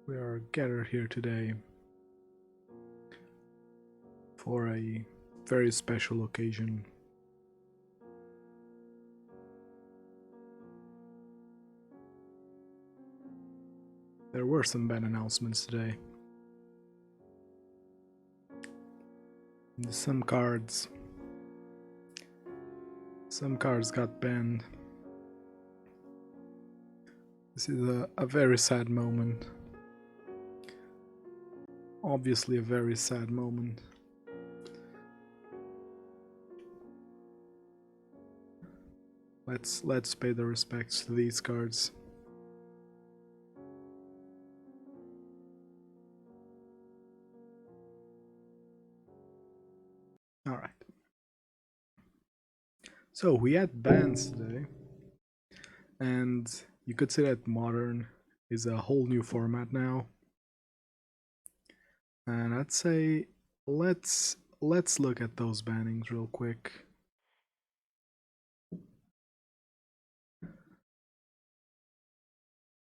We are gathered here today for a very special occasion. There were some ban announcements today. Some cards got banned. This is a very sad moment. Obviously a very sad moment. Let's pay the respects to these cards. Alright. So we had bans today. And you could say that Modern is a whole new format now. And I'd say let's look at those bannings real quick.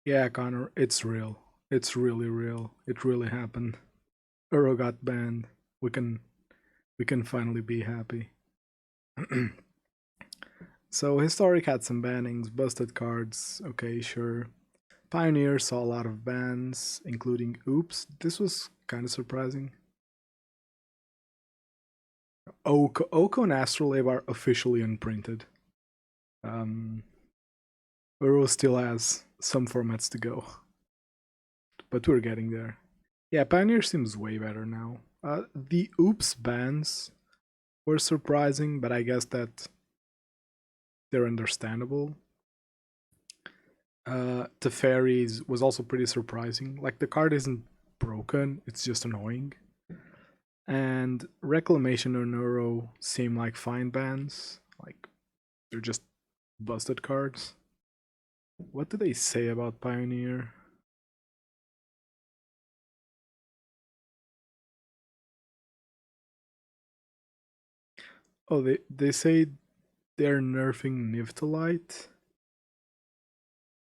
Yeah, Connor, it's real. It's really real. It really happened. Uro got banned. We can finally be happy. So Historic had some bannings, busted cards, okay, sure. Pioneer saw a lot of bans, including Oops. This was kind of surprising. Oko and Astrolabe are officially unprinted. Uro still has some formats to go, but we're getting there. Yeah, Pioneer seems way better now. The Oops bans were surprising, but I guess that they're understandable. Teferi's was also pretty surprising. Like, the card isn't broken, it's just annoying. And Reclamation and Uro seem like fine bans. Like, they're just busted cards. What do they say about Pioneer? Oh, they say they're nerfing Niftalite.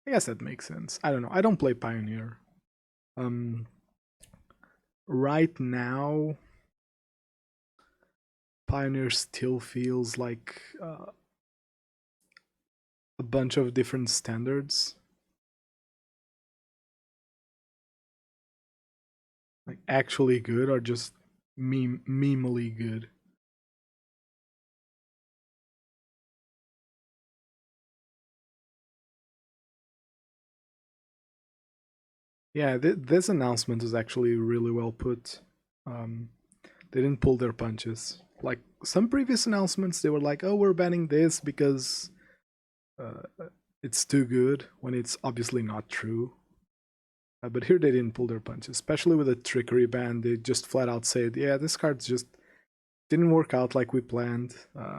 I guess that makes sense. I don't know. I don't play Pioneer. Right now, Pioneer still feels like a bunch of different standards. Like, actually good or just memely good. Yeah, this announcement was actually really well put. They didn't pull their punches. Like some previous announcements, they were like, "Oh, we're banning this because it's too good," when it's obviously not true. But here they didn't pull their punches, especially with a trickery ban. They just flat out said, "Yeah, this card just didn't work out like we planned,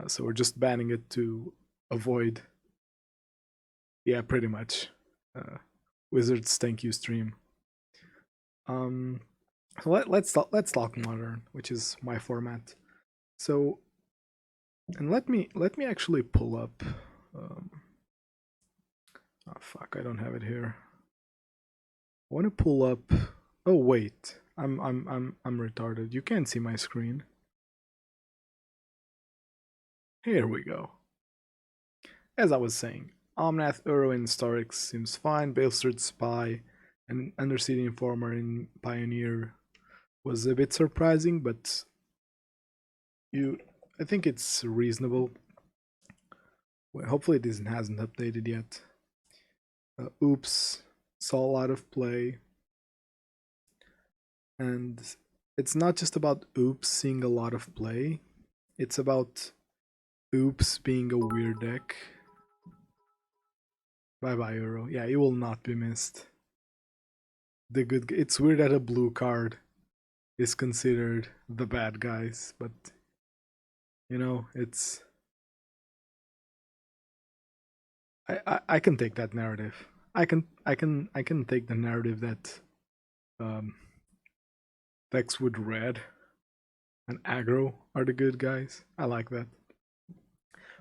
so we're just banning it to avoid." Yeah, pretty much. Wizards, thank you, stream. Let's talk Modern, which is my format. So, and let me actually pull up. Oh fuck, I don't have it here. I want to pull up. Oh wait, I'm retarded. You can't see my screen. Here we go. As I was saying, Omnath, Uro in Historic seems fine. Balestered Spy and Undercity Informer in Pioneer was a bit surprising, but I think it's reasonable. Well, hopefully this hasn't updated yet. Oops saw a lot of play, and it's not just about Oops seeing a lot of play, it's about Oops being a weird deck. Bye bye, Uro. Yeah, you will not be missed. It's weird that a blue card is considered the bad guys, but you know, it's I can take that narrative. I can take the narrative that decks with red and aggro are the good guys. I like that.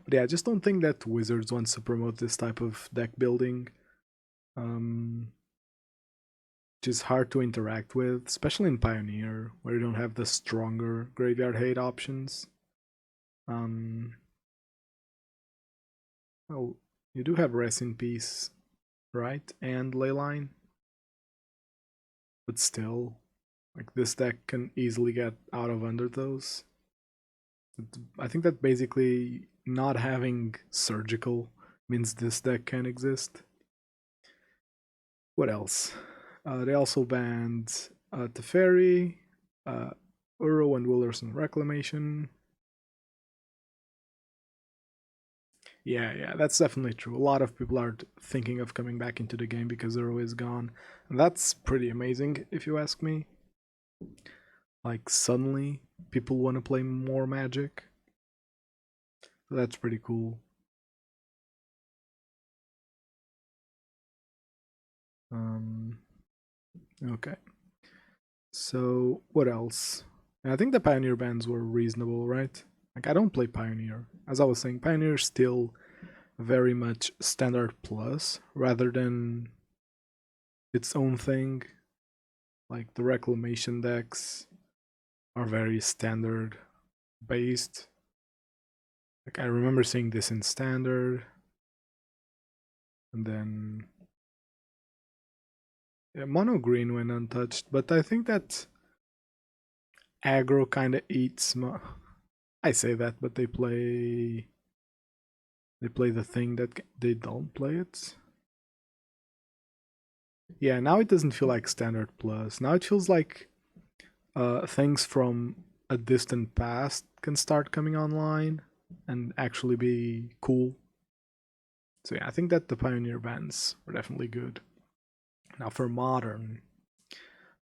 But yeah, I just don't think that Wizards wants to promote this type of deck building. which is hard to interact with, especially in Pioneer, where you don't have the stronger graveyard hate options. Well, you do have Rest in Peace, right? And Leyline. But still, like, this deck can easily get out of under those. I think that basically not having Surgical means this deck can exist. What else? They also banned Teferi, Uro and Wilderson Reclamation. Yeah, that's definitely true. A lot of people are thinking of coming back into the game because Uro is gone. And that's pretty amazing, if you ask me. Like, suddenly, people want to play more Magic. So that's pretty cool. Okay. So, what else? I think the Pioneer bans were reasonable, right? Like, I don't play Pioneer. As I was saying, Pioneer is still very much Standard Plus, rather than its own thing. Like, the Reclamation decks are very Standard based. Like, I remember seeing this in Standard. And then yeah, Mono Green went untouched, but I think that aggro kind of eats. I say that, but they play the thing that they don't play it. Yeah, now it doesn't feel like Standard Plus. Now it feels like things from a distant past can start coming online and actually be cool. So yeah, I think that the Pioneer bans are definitely good. Now for Modern,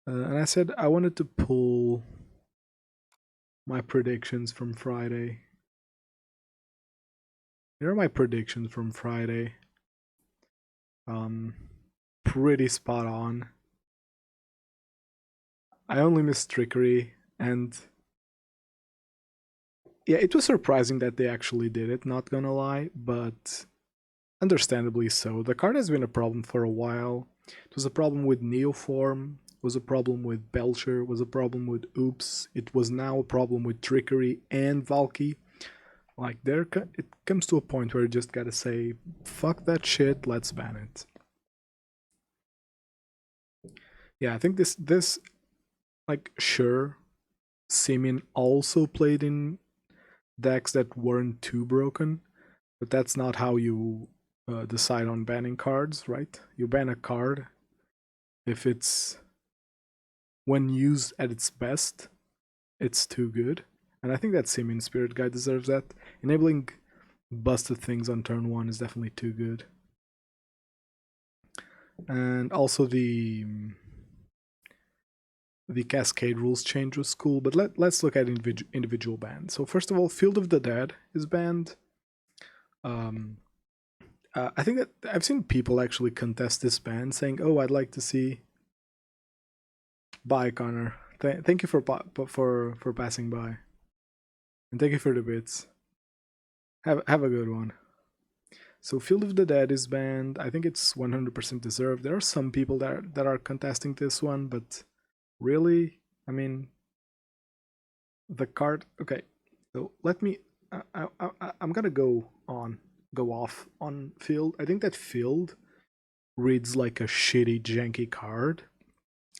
and I said I wanted to pull my predictions from Friday. Here are my predictions from Friday. Pretty spot on. I only missed Trickery, and yeah, it was surprising that they actually did it, not gonna lie, but understandably so. The card has been a problem for a while. It was a problem with Neoform, was a problem with Belcher, was a problem with Oops. It was now a problem with Trickery and Valky. Like, it comes to a point where you just gotta say, fuck that shit, let's ban it. Yeah, I think this like, sure, Simeon also played in decks that weren't too broken, but that's not how you decide on banning cards, right? You ban a card if it's, when used at its best, it's too good. And I think that Simeon Spirit Guide deserves that. Enabling busted things on turn 1 is definitely too good. And also the Cascade rules change was cool, but let's look at individual bans. So first of all, Field of the Dead is banned. I think that I've seen people actually contest this ban, saying, "Oh, I'd like to see." Bye, Connor. Thank you for passing by, and thank you for the bits. Have a good one. So Field of the Dead is banned. I think it's 100% deserved. There are some people that are contesting this one, but really, I mean, the card. Okay, so let me. I'm gonna go off on Field. I think that Field reads like a shitty, janky card.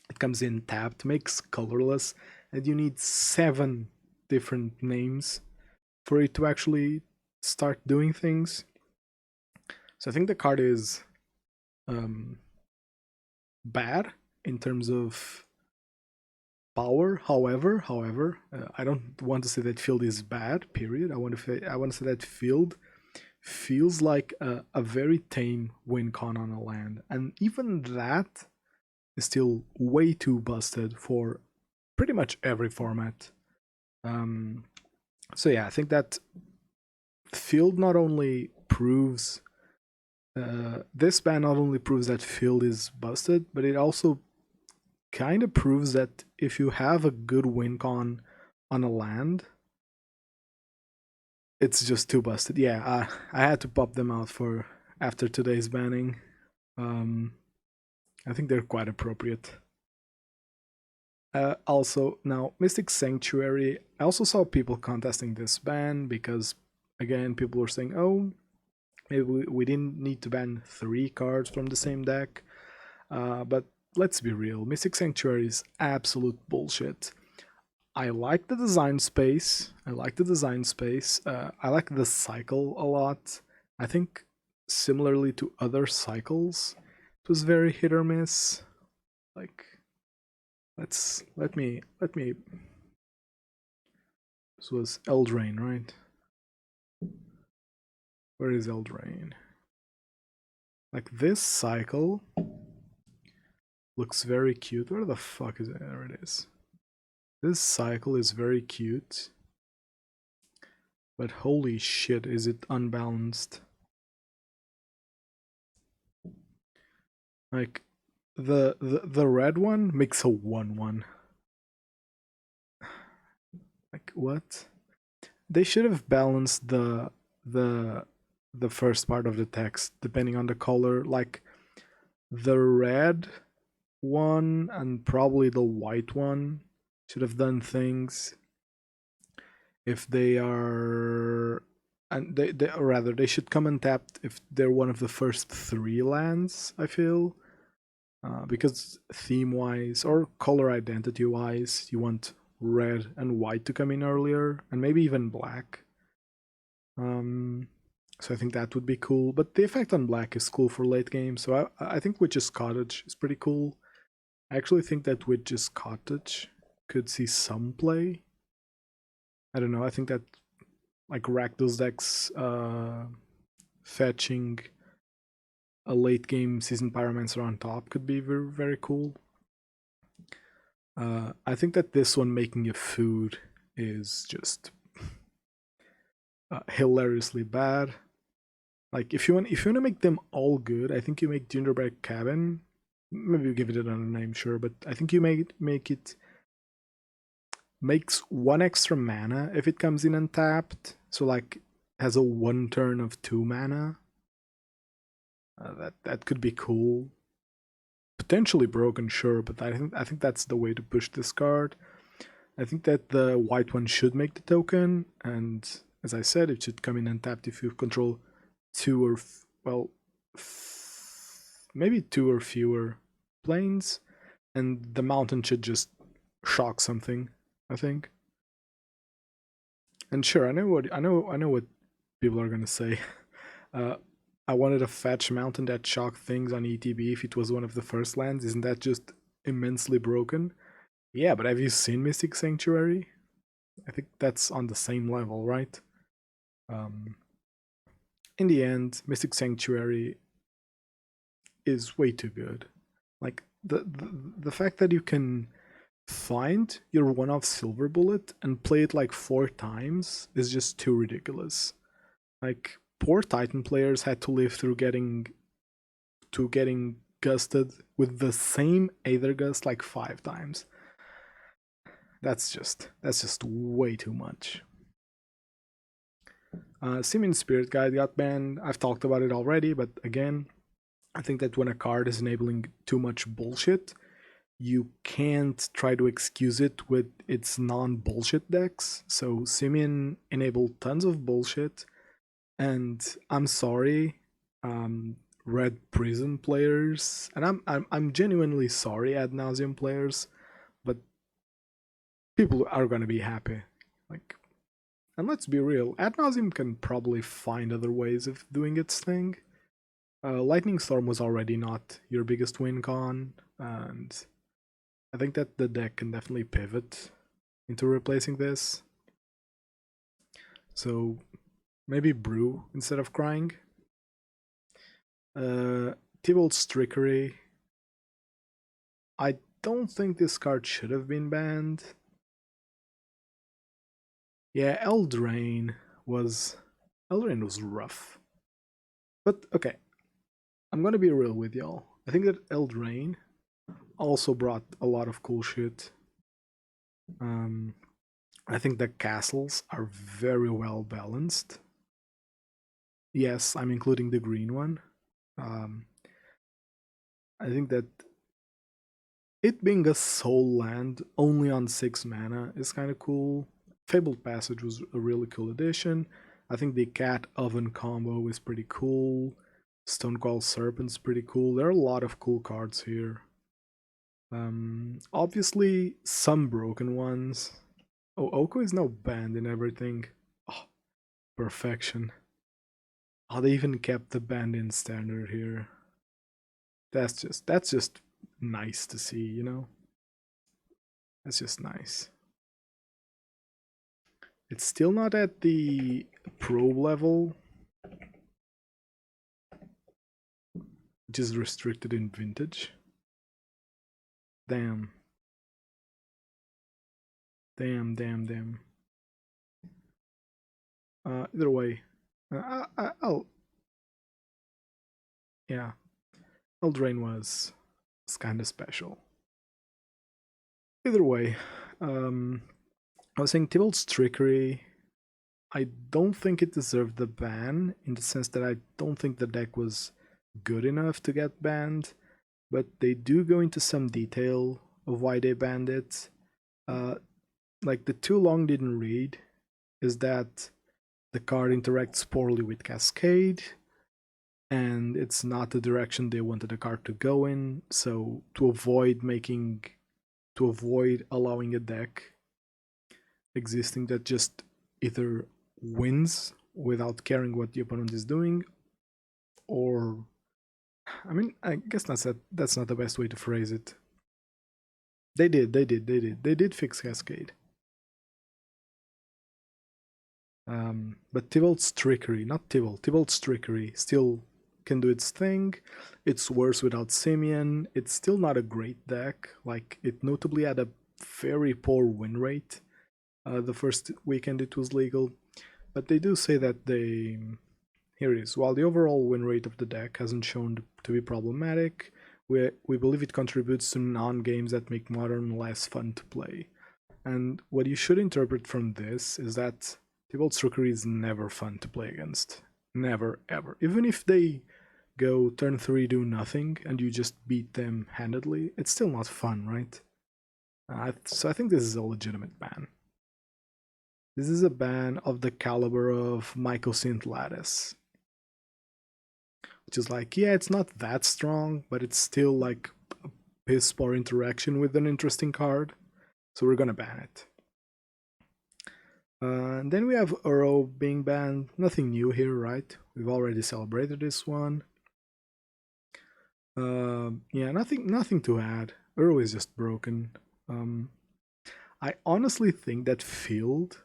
It comes in tapped, makes colorless, and you need 7 different names for it to actually start doing things. So I think the card is bad in terms of power. However, I don't want to say that Field is bad. Period. I want to say that Field feels like a very tame win con on a land, and even that is still way too busted for pretty much every format. So yeah, I think that Field not only proves this ban not only proves that Field is busted, but it also kind of proves that if you have a good win con on a land, it's just too busted. Yeah, I had to pop them out for after today's banning. I think they're quite appropriate. Also, now Mystic Sanctuary. I also saw people contesting this ban because, again, people were saying, "Oh, maybe we didn't need to ban 3 cards from the same deck." But let's be real, Mystic Sanctuary is absolute bullshit. I like the design space. I like the cycle a lot. I think similarly to other cycles, it was very hit or miss. Like, let me. This was Eldraine, right? Where is Eldraine? Like, this cycle looks very cute. Where the fuck is it? There it is. This cycle is very cute. But holy shit, is it unbalanced. Like, the red one makes a 1/1. Like, what? They should have balanced the first part of the text depending on the color. Like, the red one and probably the white one should have done things if they are, and they should come untapped if they're one of the first 3 lands, I feel. Because theme-wise or color identity-wise, you want red and white to come in earlier, and maybe even black. So I think that would be cool. But the effect on black is cool for late game, so I think Witch's Cottage is pretty cool. I actually think that Witch's Cottage could see some play. I don't know, I think that, like, Rakdos decks fetching a late game Seasoned Pyromancer on top could be very, very cool. I think that this one, making a food, is just hilariously bad. Like, if you want to make them all good, I think you make Gingerbread Cabin. Maybe you give it another name, sure, but I think you make it makes 1 extra mana if it comes in untapped. So, like, has a 1 turn of 2 mana. That could be cool. Potentially broken, sure, but I think that's the way to push this card. I think that the white one should make the token, and as I said, it should come in untapped if you control 2 or maybe 2 or fewer planes, and the mountain should just shock something, I think. And sure, I know what people are gonna say. I wanted a fetch mountain that shocked things on ETB if it was one of the first lands. Isn't that just immensely broken? Yeah, but have you seen Mystic Sanctuary? I think that's on the same level, right? In the end, Mystic Sanctuary is way too good. Like, the fact that you can find your one-off Silver Bullet and play it like 4 times is just too ridiculous. Like, poor Titan players had to live through getting gusted with the same Aether Gust like 5 times. That's just way too much. Simic Spirit Guide got banned. I've talked about it already, but again, I think that when a card is enabling too much bullshit, you can't try to excuse it with its non-bullshit decks. So Simian enabled tons of bullshit, and I'm sorry, Red Prison players, and I'm genuinely sorry, Ad Nauseam players, but people are gonna be happy. Like, and let's be real, Ad Nauseam can probably find other ways of doing its thing. Lightning Storm was already not your biggest win con, and I think that the deck can definitely pivot into replacing this. So maybe Brew instead of Crying. Tybalt's Trickery. I don't think this card should have been banned. Yeah, Eldraine was rough. But okay, I'm gonna be real with y'all. I think that Eldraine also brought a lot of cool shit. I think the castles are very well balanced. Yes, I'm including the green one. I think that it being a soul land only on 6 mana is kind of cool. Fabled Passage was a really cool addition. I think the Cat Oven combo is pretty cool. Stonecoil Serpent's pretty cool. There are a lot of cool cards here. Obviously, some broken ones. Oh, Oko is now banned in everything. Oh, perfection. Oh, they even kept the banned in standard here. That's just nice to see, you know? That's just nice. It's still not at the probe level, which is restricted in Vintage. Damn. Damn. Either way, I'll... Yeah. Eldraine was kind of special. Either way, I was saying Tybalt's Trickery, I don't think it deserved the ban, in the sense that I don't think the deck was good enough to get banned, but they do go into some detail of why they banned it. Like, the too long didn't read is that the card interacts poorly with Cascade, and it's not the direction they wanted the card to go in, so to avoid allowing a deck existing that just either wins without caring what the opponent is doing, or I mean, I guess that's not the best way to phrase it. They did fix Cascade. But Tybalt's Trickery, not Tybalt's Trickery still can do its thing. It's worse without Simeon. It's still not a great deck. Like, it notably had a very poor win rate. The first weekend it was legal, but they do say that here it is. While the overall win rate of the deck hasn't shown to be problematic, we believe it contributes to non-games that make Modern less fun to play. And what you should interpret from this is that Tybalt's Trickery is never fun to play against. Never, ever. Even if they go turn 3, do nothing, and you just beat them handedly, it's still not fun, right? So I think this is a legitimate ban. This is a ban of the caliber of Mycosynth Lattice, which is like, yeah, it's not that strong, but it's still like a piss poor interaction with an interesting card, so we're gonna ban it. And then we have Uro being banned. Nothing new here, right? We've already celebrated this one. Yeah, nothing to add. Uro is just broken. I honestly think that Field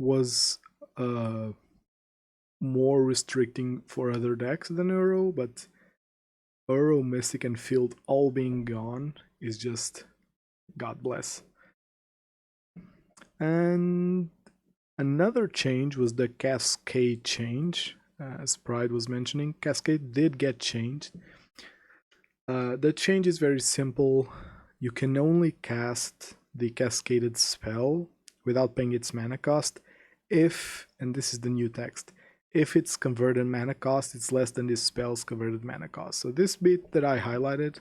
was more restricting for other decks than Uro, but Uro, Mystic, and Field all being gone is just God bless. And another change was the Cascade change. As Pride was mentioning, Cascade did get changed. The change is very simple. You can only cast the Cascaded spell without paying its mana cost if, and this is the new text, if its converted mana cost is less than this spell's converted mana cost. So this bit that I highlighted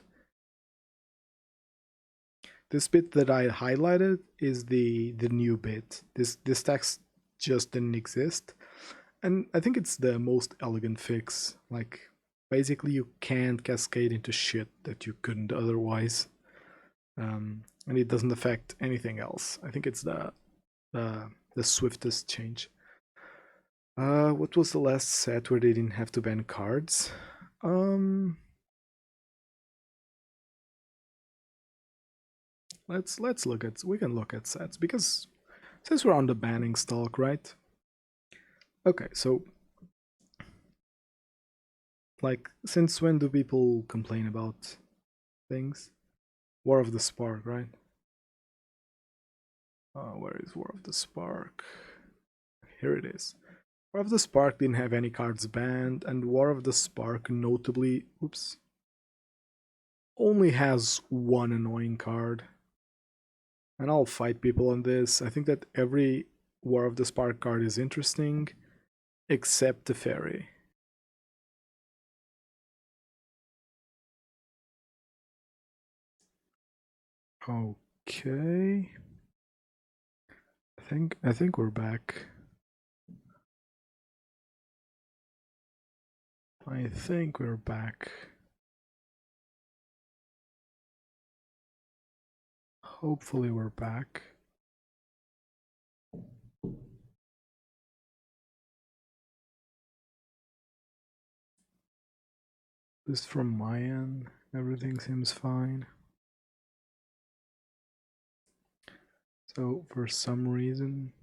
is the new bit. This text just didn't exist, and I think it's the most elegant fix. Like, basically you can't cascade into shit that you couldn't otherwise, and it doesn't affect anything else. I think it's the swiftest change. What was the last set where they didn't have to ban cards? Let's look at, we can look at sets, because since we're on the banning stalk, right? Okay, so like, since when do people complain about things? War of the Spark, right? Where is War of the Spark? Here it is. War of the Spark didn't have any cards banned, and War of the Spark notably, only has one annoying card. And I'll fight people on this. I think that every War of the Spark card is interesting, except the Fairy. Okay. I think we're back. I think we're back. Hopefully we're back. Just from my end, everything seems fine. So for some reason,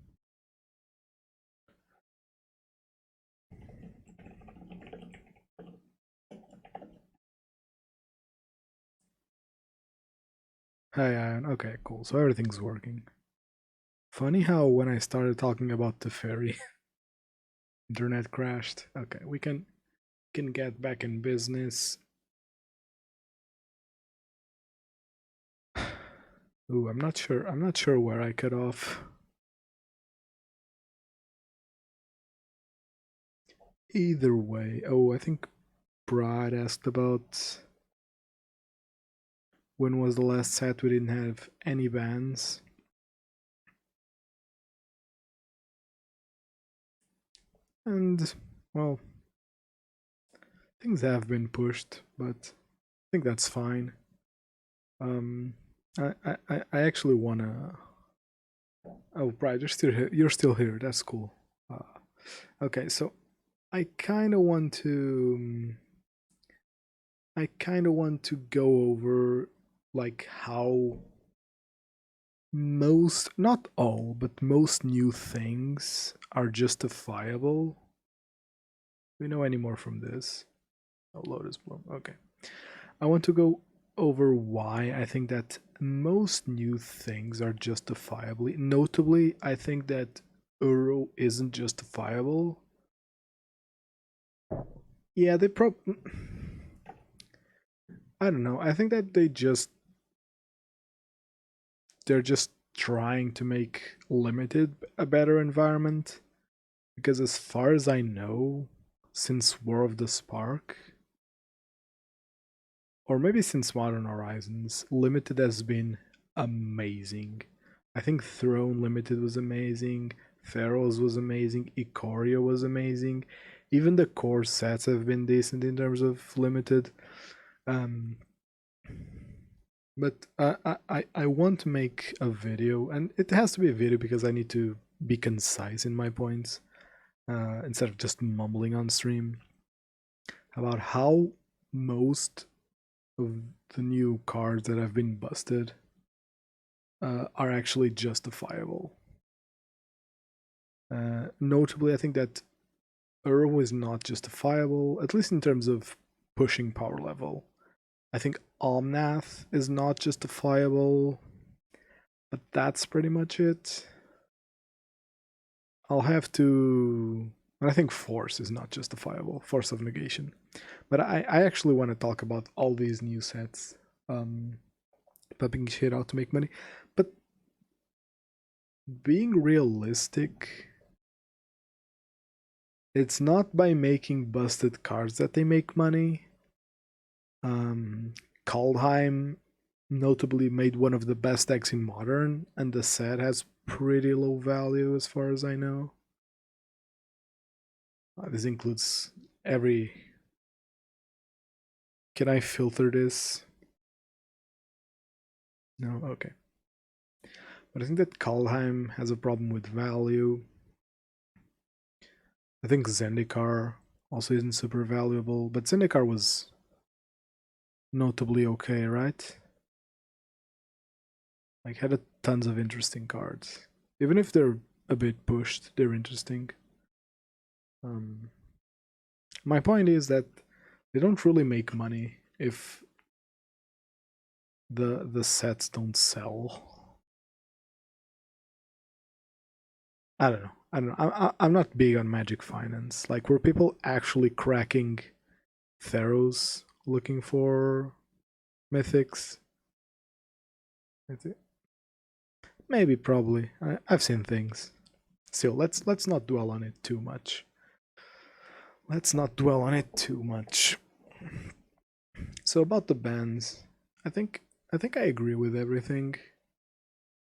hey, Ian. Okay, cool. So everything's working. Funny how when I started talking about the ferry, internet crashed. Okay, we can get back in business. Ooh, I'm not sure where I cut off. Either way. Oh, I think Brad asked about when was the last set we didn't have any bans. And, well, things have been pushed, but I think that's fine. I actually wanna. Oh, Brad, you're still here. You're still here. That's cool. Okay, so I kind of want to. I kind of want to go over like how most, not all, but most new things are justifiable. Do we know any more from this? Oh, Lotus Bloom. Okay. I want to go over why I think that most new things are justifiably. Notably, I think that Uro isn't justifiable. Yeah, they I don't know. I think that they're just trying to make limited a better environment, because as far as I know, since War of the Spark, or maybe since Modern Horizons, limited has been amazing. I think Throne Limited was amazing, Pharaohs was amazing, Ikoria was amazing. Even the core sets have been decent in terms of limited. But I want to make a video, and it has to be a video because I need to be concise in my points instead of just mumbling on stream, about how most of the new cards that have been busted are actually justifiable. Notably, I think that Uro is not justifiable, at least in terms of pushing power level. I think Omnath is not justifiable, but that's pretty much it. I'll have to. And I think Force is not justifiable, Force of Negation. But I actually want to talk about all these new sets. Pumping shit out to make money. But being realistic, it's not by making busted cards that they make money. Kaldheim notably made one of the best decks in Modern, and the set has pretty low value as far as I know. This includes every... Can I filter this? No? Okay. But I think that Kaldheim has a problem with value. I think Zendikar also isn't super valuable, but Zendikar was notably okay, right? Like, had tons of interesting cards. Even if they're a bit pushed, they're interesting. My point is that they don't really make money if the sets don't sell. I don't know. I'm not big on Magic Finance. Like, were people actually cracking Theros looking for mythics? Maybe, probably. I've seen things. Still, let's not dwell on it too much. Let's not dwell on it too much. So about the bans, I think think I agree with everything,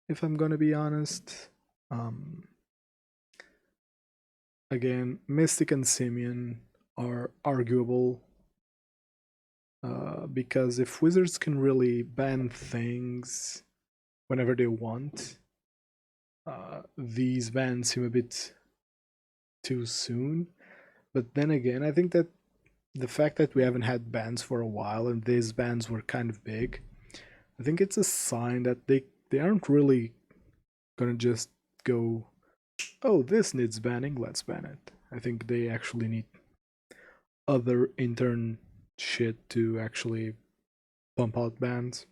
if I'm gonna be honest. Again, Mystic and Simeon are arguable, because if Wizards can really ban things whenever they want, these bans seem a bit too soon. But then again, I think that the fact that we haven't had bans for a while and these bans were kind of big, I think it's a sign that they aren't really gonna just go, oh, this needs banning, let's ban it. I think they actually need other intern shit to actually pump out bans.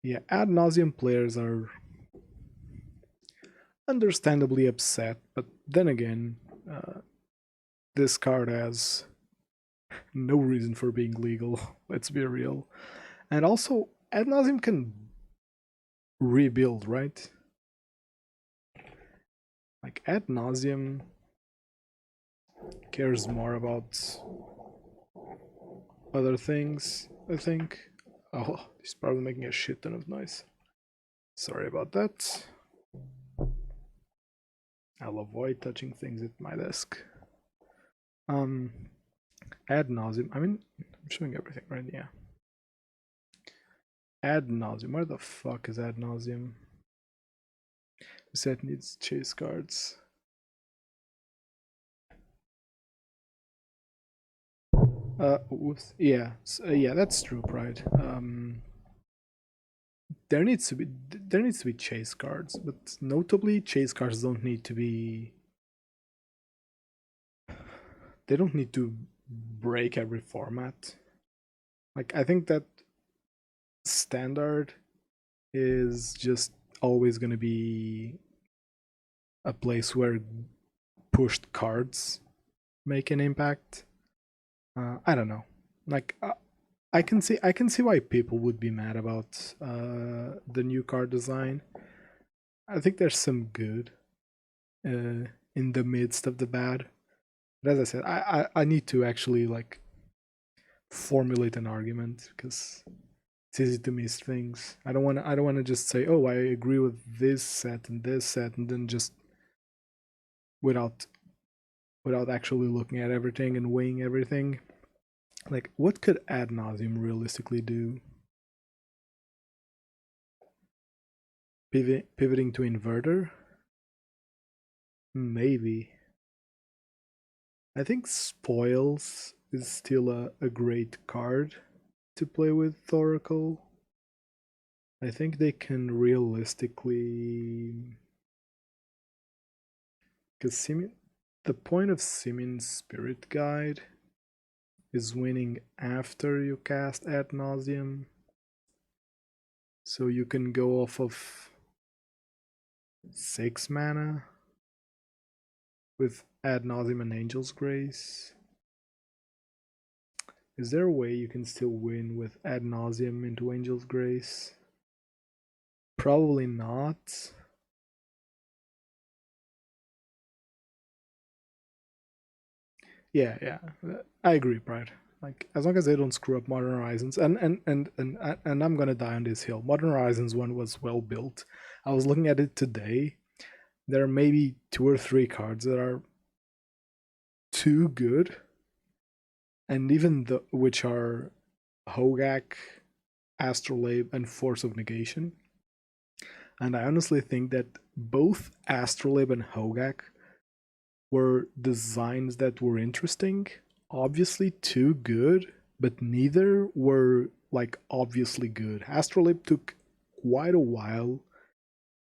Yeah, ad nauseum players are understandably upset, but then again, this card has no reason for being legal, let's be real. And also, ad nauseum can rebuild, right? Like, ad nauseum cares more about other things, I think. Oh, he's probably making a shit ton of noise. Sorry about that. I'll avoid touching things at my desk. Ad nauseum. I mean, I'm showing everything, right? Yeah. Ad nauseum. Where the fuck is ad nauseum? The set needs chase cards. Whoops. Yeah. Yeah, that's true, Pride. There needs to be chase cards, but notably, chase cards don't need to be. They don't need to break every format. Like, I think that standard is just always going to be a place where pushed cards make an impact. I don't know. Like, I can see why people would be mad about the new card design. I think there's some good in the midst of the bad. But as I said, I need to actually like formulate an argument because it's easy to miss things. I don't want to just say, oh, I agree with this set and then just without actually looking at everything and weighing everything. Like, what could ad nauseum realistically do? Pivoting to inverter? Maybe. I think Spoils is still a great card to play with Thoracle. I think they can realistically... Because the point of Simin's Spirit Guide is winning after you cast Ad Nauseam. So you can go off of 6 mana with Ad Nauseam and Angel's Grace. Is there a way you can still win with Ad Nauseam into Angel's Grace? Probably not. Yeah, I agree, Pride. Like, as long as they don't screw up Modern Horizons, and I'm gonna die on this hill. Modern Horizons one was well built. I was looking at it today. There are maybe 2 or 3 cards that are too good, and even which are Hogak, Astrolabe, and Force of Negation. And I honestly think that both Astrolabe and Hogak were designs that were interesting, obviously too good, but neither were like obviously good. Astrolabe took quite a while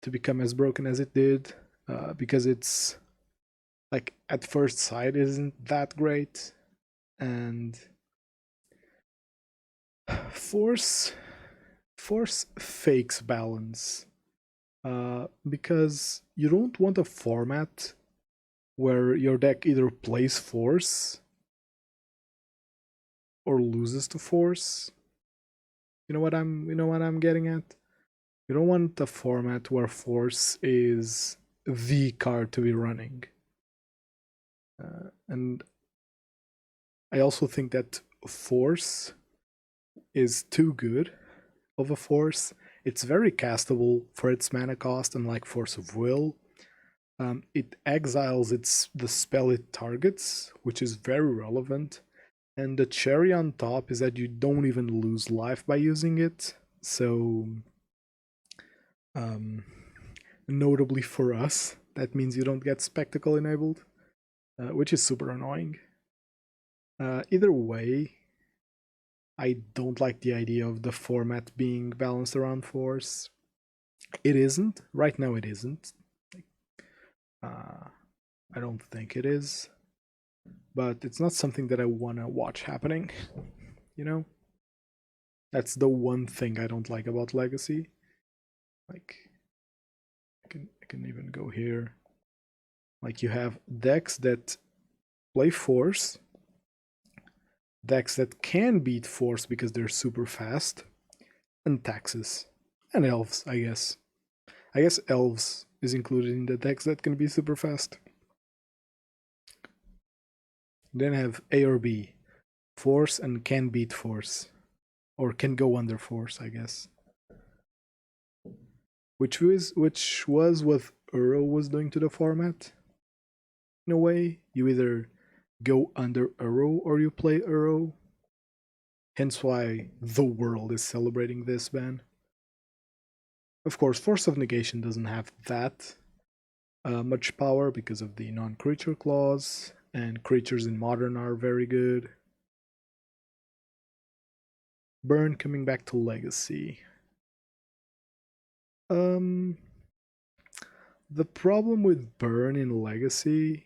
to become as broken as it did, because it's like at first sight isn't that great, and Force fakes balance, because you don't want a format where your deck either plays Force or loses to Force. You know what I'm getting at? You don't want a format where Force is the card to be running. And I also think that Force is too good of a force. It's very castable for its mana cost, unlike Force of Will. It exiles the spell it targets, which is very relevant. And the cherry on top is that you don't even lose life by using it. So, notably for us, that means you don't get Spectacle enabled, which is super annoying. Either way, I don't like the idea of the format being balanced around force. It isn't. Right now it isn't. I don't think it is. But it's not something that I want to watch happening, you know? That's the one thing I don't like about Legacy. Like, I can even go here. Like, you have decks that play force, decks that can beat force because they're super fast, and taxes. And elves, I guess. I guess elves is included in the decks that can be super fast. Then I have A or B. Force and can beat force. Or can go under force, I guess. Which was what Uro was doing to the format. In a way, you either go under Uro or you play Uro. Hence why the world is celebrating this ban. Of course, Force of Negation doesn't have that much power because of the non-creature clause, and creatures in Modern are very good. Burn coming back to Legacy. The problem with Burn in Legacy...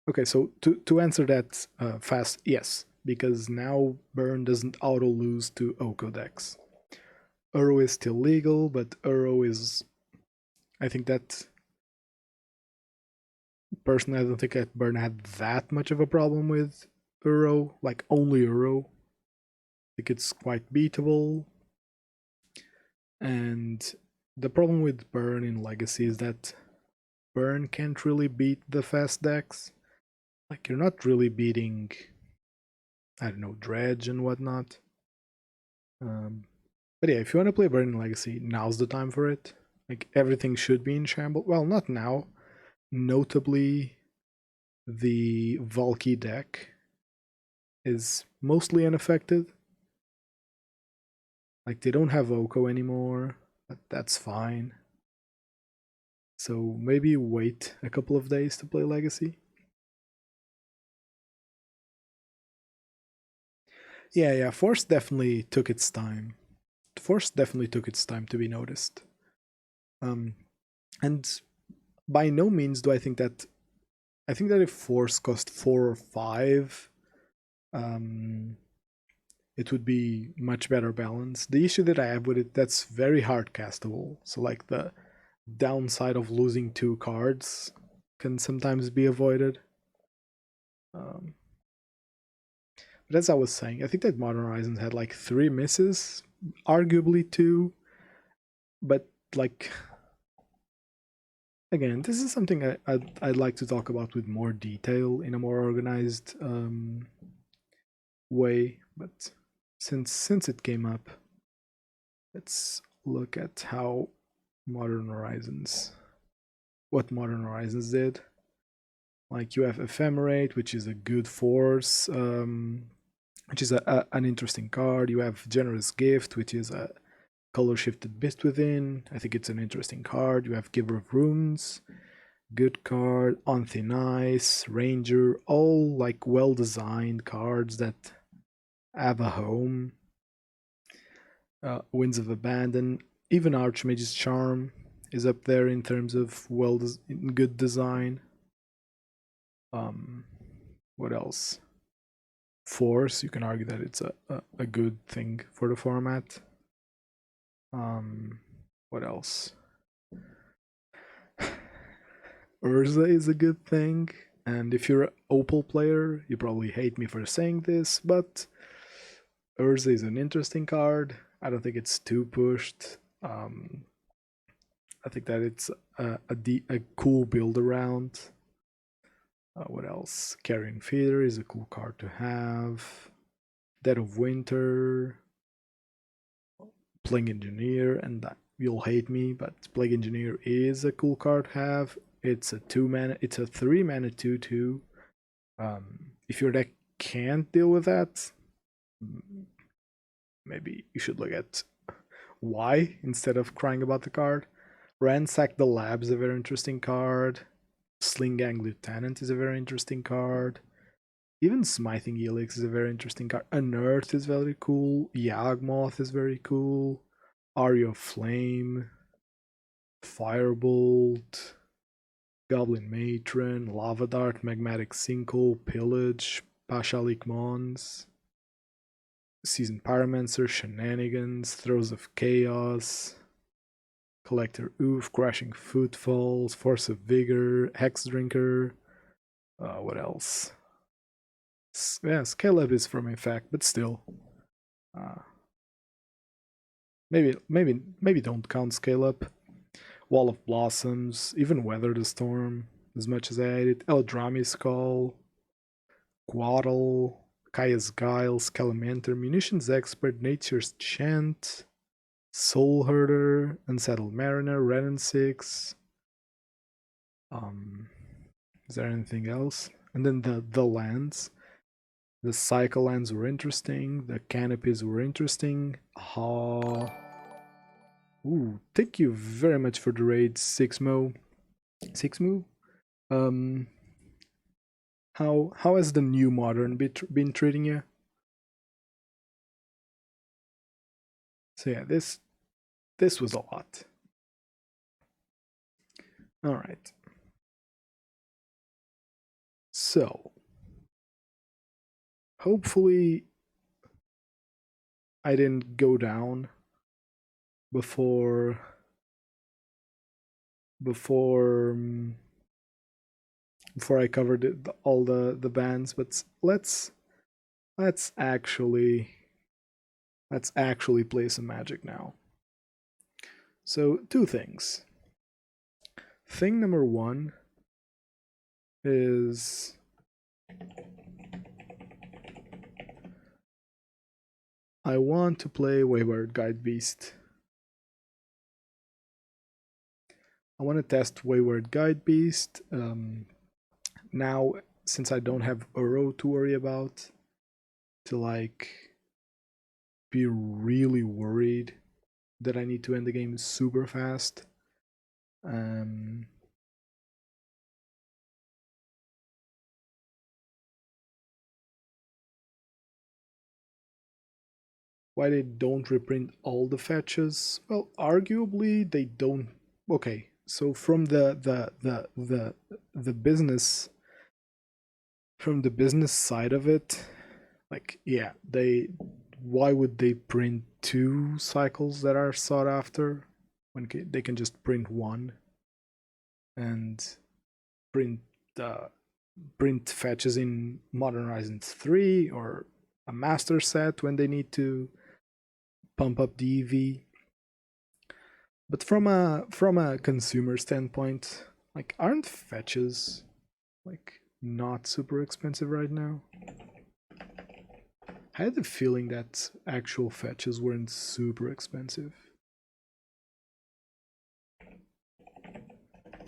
Okay, so to answer that fast, yes, because now Burn doesn't auto-lose to Oko decks. Uro is still legal, but Uro is... I think that... Personally, I don't think that Burn had that much of a problem with Uro, like only Uro. I think it's quite beatable. And the problem with Burn in Legacy is that Burn can't really beat the fast decks. Like, you're not really beating, I don't know, Dredge and whatnot. But yeah, if you want to play Burn in Legacy, now's the time for it. Like, everything should be in shambles. Well, not now. Notably, the Valky deck is mostly unaffected. Like, they don't have Oko anymore, but that's fine. So maybe wait a couple of days to play Legacy. Yeah, Force definitely took its time. Force definitely took its time to be noticed. And by no means do I think that... I think that if Force cost 4 or 5, it would be much better balanced. The issue that I have with it, that's very hard castable. So like the downside of losing 2 cards can sometimes be avoided. But as I was saying, I think that Modern Horizons had like 3 misses, arguably 2, but like... Again, this is something I'd like to talk about with more detail in a more organized way, but since it came up, let's look at how Modern Horizons... what Modern Horizons did. Like, you have Ephemerate, which is a good force, which is an interesting card. You have Generous Gift, which is a color-shifted Beast Within. I think it's an interesting card. You have Giver of Runes, good card. On Thin Ice, Ranger, all like well-designed cards that have a home. Winds of Abandon. Even Archmage's Charm is up there in terms of good design. What else? Force, you can argue that it's a good thing for the format. What else? Urza is a good thing, and if you're an Opal player, you probably hate me for saying this, but Urza is an interesting card. I don't think it's too pushed. I think that it's a cool build around. What else? Carrion Feeder is a cool card to have. Dead of Winter, Plague Engineer, and you'll hate me, but Plague Engineer is a cool card to have. It's a 2-mana, it's a 3-mana 2/2. If your deck can't deal with that, maybe you should look at why instead of crying about the card. Ransack the Lab is a very interesting card. Sling-Gang Lieutenant is a very interesting card. Even Smithing Helix is a very interesting card. Unearth is very cool. Yawgmoth is very cool. Aria of Flame. Firebolt. Goblin Matron. Lava Dart. Magmatic Sinkhole. Pillage. Pashalik Mons. Seasoned Pyromancer. Shenanigans. Throes of Chaos. Collector Oof. Crashing Footfalls. Force of Vigor. Hex Drinker. What else? Yeah, Scale Up is from Infect, but still. Maybe don't count Scale Up. Wall of Blossoms, even Weather the Storm, as much as I hate it. Eldrazi Skull, Quaddle, Kaya's Guile, Scalamander, Munitions Expert, Nature's Chant, Soul Herder, Unsettled Mariner, Red and 6. Is there anything else? And then the lands. The cycle lands were interesting. The canopies were interesting. Ooh, thank you very much for the raid, 6mo. 6mo? How has the new modern been treating you? So yeah, this was a lot. All right. So hopefully I didn't go down before I covered all the bans, but let's actually play some Magic now. So 2 things. Thing number 1 is I want to play Wayward Guide-Beast. I want to test Wayward Guide-Beast. Now, since I don't have Uro to worry about, to like be really worried that I need to end the game super fast. Why they don't reprint all the fetches? Well, arguably they don't. Okay, so from the business, from the business side of it, like yeah, why would they print 2 cycles that are sought after when they can just print 1 and print fetches in Modern Horizons 3 or a master set when they need to pump up the EV. But from a consumer standpoint, like aren't fetches like not super expensive right now? I had the feeling that actual fetches weren't super expensive.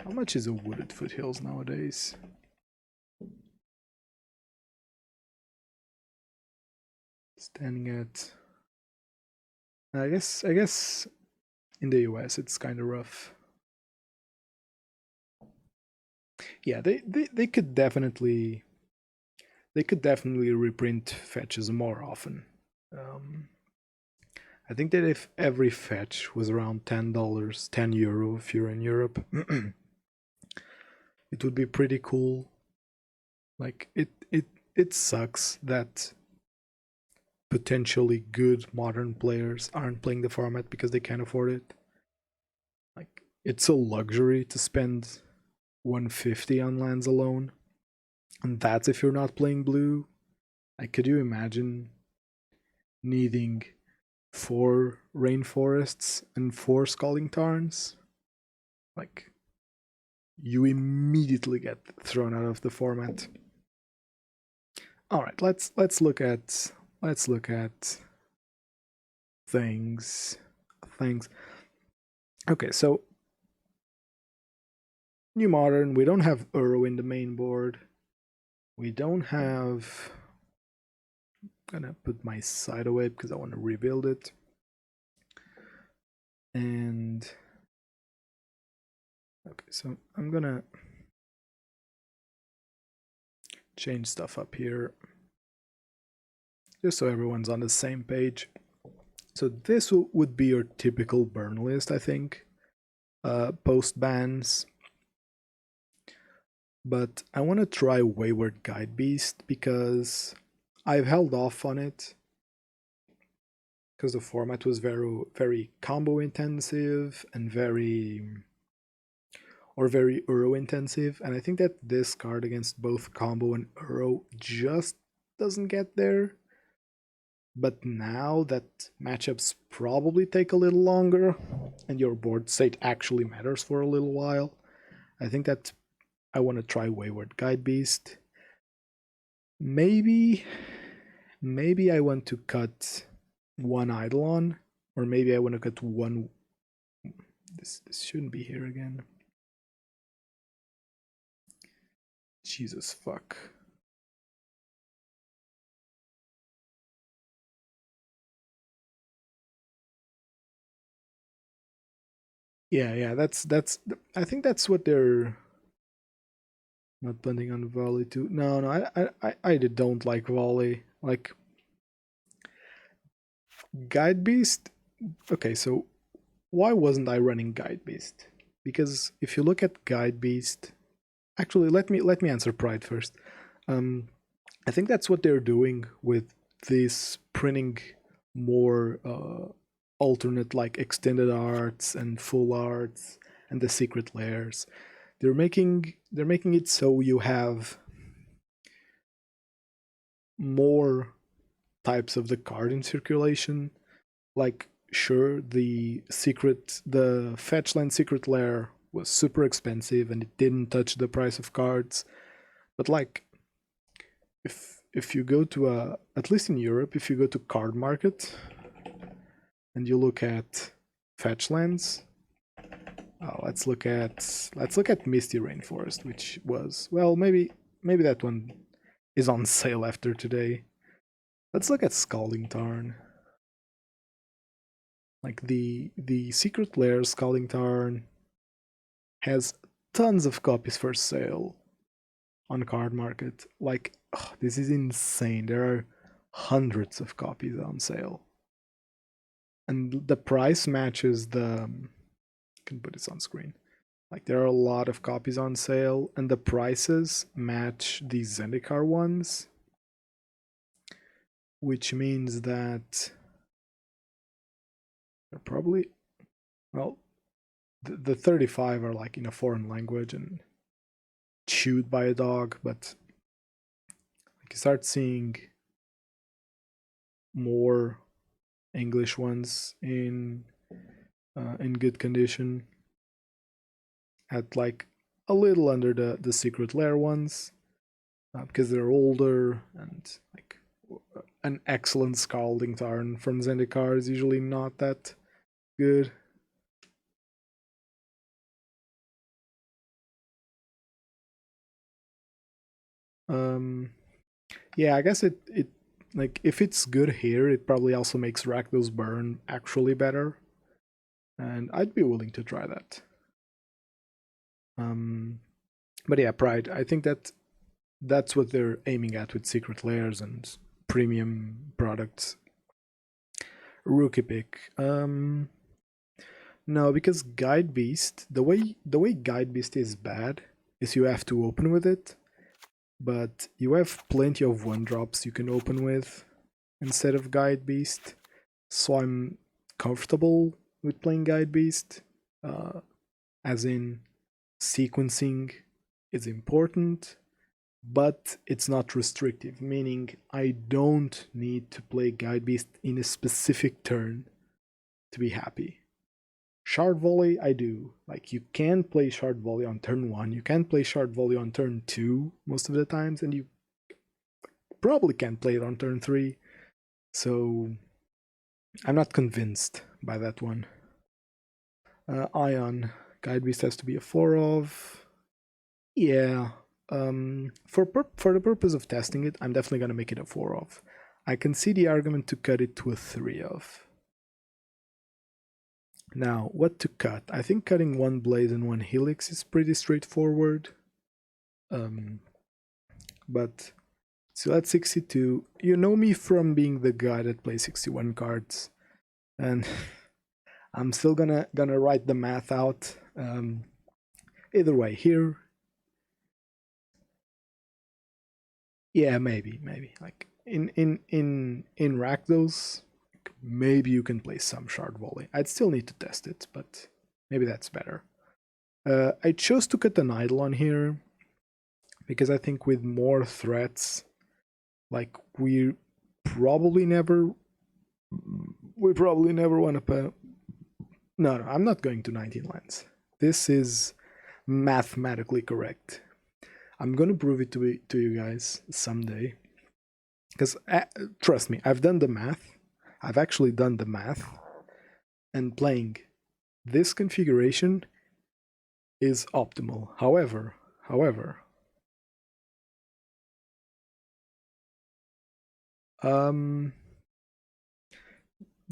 How much is a Wooded Foothills nowadays? Standing at I guess in the US it's kind of rough. Yeah, they could definitely reprint fetches more often. I think that if every fetch was around $10, €10 if you're in Europe, it would be pretty cool. Like it sucks that potentially good modern players aren't playing the format because they can't afford it. Like it's a luxury to spend 150 on lands alone, and that's if you're not playing blue. Like, could you imagine needing 4 rainforests and 4 scalding tarns? Like, you immediately get thrown out of the format. All right, let's look at let's look at things. Okay, so New Modern, we don't have Uro in the main board. We don't have... I'm gonna put my side away because I want to rebuild it. And okay, so I'm gonna change stuff up here just so everyone's on the same page. So this would be your typical burn list, I think, post bans. But I want to try Wayward Guide-Beast because I've held off on it because the format was very combo intensive and very Uro intensive, and I think that this card against both combo and Uro just doesn't get there. But now that matchups probably take a little longer and your board state actually matters for a little while, I think that I want to try Wayward Guide-Beast. Maybe I want to cut one Eidolon, or maybe I want to cut one... This shouldn't be here again. Jesus fuck. Yeah, that's I think that's what they're not planning on volley too. No, I don't like volley. Like Guide-Beast. Okay, so why wasn't I running Guide-Beast? Because if you look at Guide-Beast, actually let me answer Pride first. I think that's what they're doing with this printing more alternate like extended arts and full arts and the secret layers. They're making it so you have more types of the card in circulation. Like sure, the fetchland secret lair was super expensive and it didn't touch the price of cards, but like if you go to at least in Europe, if you go to card market and you look at fetchlands, let's look at Misty Rainforest, which was, well, maybe that one is on sale after today. Let's look at Scalding Tarn. Like the Secret Lair Scalding Tarn has tons of copies for sale on card market. Like, oh, this is insane. There are hundreds of copies on sale. And the price matches the... I can put this on screen. Like, there are a lot of copies on sale, and the prices match the Zendikar ones, which means that they're probably... Well, the 35 are like in a foreign language and chewed by a dog, but like you start seeing more English ones in good condition at like a little under the Secret Lair ones, because they're older, and like an excellent Scalding Tarn from Zendikar is usually not that good. Yeah, I guess it like if it's good here, it probably also makes Rakdos Burn actually better, and I'd be willing to try that. But yeah, Pride. I think that's what they're aiming at with Secret Lairs and premium products. Rookie pick. No, because Guide-Beast, the way Guide-Beast is bad is you have to open with it, but you have plenty of 1-drops you can open with instead of Guide-Beast, so I'm comfortable with playing Guide-Beast, as in sequencing is important, but it's not restrictive, meaning I don't need to play Guide-Beast in a specific turn to be happy. Shard Volley, I do. Like, you can play Shard Volley on turn 1, you can play Shard Volley on turn 2 most of the times, and you probably can't play it on turn 3. So I'm not convinced by that one. Ion Guide-Beast has to be a 4 of. Yeah. For the purpose of testing it, I'm definitely gonna make it a 4 of. I can see the argument to cut it to a 3 of. Now, what to cut? I think cutting one blade and one helix is pretty straightforward. But still at 62, you know me from being the guy that plays 61 cards, and I'm still gonna write the math out. Either way, here, yeah, maybe like in Rakdos, maybe you can play some shard volley. I'd still need to test it, but maybe that's better. I chose to cut an Eidolon here because I think with more threats, like we probably never want to put. No, I'm not going to 19 lands. This is mathematically correct. I'm gonna prove it to you guys someday. Because trust me, I've done the math. I've actually done the math. And playing this configuration is optimal. However, the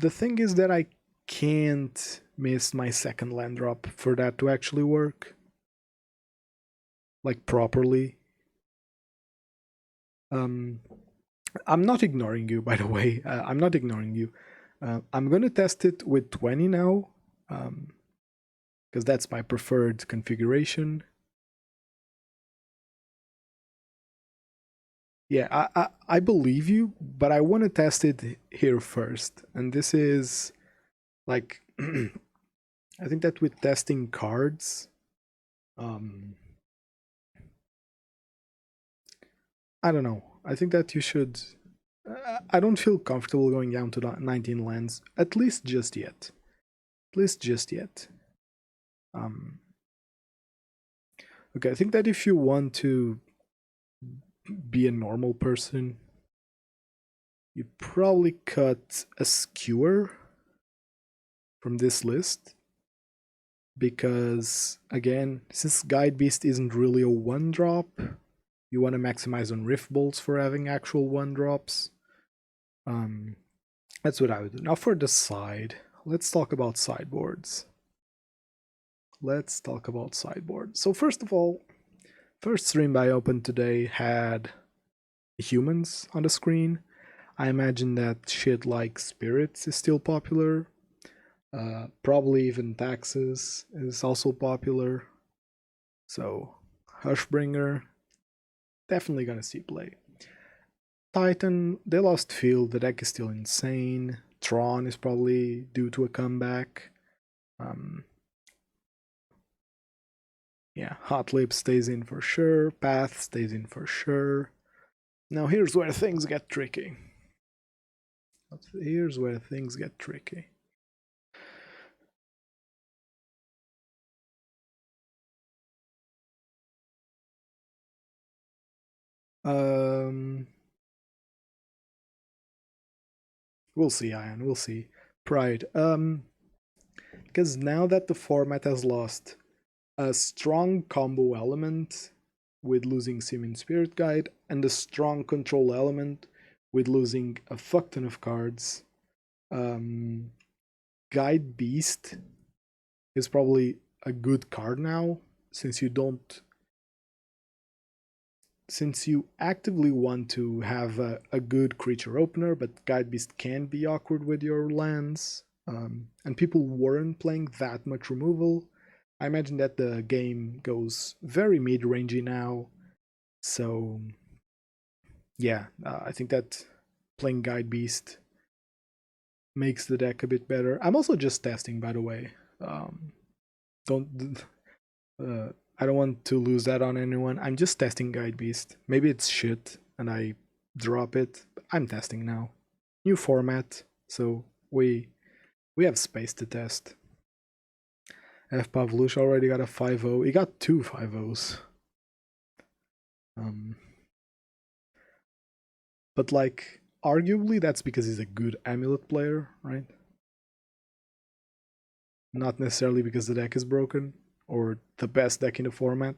thing is that I can't miss my second land drop for that to actually work. Like properly. I'm not ignoring you, by the way. I'm not ignoring you. I'm gonna test it with 20 now, because that's my preferred configuration. Yeah, I believe you, but I want to test it here first. And this is like, I think that with testing cards, I don't know. I think that you should. I don't feel comfortable going down to 19 lands, at least just yet. At least just yet. Okay, I think that if you want to be a normal person, you probably cut a Skewer from this list. Because, again, since Guide-Beast isn't really a 1-drop, you want to maximize on Rift Bolts for having actual 1-drops. That's what I would do. Now for the side, let's talk about sideboards. So first of all, first stream I opened today had humans on the screen. I imagine that shit like spirits is still popular. Probably even taxes is also popular. So Hushbringer, definitely gonna see play. Titan, they lost field, the deck is still insane. Tron is probably due to a comeback. Yeah, Hot Lip stays in for sure. Path stays in for sure. Now here's where things get tricky. We'll see, Ian. We'll see. Pride. Because now that the format has lost a strong combo element with losing Sim Spirit Guide and a strong control element with losing a fuck ton of cards, Guide-Beast is probably a good card now, since you actively want to have a good creature opener, but Guide-Beast can be awkward with your lands, and people weren't playing that much removal. I imagine that the game goes very mid-rangey now, so yeah, I think that playing Guide-Beast makes the deck a bit better. I'm also just testing, by the way. I don't want to lose that on anyone. I'm just testing Guide-Beast. Maybe it's shit and I drop it. But I'm testing now. New format, so we have space to test. F. Pavlush already got a 5-0. He got 2 5-0s. But like, arguably that's because he's a good Amulet player, right? Not necessarily because the deck is broken or the best deck in the format.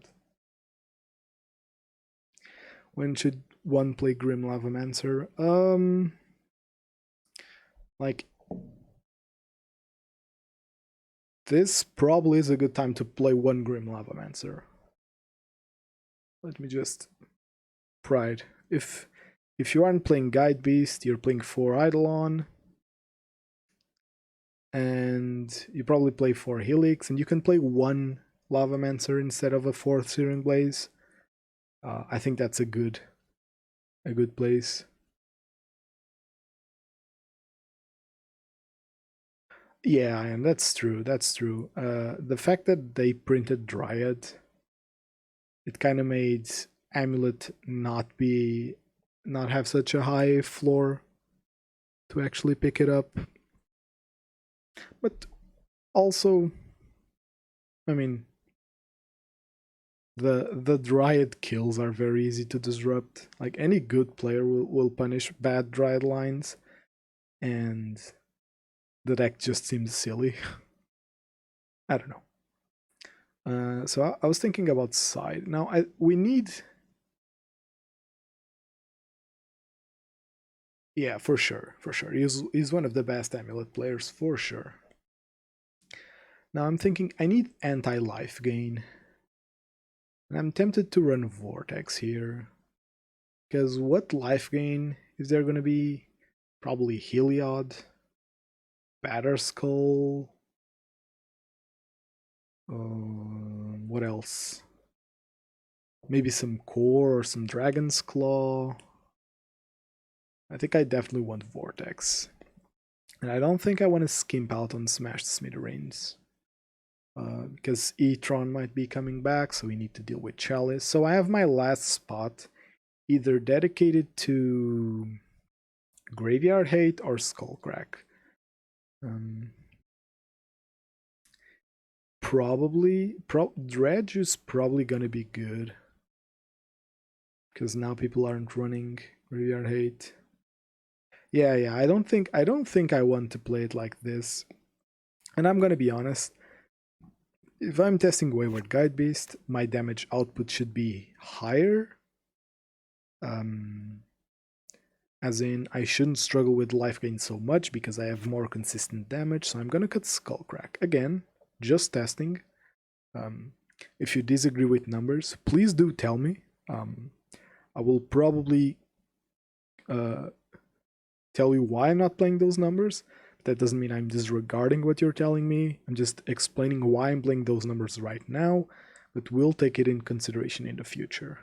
When should one play Grim Lavamancer? Like, this probably is a good time to play one Grim Lavamancer. Let me just pride. If you aren't playing Guide-Beast, you're playing 4 Eidolon, and you probably play 4 Helix, and you can play 1 Lavamancer instead of a 4th Searing Blaze. I think that's a good place. Yeah, and that's true. That's true. The fact that they printed Dryad, it kind of made Amulet not have such a high floor to actually pick it up. But also, I mean, the Dryad kills are very easy to disrupt. Like, any good player will punish bad Dryad lines, and the deck just seems silly. I don't know. So I was thinking about side. Now we need. Yeah, for sure. He's one of the best Amulet players, for sure. Now I'm thinking I need anti-life gain. And I'm tempted to run Vortex here. Because what life gain is there going to be? Probably Heliod, Batterskull. What else? Maybe some Core or some Dragon's Claw. I think I definitely want Vortex. And I don't think I want to skimp out on Smash the Smithereens. Because E-Tron might be coming back, so we need to deal with Chalice. So I have my last spot either dedicated to Graveyard Hate or Skullcrack. Dredge is probably gonna be good. Because now people aren't running Graveyard Hate. Yeah, I don't think I want to play it like this. And I'm gonna be honest. If I'm testing Wayward Guide-Beast, my damage output should be higher. As in, I shouldn't struggle with life gain so much because I have more consistent damage, so I'm gonna cut Skullcrack. Again, just testing. If you disagree with numbers, please do tell me. I will probably tell you why I'm not playing those numbers. That doesn't mean I'm disregarding what you're telling me. I'm just explaining why I'm playing those numbers right now, but we'll take it in consideration in the future.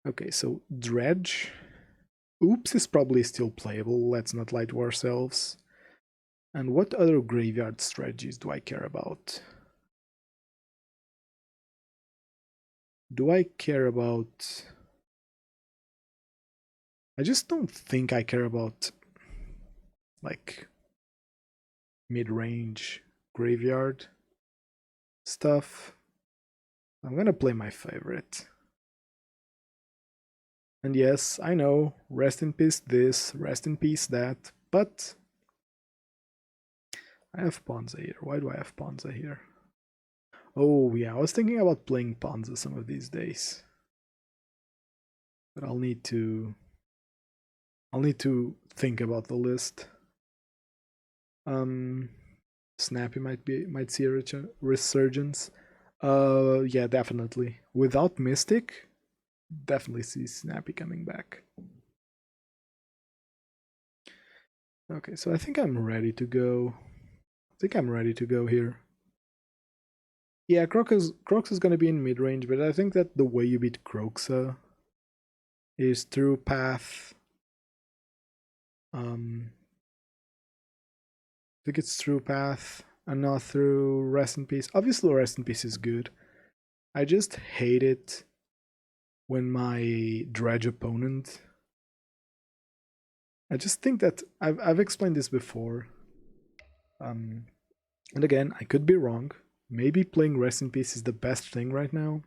Okay, so Dredge. Oops is probably still playable, let's not lie to ourselves. And what other graveyard strategies do I care about? Do I care about... I just don't think I care about like mid-range graveyard stuff. I'm gonna play my favorite. And yes, I know, rest in peace this, rest in peace that, but I have Ponza here. Why do I have Ponza here? Oh yeah, I was thinking about playing Ponza some of these days. But I'll need to think about the list. Snappy might see a resurgence. Yeah, definitely. Without Mystic, definitely see Snappy coming back. Okay, so I think I'm ready to go. Here. Yeah, Crox is gonna be in mid-range, but I think that the way you beat Croxa is through Path. I think it's through Path and not through Rest in Peace. Obviously, Rest in Peace is good. I just hate it when my Dredge opponent... I just think that I've explained this before. And again, I could be wrong. Maybe playing Rest in Peace is the best thing right now.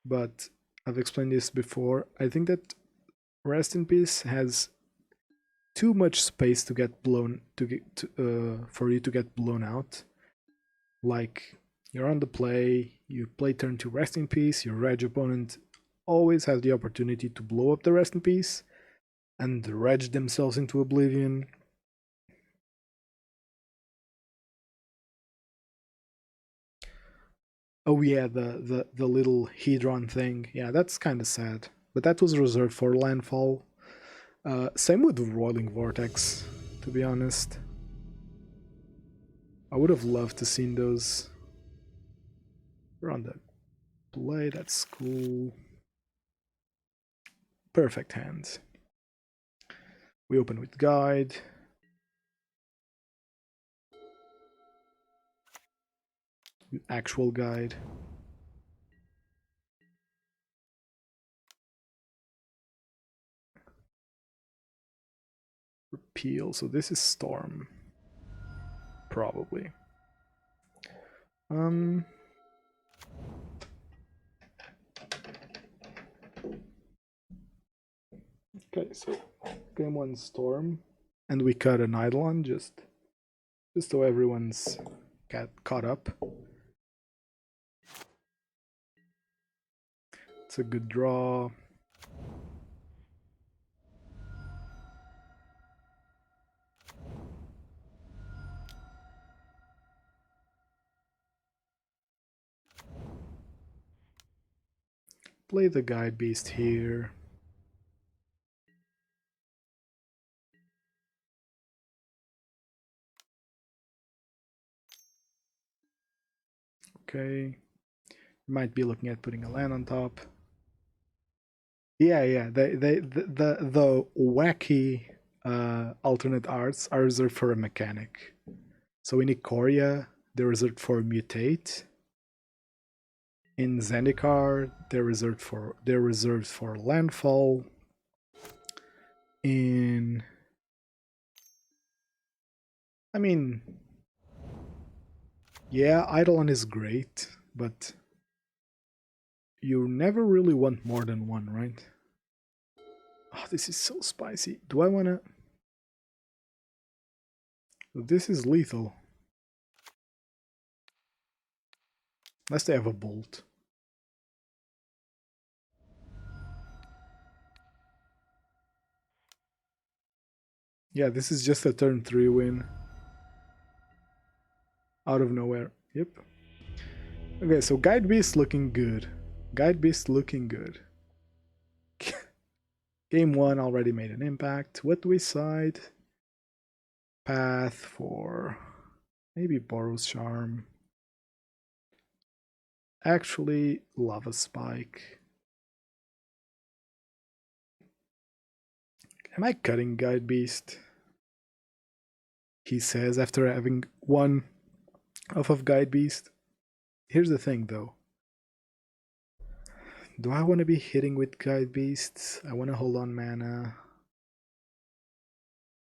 But I've explained this before. I think that Rest in Peace has too much space to get blown for you to get blown out. Like, you're on the play, you play turn 2 Rest in Peace, your reg opponent always has the opportunity to blow up the Rest in Peace and reg themselves into oblivion. Oh yeah, the little Hedron thing. Yeah, that's kind of sad. But that was reserved for landfall. Same with Roiling Vortex, to be honest. I would have loved to seen those. We're on the play, that's cool. Perfect hand. We open with Guide. Actual Guide. Repeal, so this is Storm. Probably. Okay, so game 1 Storm, and we cut an Eidolon just so everyone's caught up. It's a good draw. Play the Guide-Beast here. Okay. Might be looking at putting a land on top. Yeah. The wacky alternate arts are reserved for a mechanic. So in Ikoria, they're reserved for Mutate. In Zendikar, they're reserved for Landfall. Yeah, Eidolon is great, but you never really want more than one, right? Oh, this is so spicy. Do I wanna... This is lethal. Unless they have a bolt. Yeah, this is just a turn 3 win. Out of nowhere. Yep. Okay, so Guide-Beast looking good. Guide-Beast looking good. Game 1 already made an impact. What do we side? Path for maybe Boros Charm. Actually, Lava Spike. Am I cutting Guide-Beast? He says after having one off of Guide-Beast. Here's the thing though. Do I want to be hitting with Guide-Beasts? I want to hold on mana.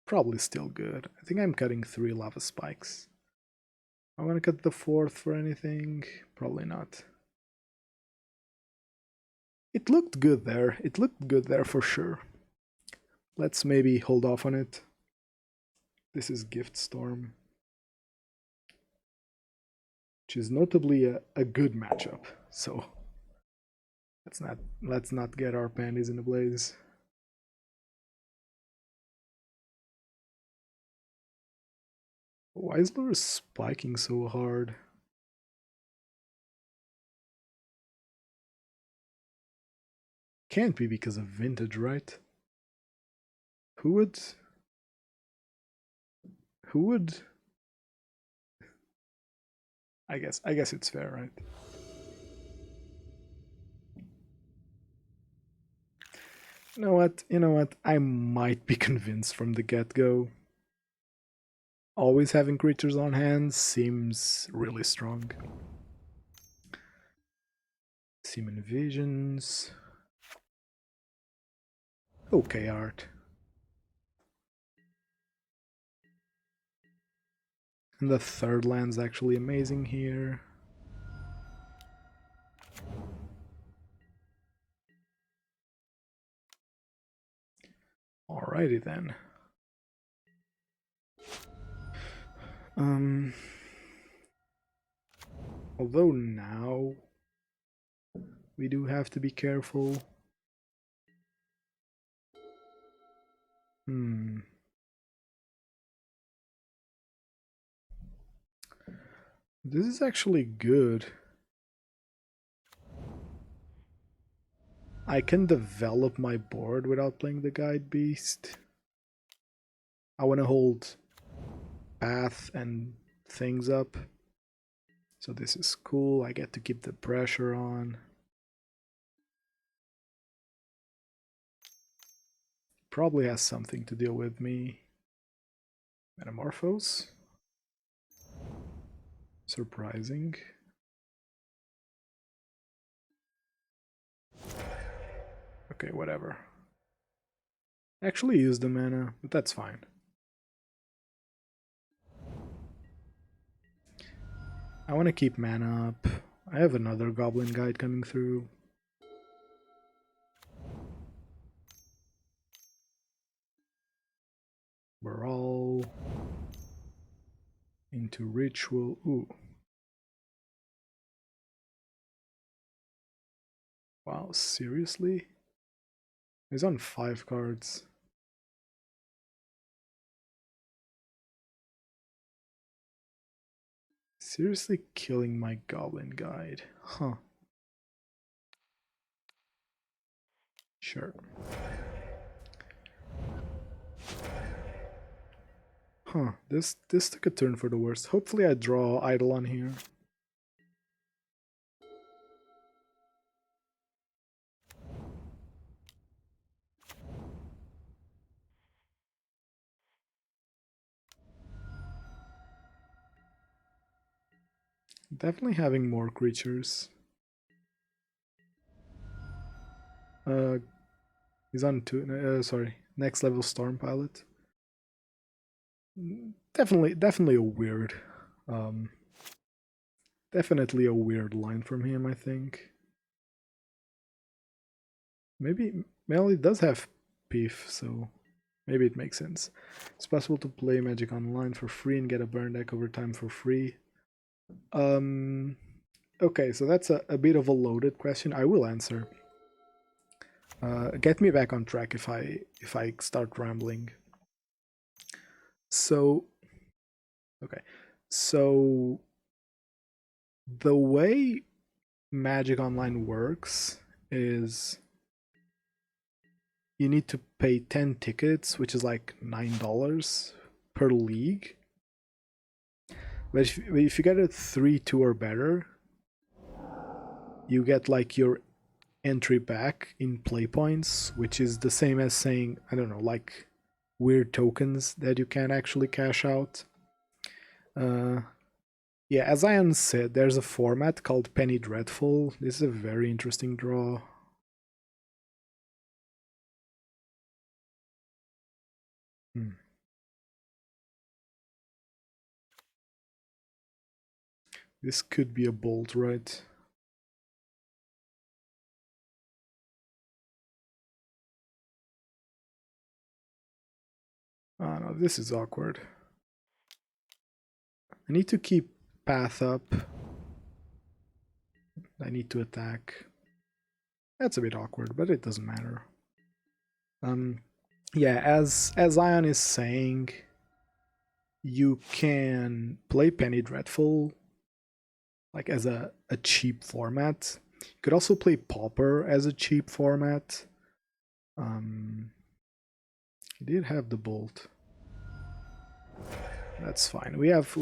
Probably still good. I think I'm cutting 3 Lava Spikes. I want to cut the 4th for anything? Probably not. It looked good there. It looked good there for sure. Let's maybe hold off on it. This is Gift Storm, which is notably a good matchup. So let's not get our panties in a blaze. Why is Lure spiking so hard? Can't be because of Vintage, right? Who would? I guess it's fair, right? You know what? I might be convinced from the get-go. Always having creatures on hand seems really strong. Seaman Visions. Okay, art. And the third land's actually amazing here. Alrighty then. Although now we do have to be careful. This is actually good. I can develop my board without playing the Guide-Beast. I want to hold path and things up. So this is cool. I get to keep the pressure on. Probably has something to deal with me. Metamorphose. Surprising. Okay, whatever. Actually use the mana, but that's fine. I want to keep mana up. I have another Goblin Guide coming through. We're all into ritual. Ooh. Wow, seriously? He's on 5 cards. Seriously killing my Goblin Guide. Huh. Sure. Huh, this took a turn for the worst. Hopefully I draw Eidolon here. Definitely having more creatures. He's on 2, sorry, next level Storm Pilot. Definitely a weird, definitely a weird line from him, I think. Maybe Melody does have Peef, so maybe it makes sense. It's possible to play Magic Online for free and get a burn deck over time for free. Okay, so that's a bit of a loaded question. I will answer. Get me back on track if I start rambling. So, okay, so the way Magic Online works is you need to pay 10 tickets, which is like $9 per league. But if you get a 3-2 or better, you get like your entry back in play points, which is the same as saying, I don't know, like weird tokens that you can actually cash out. Yeah, as Ian said, there's a format called Penny Dreadful. This is a very interesting draw. This could be a bolt, right? Oh no, this is awkward. I need to keep path up. I need to attack. That's a bit awkward, but it doesn't matter. Yeah, as Ion is saying, you can play Penny Dreadful like as a cheap format. You could also play Pauper as a cheap format. He did have the bolt. That's fine. We have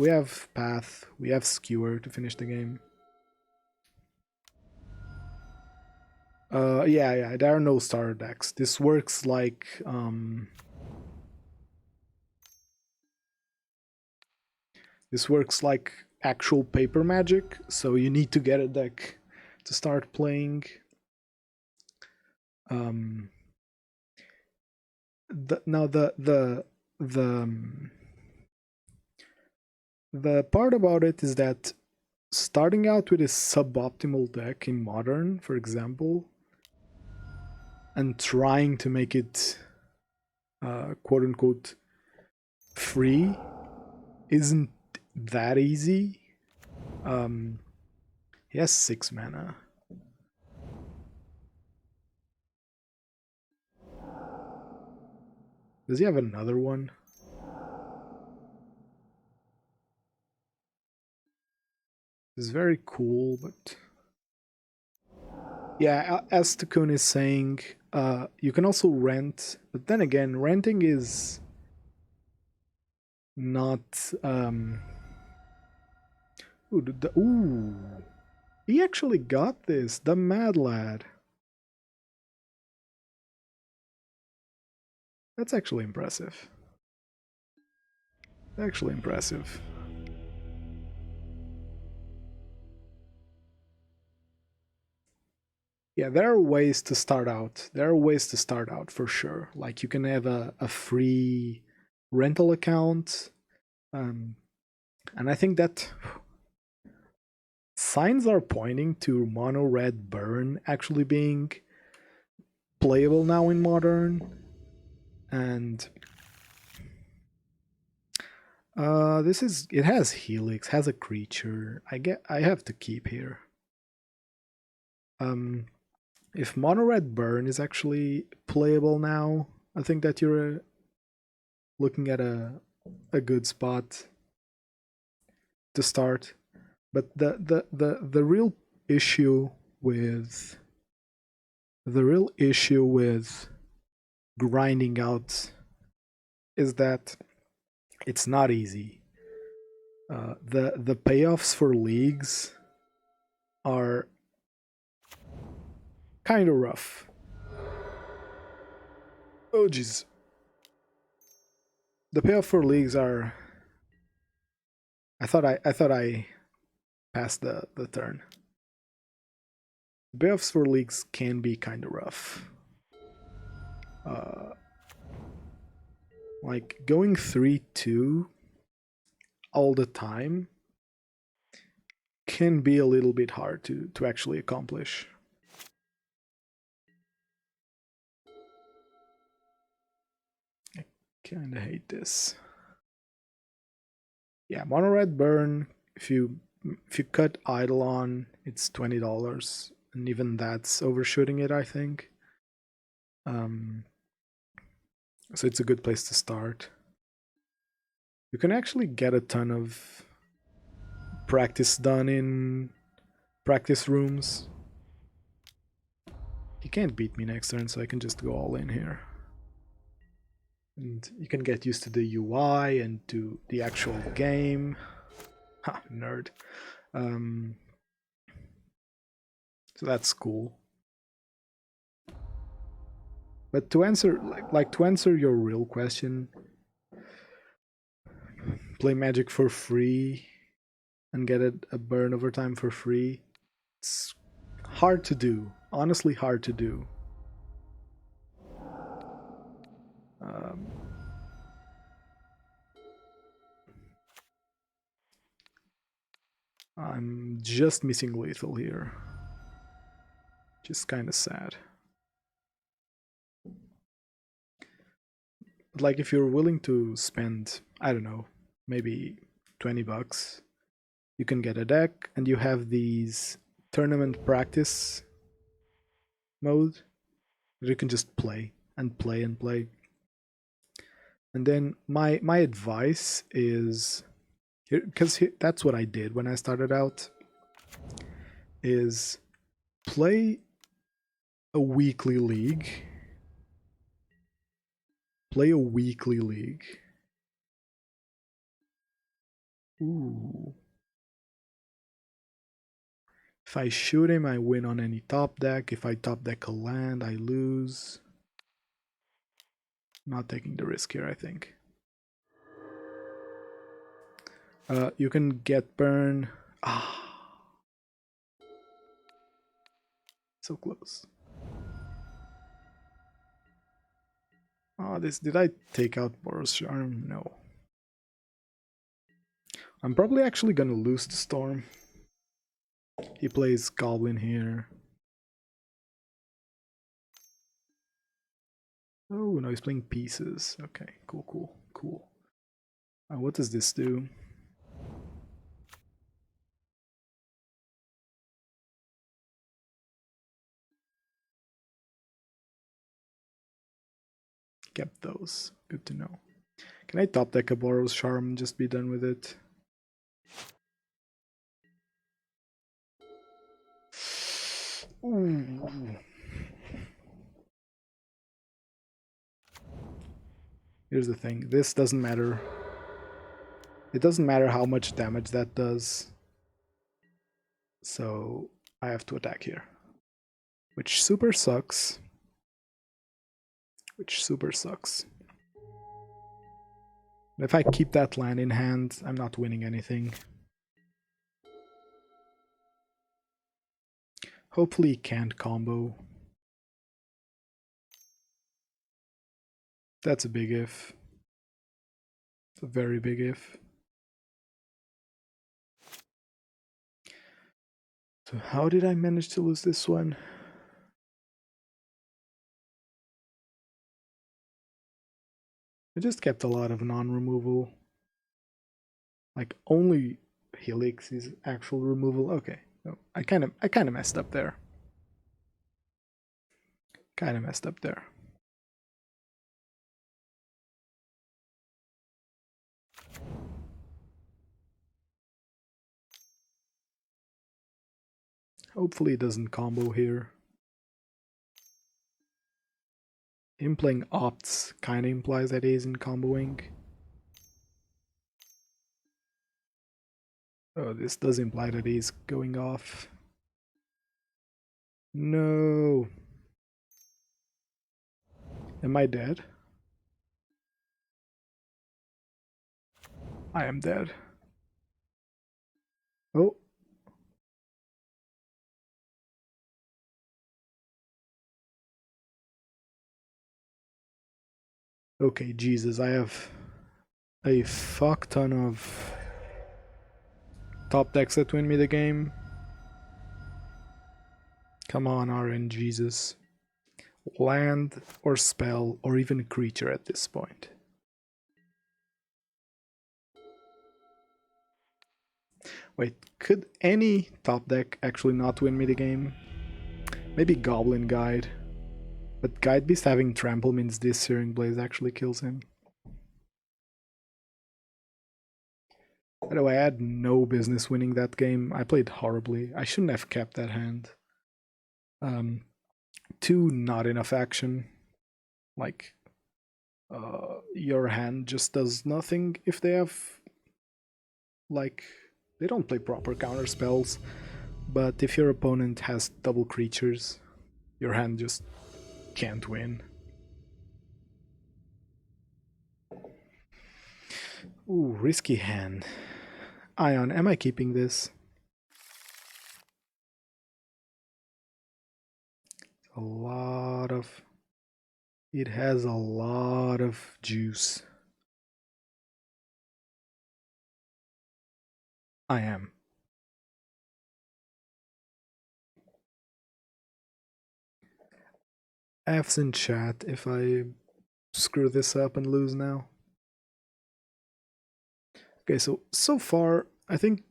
path, we have skewer to finish the game. Yeah, there are no starter decks. This works like actual paper Magic, so you need to get a deck to start playing. The part about it is that starting out with a suboptimal deck in Modern, for example, and trying to make it quote-unquote free isn't that easy. He has 6 mana. Does he have another one? It's very cool, but yeah, as Takun is saying, you can also rent, but then again, renting is not. Ooh, he actually got this, the Mad Lad. That's actually impressive. Actually impressive. Yeah, there are ways to start out. There are ways to start out for sure. Like you can have a free rental account. And I think that signs are pointing to mono red burn actually being playable now in modern. And it has Helix, has a creature. I have to keep here. If mono red burn is actually playable now, I think that you're looking at a good spot to start. But the real issue with grinding out is that it's not easy. The payoffs for leagues are kind of rough. Oh jeez. The payoff for leagues are. I thought I passed the turn. The payoffs for leagues can be kind of rough. Like going 3-2 all the time can be a little bit hard to actually accomplish. I kind of hate this. Yeah, mono red burn. If you cut Eidolon, it's $20, and even that's overshooting it, I think. So it's a good place to start. You can actually get a ton of practice done in practice rooms. He can't beat me next turn, so I can just go all in here. And you can get used to the UI and to the actual game. Ha, nerd. So that's cool. But to answer to answer your real question, play Magic for free and get a burn over time for free. It's hard to do. Honestly, hard to do. I'm just missing lethal here. Just kind of sad. But like if you're willing to spend, I don't know, maybe $20, you can get a deck and you have these tournament practice mode that you can just play and play and play. And then my advice is, because that's what I did when I started out, is play a weekly league. Play a weekly league. Ooh. If I shoot him, I win on any top deck. If I top deck a land, I lose. Not taking the risk here, I think. You can get burn. Ah. So close. Oh, did I take out Boros Charm? No. I'm probably actually gonna lose the storm. He plays Goblin here. Oh, no, he's playing pieces. Okay, cool. What does this do? Kept those. Good to know. Can I top deck a Boros Charm and just be done with it? Ooh. Here's the thing. This doesn't matter. It doesn't matter how much damage that does. So I have to attack here. Which super sucks. If I keep that land in hand, I'm not winning anything. Hopefully he can't combo. That's a big if. It's a very big if. So how did I manage to lose this one? I just kept a lot of non-removal. Like only Helix is actual removal. Okay. No, I kind of messed up there. Hopefully it doesn't combo here. Him playing opts kind of implies that he isn't comboing. Oh, this does imply that he's going off. No. Am I dead? I am dead. Oh. Okay, Jesus, I have a fuck ton of top decks that win me the game. Come on, RNGesus. Land or spell or even creature at this point. Wait, could any top deck actually not win me the game? Maybe Goblin Guide. But Guide-Beast having trample means this Searing Blaze actually kills him. By the way, I had no business winning that game. I played horribly. I shouldn't have kept that hand. 2, not enough action. Like, your hand just does nothing if they have... Like, they don't play proper counter spells. But if your opponent has double creatures, your hand just can't win. Ooh, risky hand. Ion, am I keeping this? A lot of... It has a lot of juice. I am. F's in chat if I screw this up and lose now. Okay, so far, I think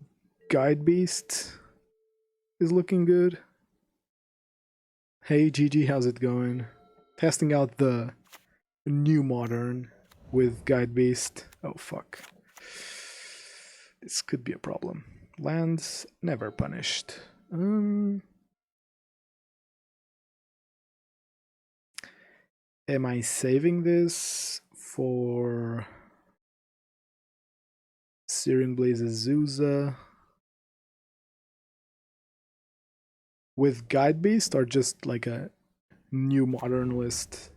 Guide-Beast is looking good. Hey GG, how's it going? Testing out the new modern with Guide-Beast. Oh fuck. This could be a problem. Lands never punished. Am I saving this for Searing Blaze Azusa with Guide-Beast or just like a new modern list?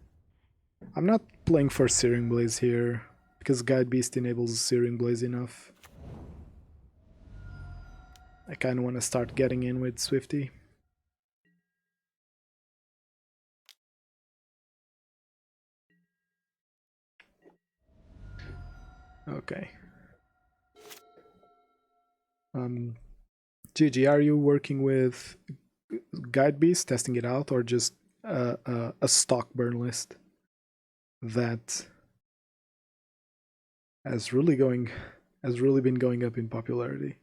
I'm not playing for Searing Blaze here because Guide-Beast enables Searing Blaze enough. I kind of want to start getting in with Swifty. Okay. GG, are you working with Guide-Beast, testing it out, or just a stock burn list? that has really been going up in popularity.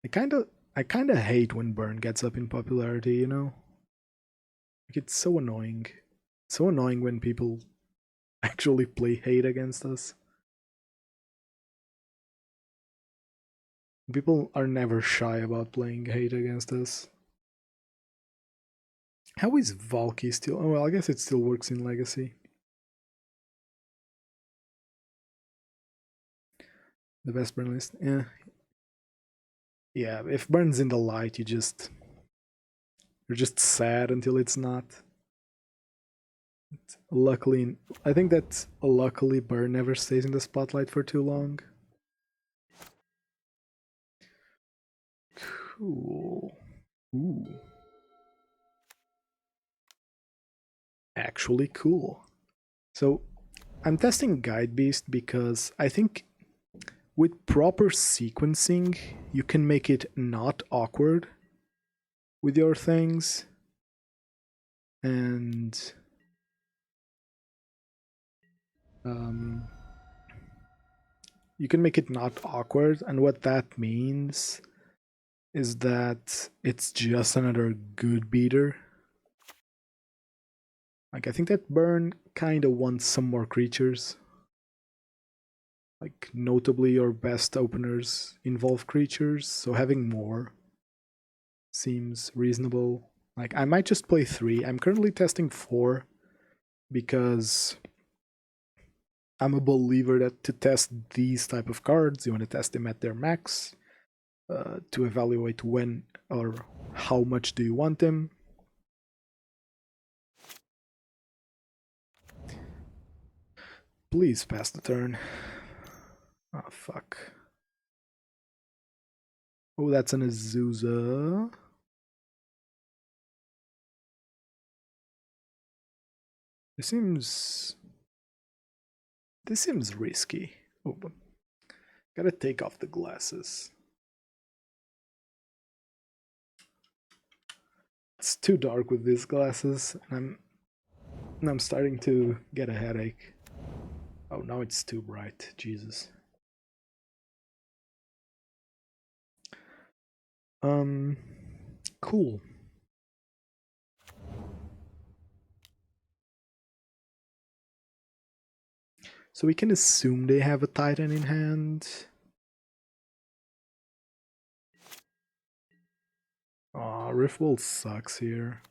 I kind of hate when burn gets up in popularity, you know? Like, it's so annoying. It's so annoying when people actually play hate against us. People are never shy about playing hate against us. How is Valky still? Oh, well, I guess it still works in Legacy. The best burn list? Yeah. Yeah, if burn's in the light, you're just sad until it's not. Luckily, I think that luckily burn never stays in the spotlight for too long. Cool. Ooh. Actually cool. So I'm testing Guide-Beast because I think with proper sequencing, you can make it not awkward with your things. And you can make it not awkward. And what that means is that it's just another good beater. Like, I think that burn kind of wants some more creatures. Like, notably your best openers involve creatures, so having more seems reasonable. Like, I might just play 3. I'm currently testing 4 because I'm a believer that to test these type of cards, you want to test them at their max to evaluate when or how much do you want them. Please pass the turn. Ah, oh, fuck. Oh, that's an Azusa. This seems risky. Oh, but gotta take off the glasses. It's too dark with these glasses, and I'm starting to get a headache. Oh, now it's too bright. Jesus. Cool. So we can assume they have a Titan in hand. Aw, Riftbolt sucks here.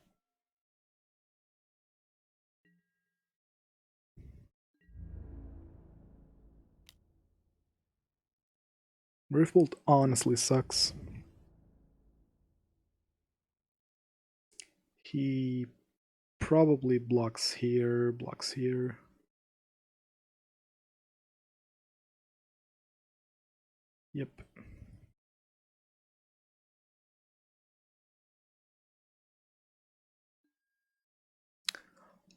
Riftbolt honestly sucks. He probably blocks here, blocks here. Yep.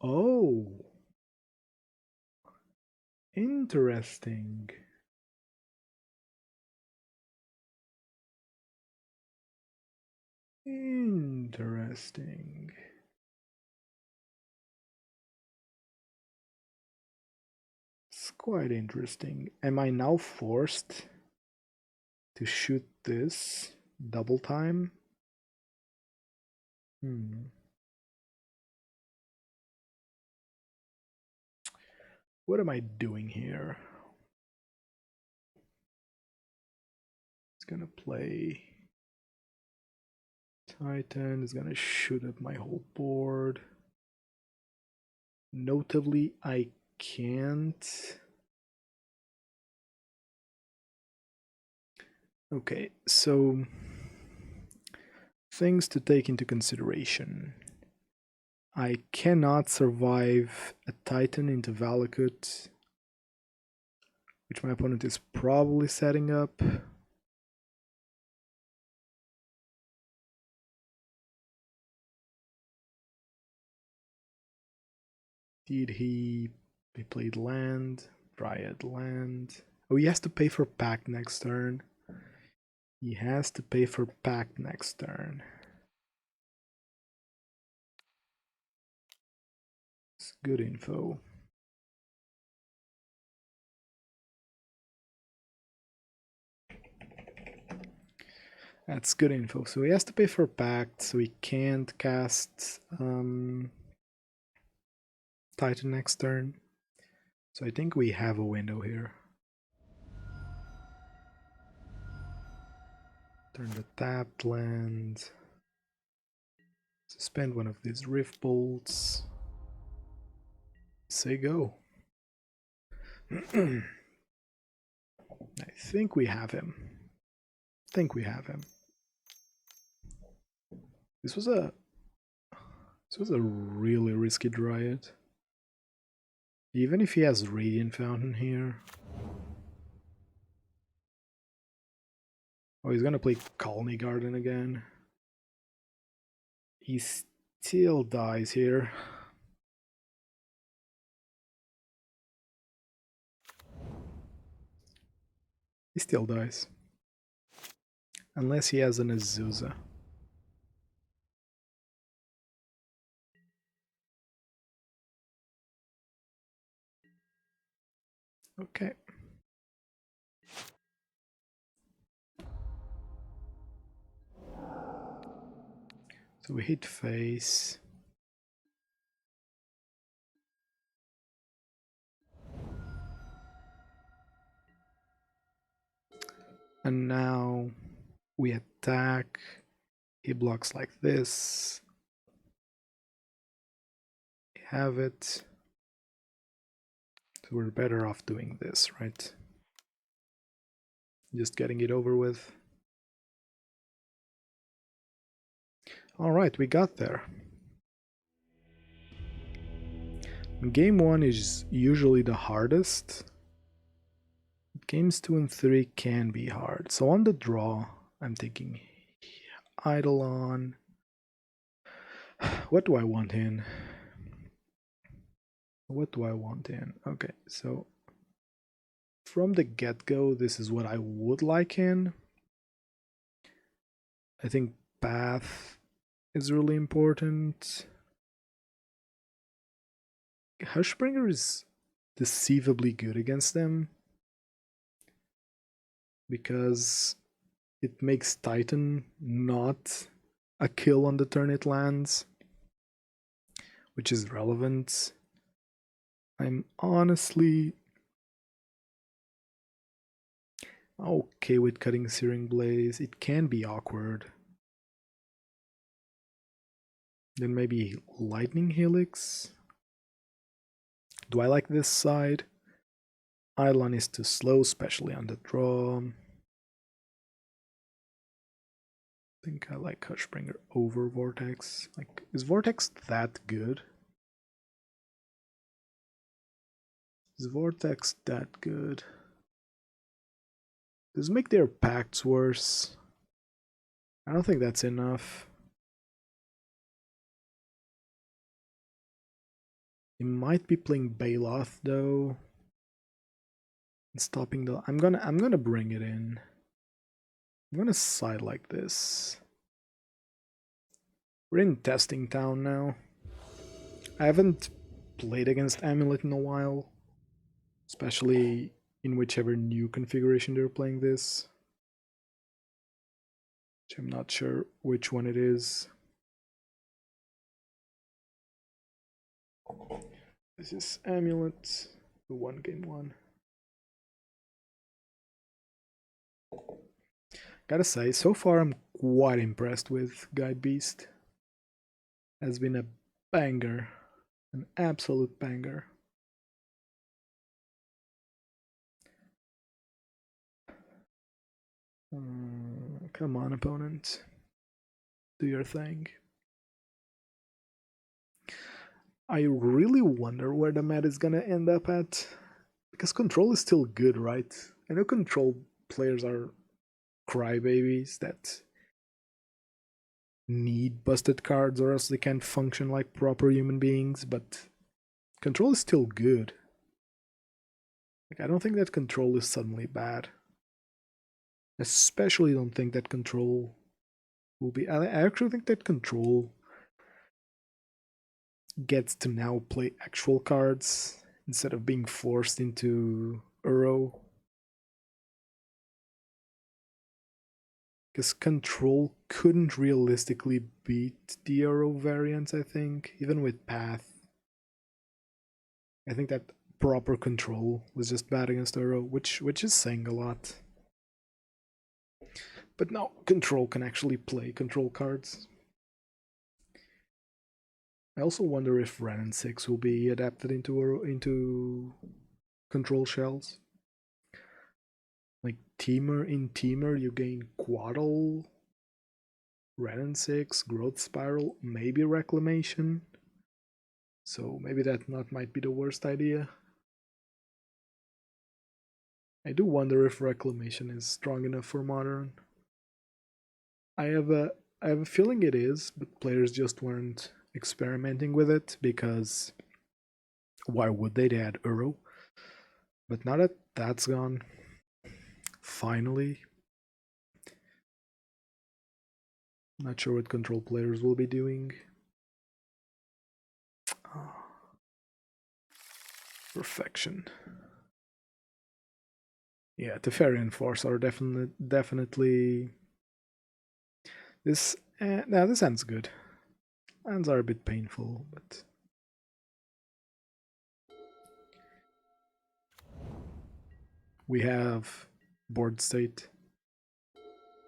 Oh. Interesting. Interesting. It's quite interesting. Am I now forced to shoot this double time? What am I doing here? It's gonna play Titan, is gonna shoot up my whole board. Notably, I can't. Okay, so things to take into consideration. I cannot survive a Titan into Valakut, which my opponent is probably setting up. Did he played land, Dryad land. Oh, he has to pay for Pact next turn. He has to pay for Pact next turn. good info. That's good info. So he has to pay for Pact, so he can't cast Titan next turn. So I think we have a window here. Turn the tapped land. Suspend one of these Rift Bolts. Say go. I think we have him. This was a really risky Dryad. Even if he has Radiant Fountain here. Oh, he's gonna play Colony Garden again. He still dies here. He still dies. Unless he has an Azusa. Okay. So we hit face. And now we attack. He blocks like this. We have it. So we're better off doing this, right? Just getting it over with. Alright, we got there. Game 1 is usually the hardest. Games 2 and 3 can be hard. So on the draw, I'm thinking Eidolon. What do I want in? Okay, so from the get-go, this is what I would like in. I think Path is really important. Hushbringer is deceivably good against them because it makes Titan not a kill on the turn it lands, which is relevant. I'm honestly okay with cutting Searing Blaze. It can be awkward. Then maybe Lightning Helix. Do I like this side? Eidolon is too slow, especially on the draw. I think I like Hushbringer over Vortex. Like, is Vortex that good? Is Vortex that good? Does it make their pacts worse? I don't think that's enough. He might be playing Baloth though. And stopping the I'm gonna bring it in. I'm gonna side like this. We're in testing town now. I haven't played against Amulet in a while. Especially in whichever new configuration they're playing this. Which I'm not sure which one it is. This is Amulet, the 1-game-1. Gotta say, so far I'm quite impressed with Guide-Beast. Has been a banger, an absolute banger. Come on, opponent. Do your thing. I really wonder where the meta is gonna end up at. Because control is still good, right? I know control players are crybabies that need busted cards or else they can't function like proper human beings, but control is still good. Like, I don't think that control is suddenly bad. Especially don't think that control will be... I actually think that control gets to now play actual cards instead of being forced into Uro. Because Control couldn't realistically beat the Uro variant, I think, even with Path. I think that proper Control was just bad against Uro, which is saying a lot. But now Control can actually play Control cards. I also wonder if Ren 6 will be adapted into Control shells. Like in Teamer you gain Quaddle, Ren 6, Growth Spiral, maybe Reclamation. So maybe that might be the worst idea. I do wonder if Reclamation is strong enough for Modern. I have a feeling it is, but players just weren't experimenting with it because why would they? They had Uro. But now that that's gone, finally, not sure what Control players will be doing. Perfection. Yeah, Teferi and Force are definitely this. Now this hand's good. Hands are a bit painful, but we have board state.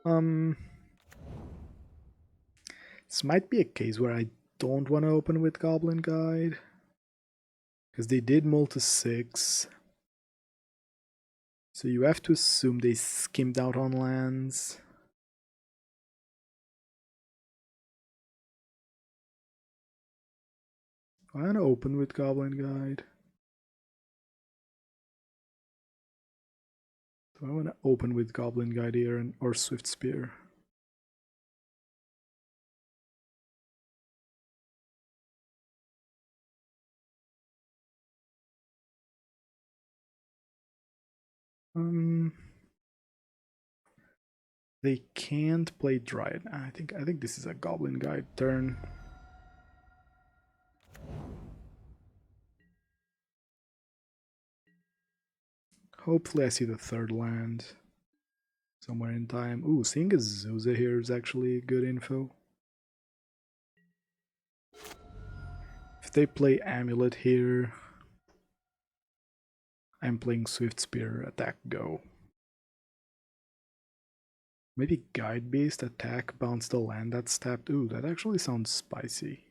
This might be a case where I don't want to open with Goblin Guide because they did mull to 6. So you have to assume they skimmed out on lands. I want to open with Goblin Guide. So I want to open with Goblin Guide here or Swiftspear. They can't play Dryad. I think this is a Goblin Guide turn. Hopefully I see the third land somewhere in time. Ooh, seeing a Zuza here is actually good info. If they play Amulet here, I'm playing Swiftspear, attack, go. Maybe Guide-Beast, attack, bounce the land that's tapped. Ooh, that actually sounds spicy.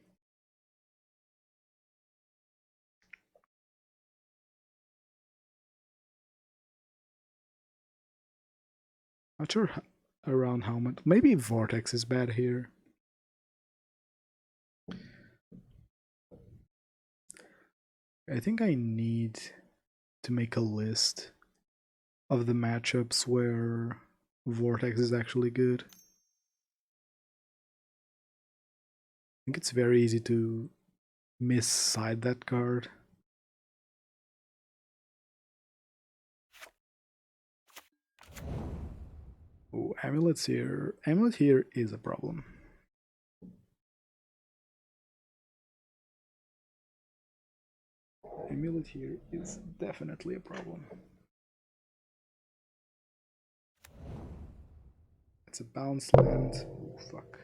Not sure around how much. Maybe Vortex is bad here. I think I need to make a list of the matchups where Vortex is actually good. I think it's very easy to miss-side that card. Oh, Amulet's here. Amulet here is a problem. Amulet here is definitely a problem. It's a bounce land. Oh, fuck.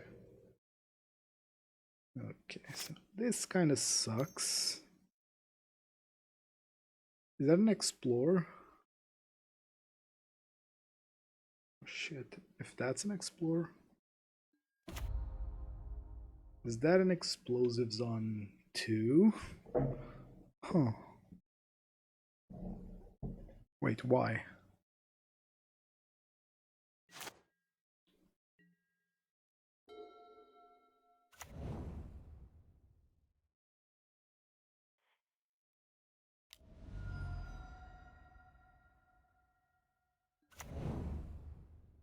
Okay, so this kind of sucks. Is that an Explore? Oh, shit. If that's an Explore. Is that an Explosives on 2? Huh. Wait, why?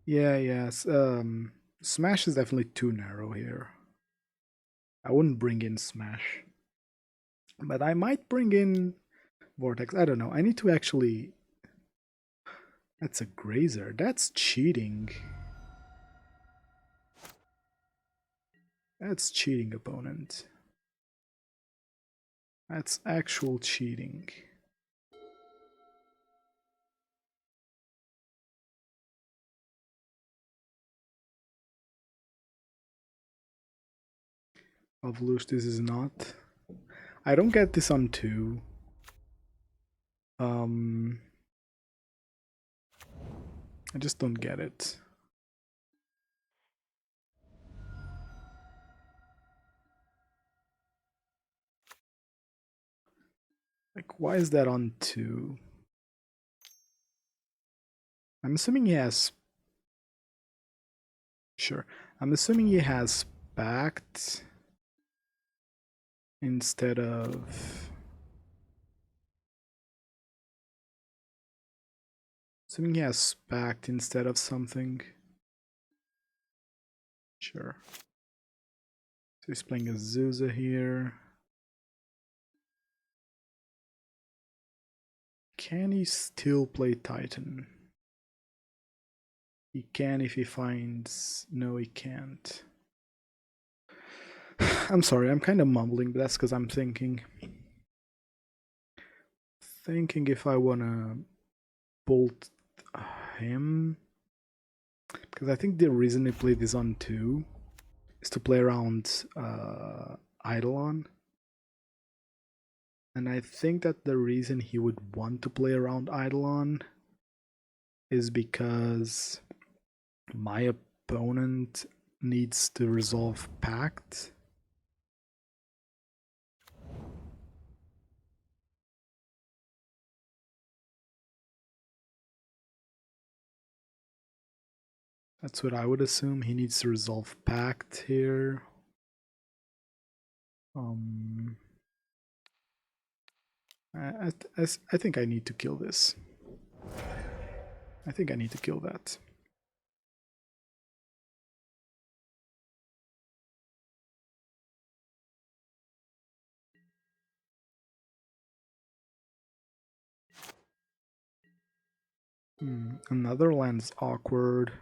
Yeah, yes. Smash is definitely too narrow here. I wouldn't bring in Smash. But I might bring in Vortex. I don't know. I need to actually... That's a Grazer. That's cheating. That's cheating, opponent. That's actual cheating. Pavlush, this is not. I don't get this on 2. I just don't get it. Like, why is that on 2? I'm assuming he has... Sure. I'm assuming he has Pact instead of... Assuming he has Pact instead of something. Sure. So he's playing a Azusa here. Can he still play Titan? He can if he finds... No, he can't. I'm sorry, I'm kind of mumbling, but that's because I'm thinking if I want to bolt him. Because I think the reason he played this on 2 is to play around Eidolon. And I think that the reason he would want to play around Eidolon is because my opponent needs to resolve Pact. That's what I would assume. He needs to resolve Pact here. I think I need to kill this. I think I need to kill that. Another land's awkward.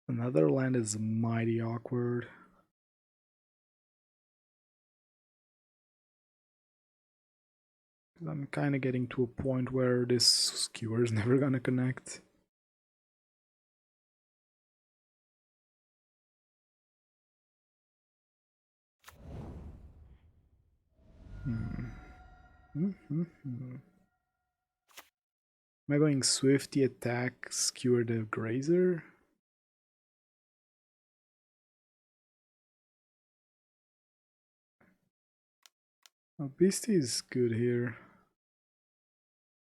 Another land is mighty awkward. I'm kind of getting to a point where this skewer is never gonna connect. Am I going Swifty attack, Skewer the Grazer? Oh, Beastie is good here.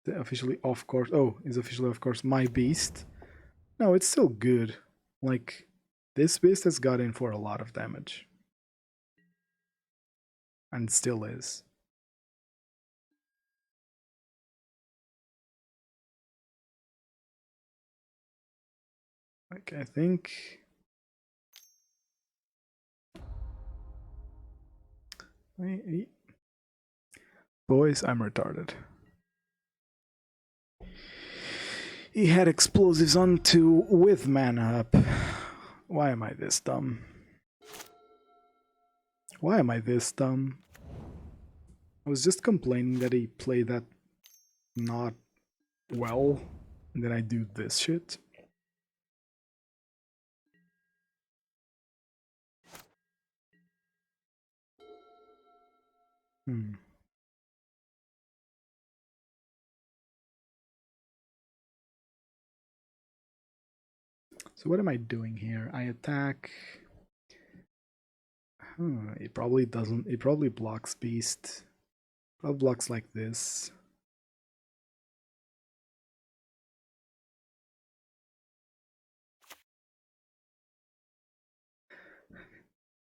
Officially off course. Oh, is officially off course. My Beast. No, it's still good. Like, this Beast has got in for a lot of damage. And still is. Like, I think... Boys, I'm retarded. He had explosives on 2 with mana up. Why am I this dumb? Why am I this dumb? I was just complaining that he played that not well, and then I do this shit. So what am I doing here? I attack. It probably doesn't. It probably blocks Beast. Probably blocks like this.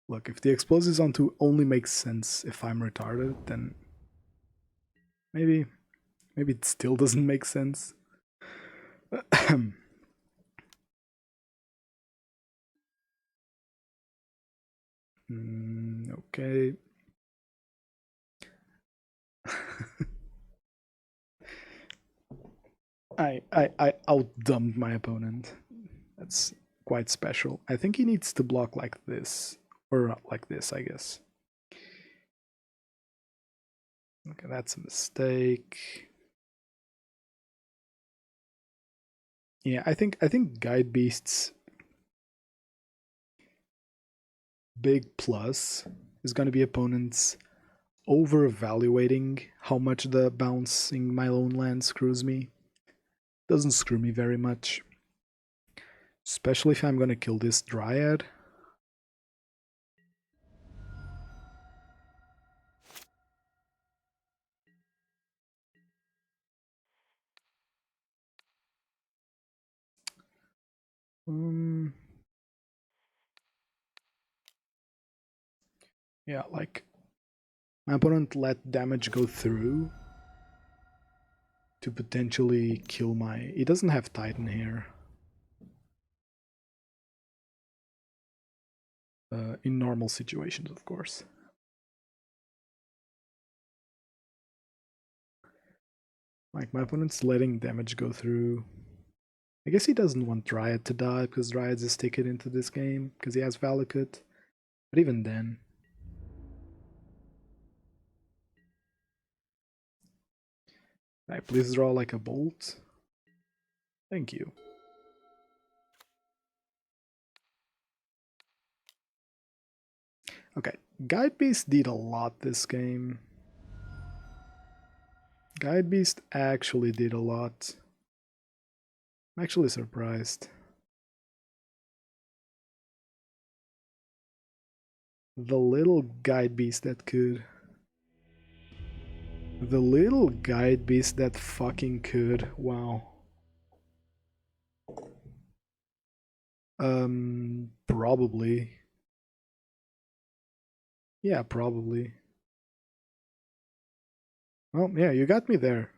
Look, if the explosives on 2 only makes sense if I'm retarded, then maybe it still doesn't make sense. Okay. I outdumped my opponent. That's quite special. I think he needs to block like this. Or like this, I guess. Okay, that's a mistake. Yeah, I think Guide-Beast's big plus is going to be opponents over-evaluating how much the bouncing my own land screws me. Doesn't screw me very much. Especially if I'm going to kill this Dryad. Yeah, like my opponent let damage go through to potentially kill my... He doesn't have Titan here. In normal situations, of course. Like, my opponent's letting damage go through. I guess he doesn't want Dryad to die, because Dryad's his ticket into this game, because he has Valakut. But even then... Right, please draw like a bolt. Thank you. Okay, Guide-Beast did a lot this game. Guide-Beast actually did a lot. I'm actually surprised. The little Guide-Beast that could. The little Guide-Beast that fucking could. Wow. Probably. Yeah, probably. Well, yeah, you got me there.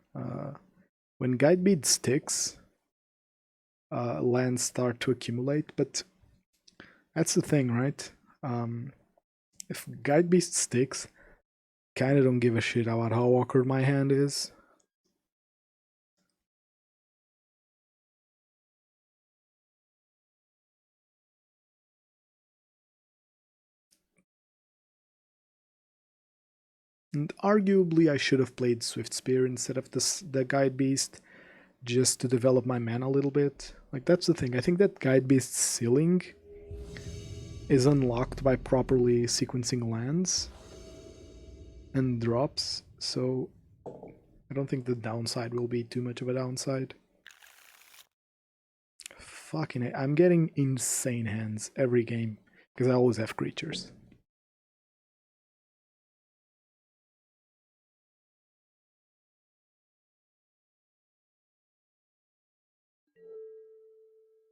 When Guide-Beast sticks, lands start to accumulate, but that's the thing, right? If Guide-Beast sticks, kinda don't give a shit about how awkward my hand is. And arguably I should have played Swiftspear instead of the Guide-Beast, just to develop my mana a little bit. Like, that's the thing, I think that Guide-Beast's ceiling is unlocked by properly sequencing lands and drops, so I don't think the downside will be too much of a downside. Fucking it, I'm getting insane hands every game, because I always have creatures.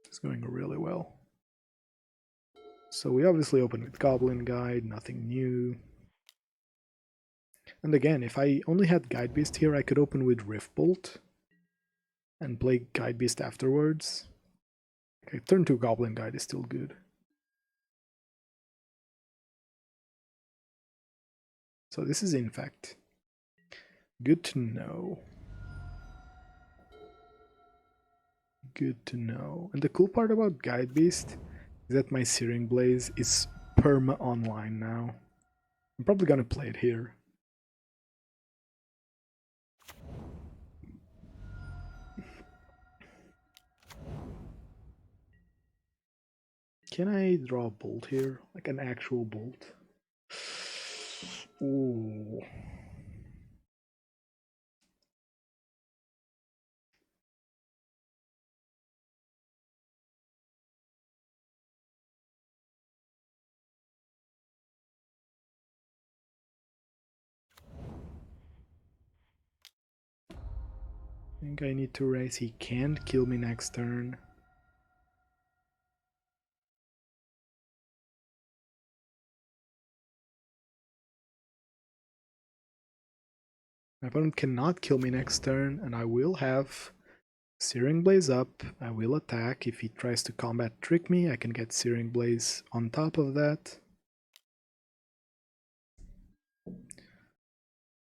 It's going really well. So we obviously open with Goblin Guide, nothing new. And again, if I only had Guide-Beast here, I could open with Riftbolt and play Guide-Beast afterwards. Okay, turn 2 Goblin Guide is still good. So this is Infect. Good to know. Good to know. And the cool part about Guide-Beast is that my Searing Blaze is perma online now. I'm probably gonna play it here. Can I draw a bolt here? Like an actual bolt? Ooh. I think I need to raise. He can't kill me next turn. My opponent cannot kill me next turn, and I will have Searing Blaze up. I will attack. If he tries to combat trick me, I can get Searing Blaze on top of that.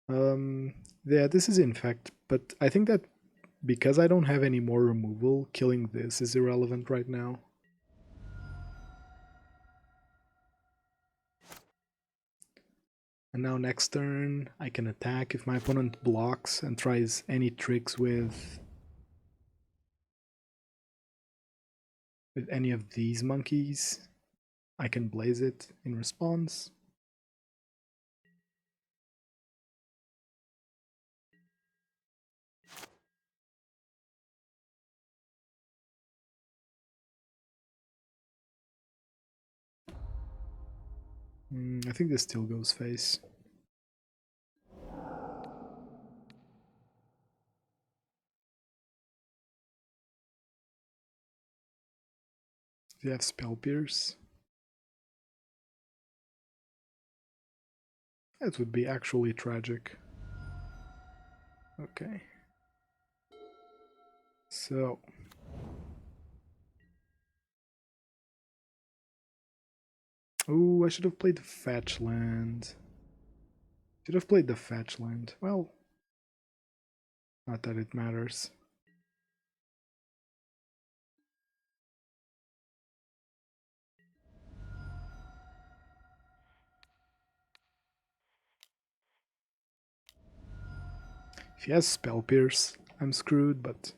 Yeah, this is Infect, but I think that because I don't have any more removal, killing this is irrelevant right now. And now next turn I can attack if my opponent blocks and tries any tricks with any of these monkeys. I can blaze it in response. I think this still goes face. Do you have Spell Pierce? That would be actually tragic. Okay. So. Ooh, I should have played the fetch land. Should have played the fetch land. Well, not that it matters. If he has Spell Pierce, I'm screwed, but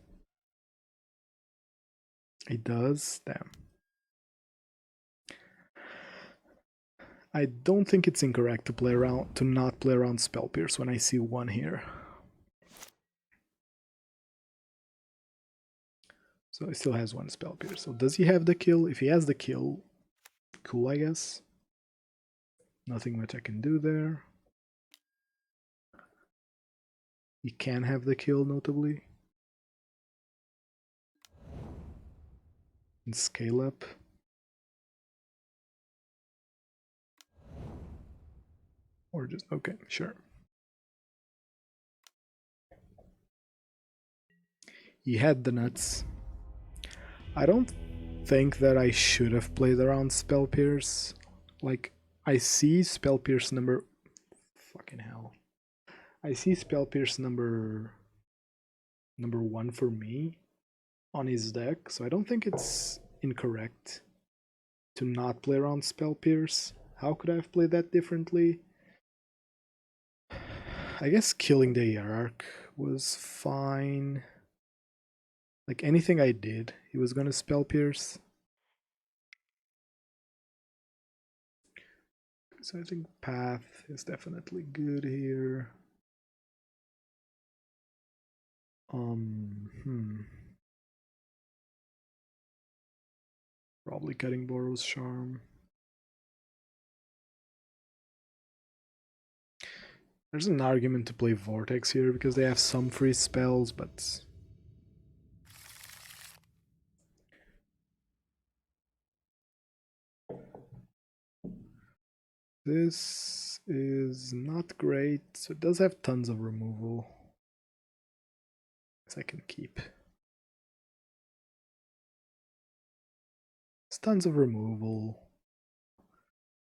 he does. Damn. I don't think it's incorrect to not play around Spell Pierce when I see one here. So he still has one Spell Pierce. So does he have the kill? If he has the kill, cool, I guess. Nothing much I can do there. He can have the kill, notably. And scale up. Or just, okay, sure. He had the nuts. I don't think that I should have played around Spell Pierce. Like, I see Spell Pierce number... Fucking hell. I see Spell Pierce number 1 for me on his deck, so I don't think it's incorrect to not play around Spell Pierce. How could I have played that differently? I guess killing the Hierarch was fine. Like anything I did, he was gonna Spell Pierce. So I think Path is definitely good here. Probably cutting Boros Charm. There's an argument to play Vortex here because they have some free spells, but this is not great. So it does have tons of removal. As I can keep. It's tons of removal.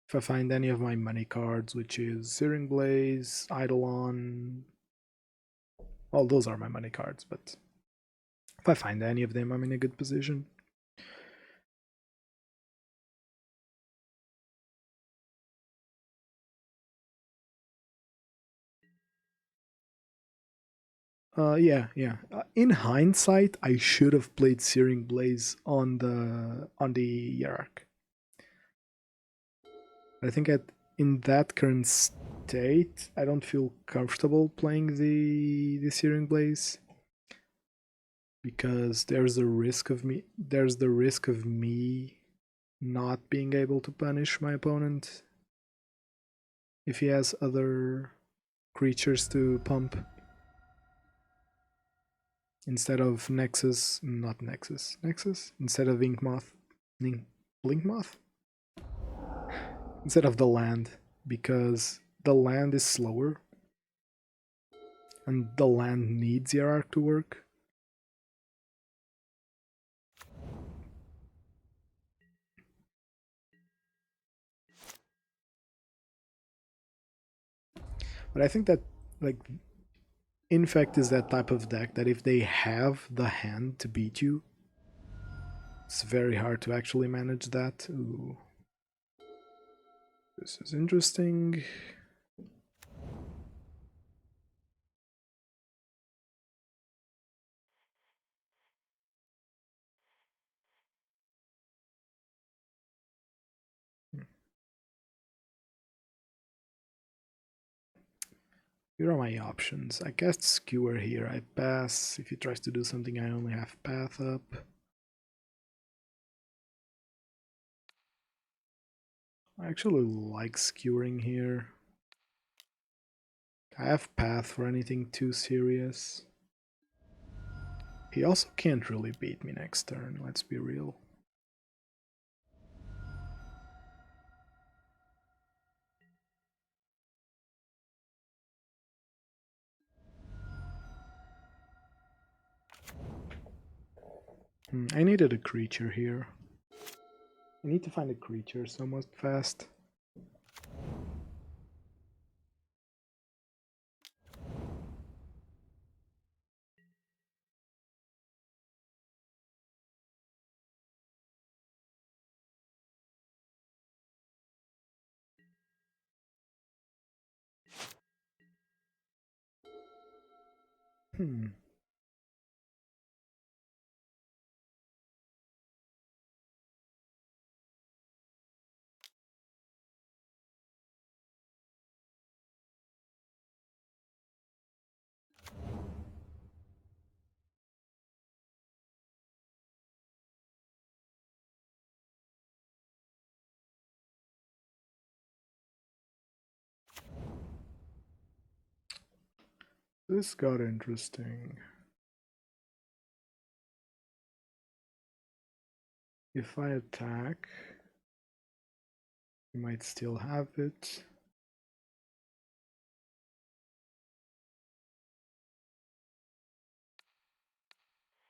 If I find any of my money cards, which is Searing Blaze, Eidolon, well, those are my money cards, but if I find any of them, I'm in a good position. Yeah. In hindsight, I should have played Searing Blaze on the Hierarch. I think in that current state, I don't feel comfortable playing the Searing Blaze because there's the risk of me not being able to punish my opponent if he has other creatures to pump. Instead of Nexus, instead of Blinkmoth? Instead of the land, because the land is slower, and the land needs Hierarch to work. But I think that, like, Infect is that type of deck that if they have the hand to beat you, it's very hard to actually manage that. Ooh. This is interesting. Here are my options. I cast Skewer here. I pass. If he tries to do something, I only have Path up. I actually like skewering here. I have Path for anything too serious. He also can't really beat me next turn, let's be real. I needed a creature here. I need to find a creature somewhat fast. This got interesting. If I attack, he might still have it.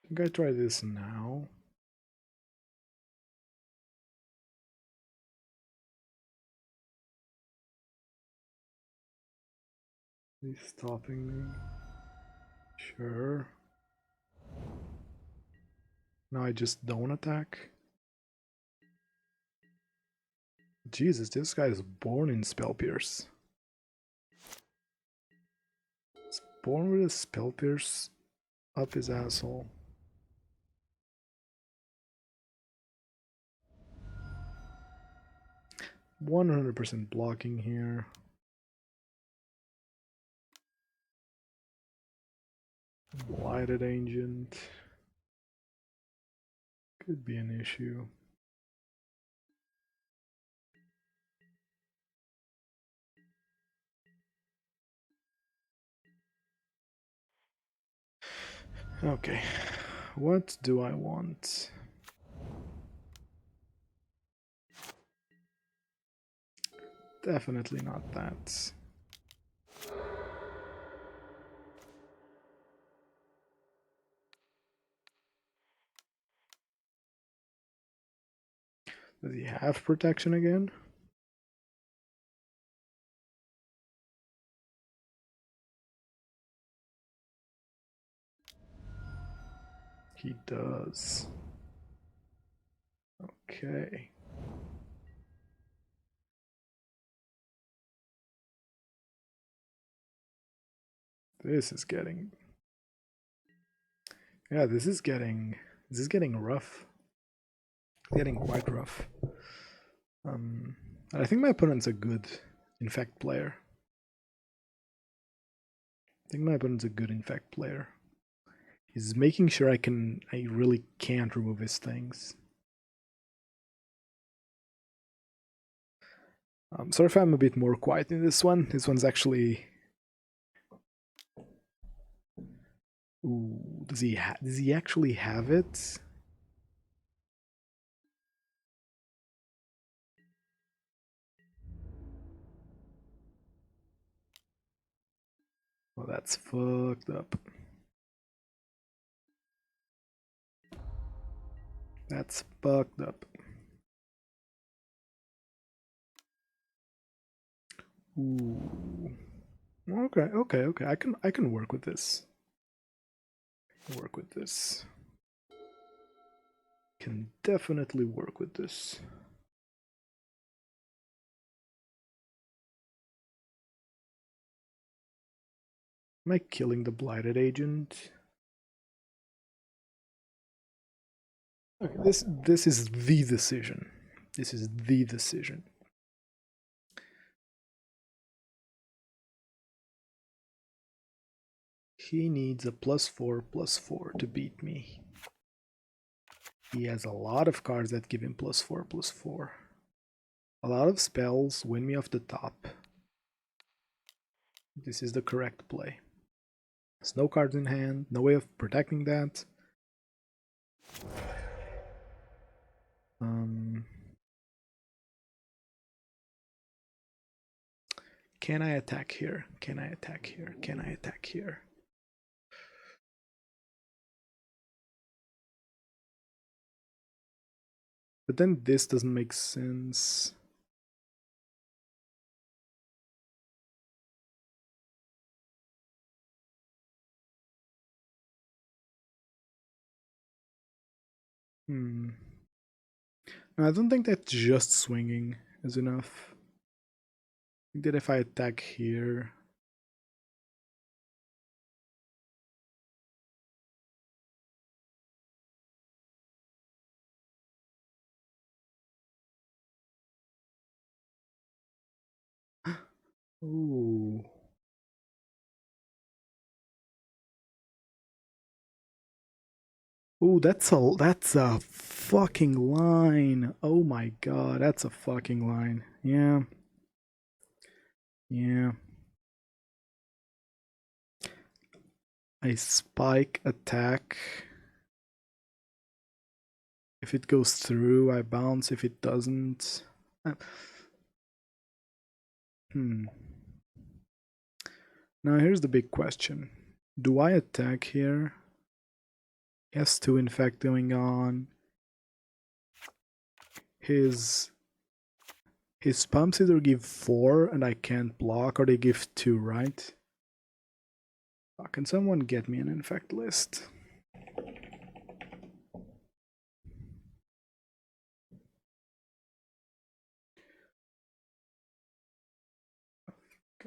I think I try this now. He's stopping me. Sure. Now I just don't attack. Jesus, this guy is born in Spell Pierce. He's born with a Spell Pierce up his asshole. %100% blocking here. Blighted Ancient. Could be an issue. Okay, what do I want? Definitely not that. Does he have protection again? He does. Okay. This is getting... Yeah, this is getting rough. Getting quite rough. I think my opponent's a good Infect player. He's making sure I really can't remove his things. Sorry if I'm a bit more quiet in this one. This one's actually... Ooh, does he actually have it? Oh, that's fucked up. That's fucked up. Ooh. Okay. I can work with this. Can definitely work with this. Am I killing the Blighted Agent? Okay, this is the decision. This is the decision. He needs a +4/+4 to beat me. He has a lot of cards that give him +4/+4. A lot of spells win me off the top. This is the correct play. There's no cards in hand, no way of protecting that. Can I attack here? Can I attack here? Can I attack here? But then this doesn't make sense. No, I don't think that just swinging is enough. I think that if I attack here... Ooh. Ooh, that's a fucking line. Oh my god, that's a fucking line. Yeah. Yeah. I spike, attack. If it goes through, I bounce. If it doesn't... Now here's the big question. Do I attack here? He has 2 Infect going on. His pumps either give 4 and I can't block, or they give 2, right? Can someone get me an Infect list?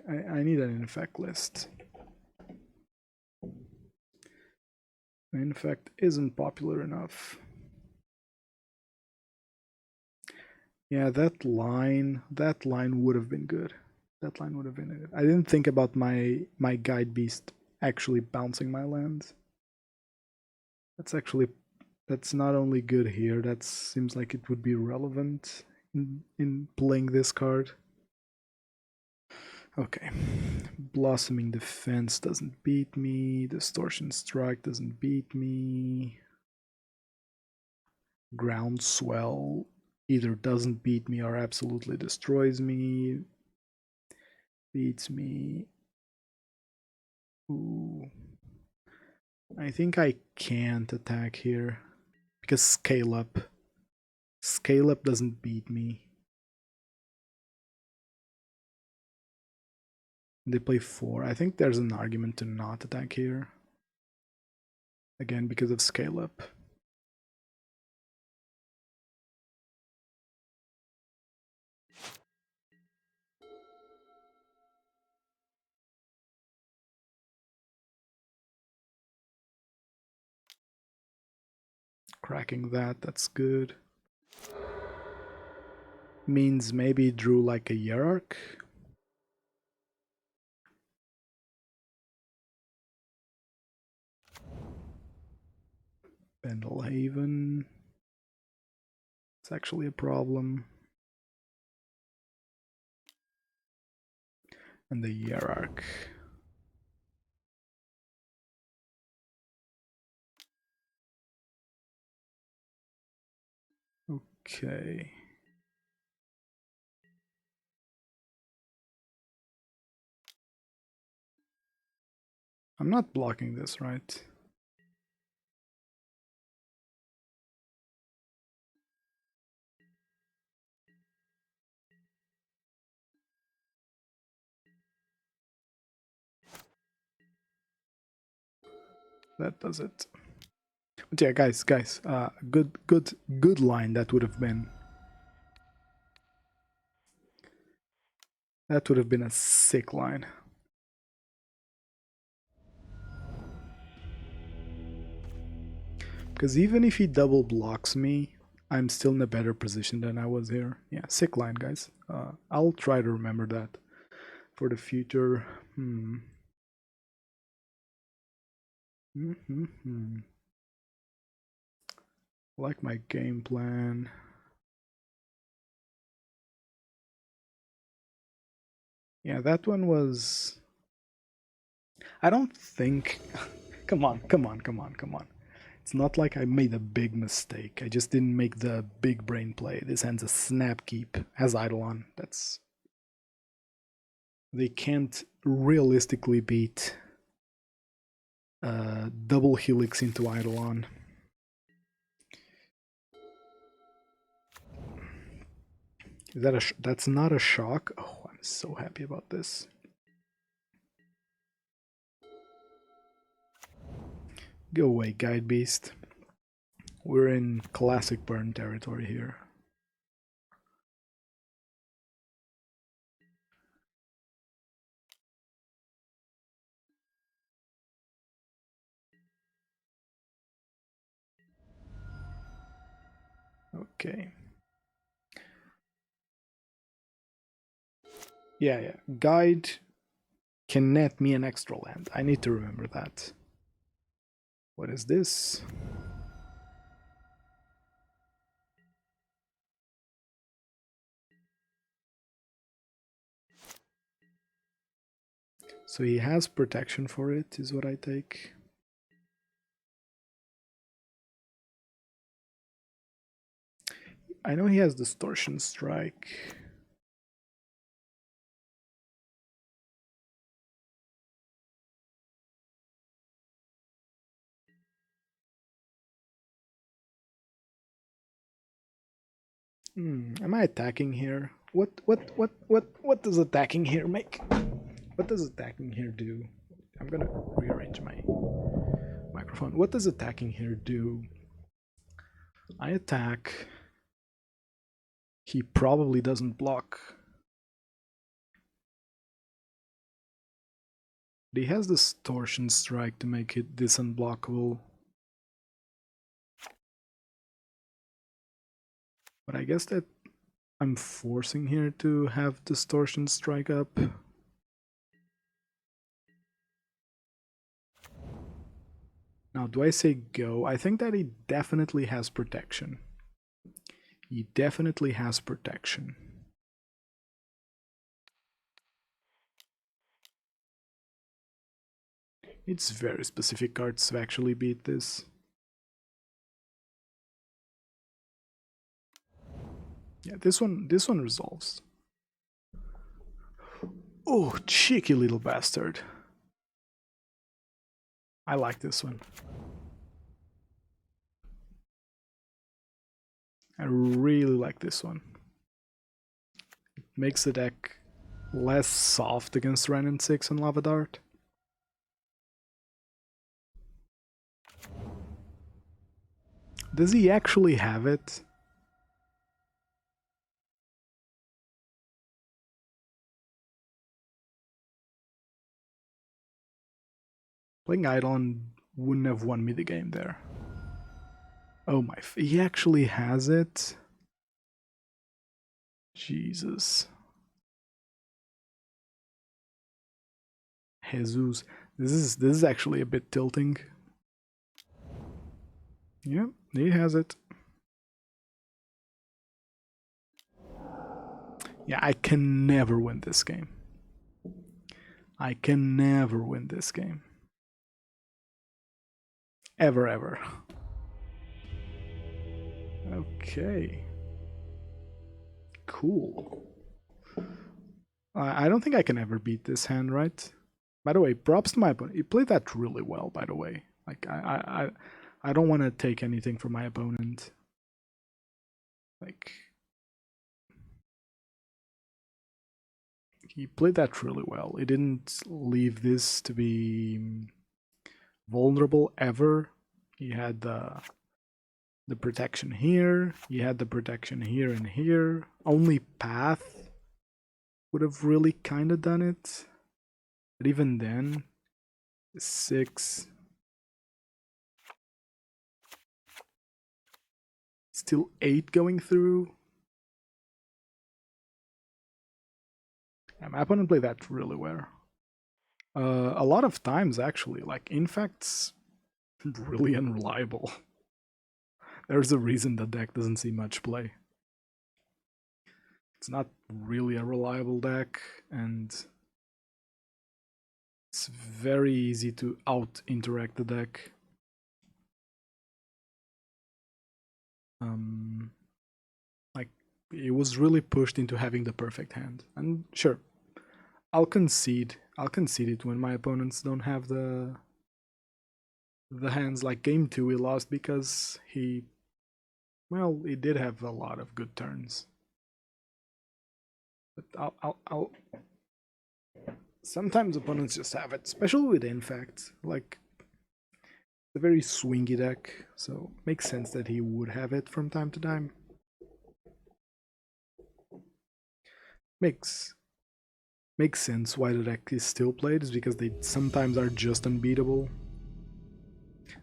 I need an Infect list. Infect isn't popular enough. Yeah, that line would have been good. That line would have been good. I didn't think about my Guide-Beast actually bouncing my lands. That's not only good here, that seems like it would be relevant in playing this card. Okay. Blossoming Defense doesn't beat me. Distortion Strike doesn't beat me. Groundswell either doesn't beat me or absolutely destroys me. Beats me. Ooh. I think I can't attack here because Scale Up. Scale Up doesn't beat me. They play 4. I think there's an argument to not attack here. Again, because of Scale Up. Cracking that's good. Means maybe drew like a Hierarch. Pendlehaven. It's actually a problem. And the Hierarch. Okay. I'm not blocking this, right? That does it. But yeah, guys, good line that would have been. That would have been a sick line. Because even if he double blocks me, I'm still in a better position than I was here. Yeah, sick line, guys. I'll try to remember that for the future. Like my game plan. Yeah, that one was... I don't think... Come on. It's not like I made a big mistake. I just didn't make the big brain play. This hand's a snap keep as Eidolon. That's... They can't realistically beat double Helix into Eidolon. Is that that's not a shock? Oh, I'm so happy about this. Go away, Guide-Beast. We're in classic burn territory here. Okay. Yeah. Guide can net me an extra land. I need to remember that. What is this? So he has protection for it, is what I take. I know he has Distortion Strike. Am I attacking here? What does attacking here make? What does attacking here do? I'm gonna rearrange my microphone. What does attacking here do? I attack. He probably doesn't block. But he has Distortion Strike to make it this unblockable. But I guess that I'm forcing here to have Distortion Strike up. Now, do I say go? I think that he definitely has protection. He definitely has protection. It's very specific cards to actually beat this. Yeah, this one resolves. Oh, cheeky little bastard. I like this one. I really like this one. It makes the deck less soft against Ren and 6 and Lava Dart. Does he actually have it? Playing Eidolon wouldn't have won me the game there. Oh my, he actually has it? Jesus. Jesus. This is actually a bit tilting. Yep, he has it. Yeah, I can never win this game. I can never win this game. Ever. Okay. Cool. I don't think I can ever beat this hand, right? By the way, props to my opponent. He played that really well, by the way. Like, I don't want to take anything from my opponent. Like, he played that really well. He didn't leave this to be vulnerable ever. He had the protection here. He had the protection here and here. Only path would have really kind of done it. But even then, 6. Still 8 going through. Yeah, my opponent played that really well. A lot of times, actually. Like, Infects really unreliable. There's a reason the deck doesn't see much play. It's not really a reliable deck, and it's very easy to out-interact the deck. Like, it was really pushed into having the perfect hand. And sure, I'll concede it when my opponents don't have the hands. Like game 2 we lost because he did have a lot of good turns. But I'll sometimes opponents just have it, especially with Infect. Like, it's a very swingy deck, so it makes sense that he would have it from time to time. Makes sense why the deck is still played, is because they sometimes are just unbeatable.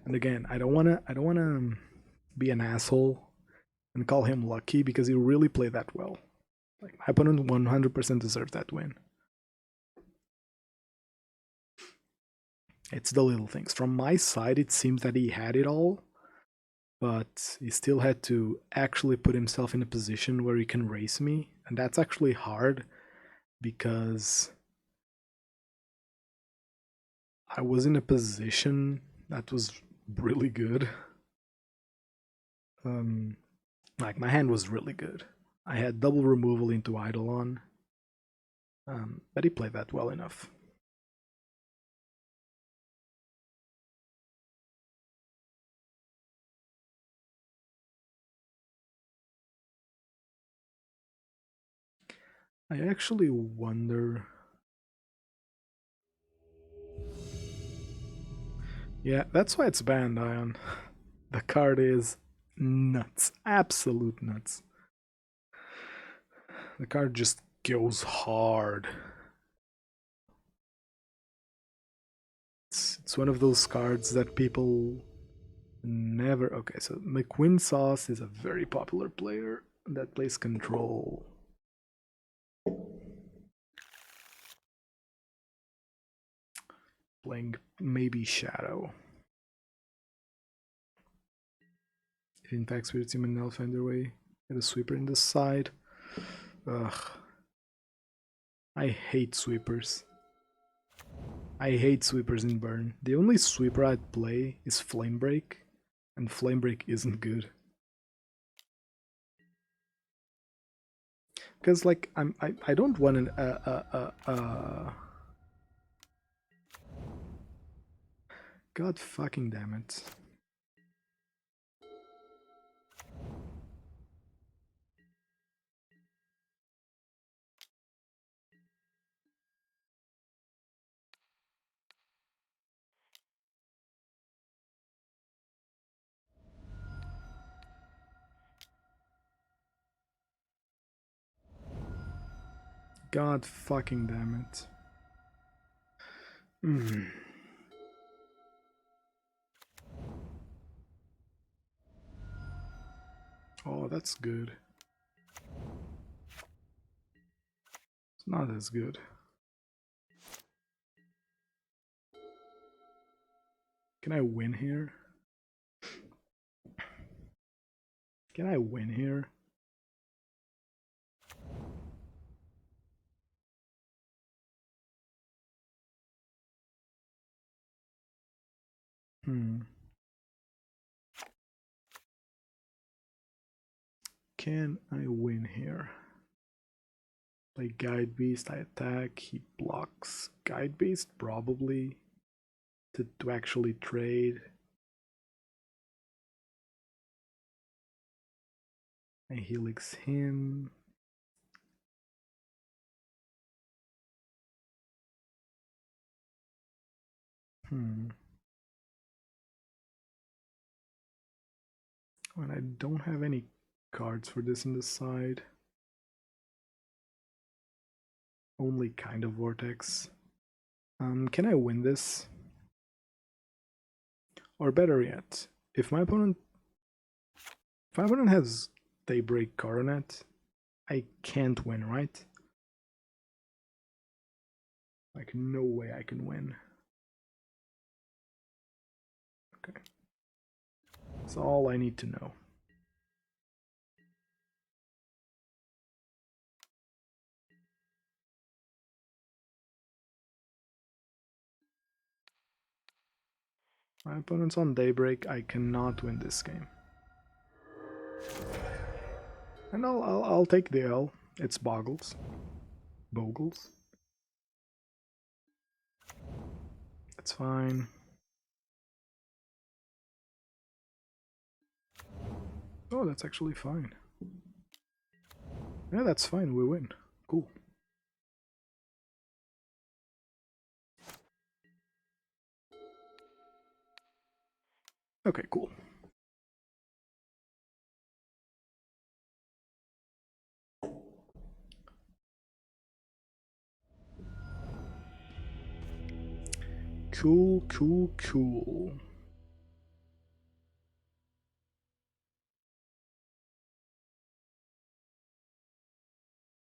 And again, I don't wanna be an asshole and call him lucky, because he really played that well. Like, my opponent 100% deserved that win. It's the little things. From my side, it seems that he had it all, but he still had to actually put himself in a position where he can race me, and that's actually hard because I was in a position that was really good. Like, my hand was really good. I had double removal into Eidolon, but he played that well enough. I actually wonder... Yeah, that's why it's banned, Ion. The card is nuts. Absolute nuts. The card just goes hard. It's one of those cards that people never... Okay, so McQueen Sauce is a very popular player that plays control. Playing maybe Shadow. If Infect Spirits him an Elf Underway, get a sweeper in the side. Ugh. I hate sweepers. I hate sweepers in Burn. The only sweeper I'd play is Flamebreak, and Flamebreak isn't good. Because, like, I don't want an God fucking damn it. God fucking damn it. Oh, that's good. It's not as good. Can I win here? Can I win here? Can I win here? Play Guide-Beast, I attack, he blocks. Guide-Beast, probably. To actually trade. I Helix him. And I don't have any cards for this in the side. Only kind of Vortex. Can I win this? Or better yet, if my opponent has Daybreak Coronet, I can't win, right? Like, no way I can win. Okay. That's all I need to know. My opponent's on Daybreak. I cannot win this game. And I'll take the L. It's Bogles. Bogles. That's fine. Oh, that's actually fine. Yeah, that's fine. We win. Cool. Okay, cool. Cool, cool, cool.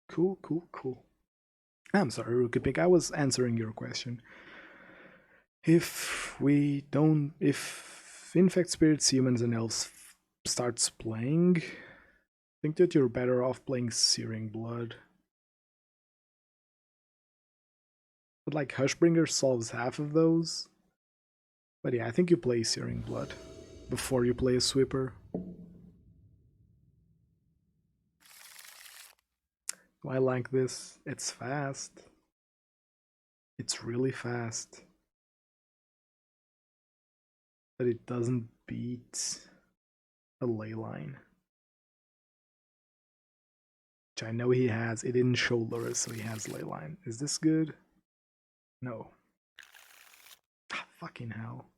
Cool, cool, cool. I'm sorry, Rookie Pick. I was answering your question. If Infect Spirits, Humans, and Elves starts playing, I think that you're better off playing Searing Blood. But like Hushbringer solves half of those. But yeah, I think you play Searing Blood before you play a Sweeper. Do I like this? It's fast. It's really fast. But it doesn't beat a Leyline. Which I know he has. It didn't show Lurrus, so he has Leyline. Is this good? No. Ah, fucking hell.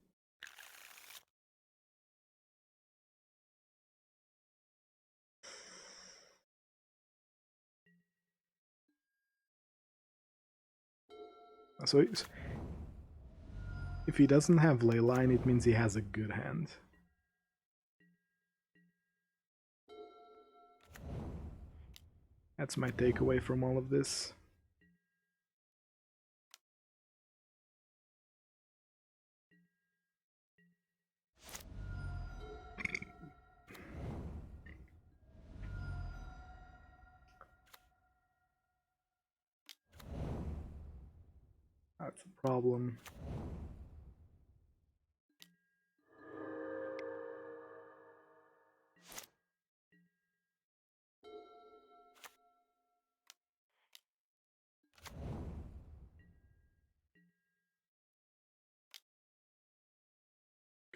So if he doesn't have Leyline, it means he has a good hand. That's my takeaway from all of this. That's a problem.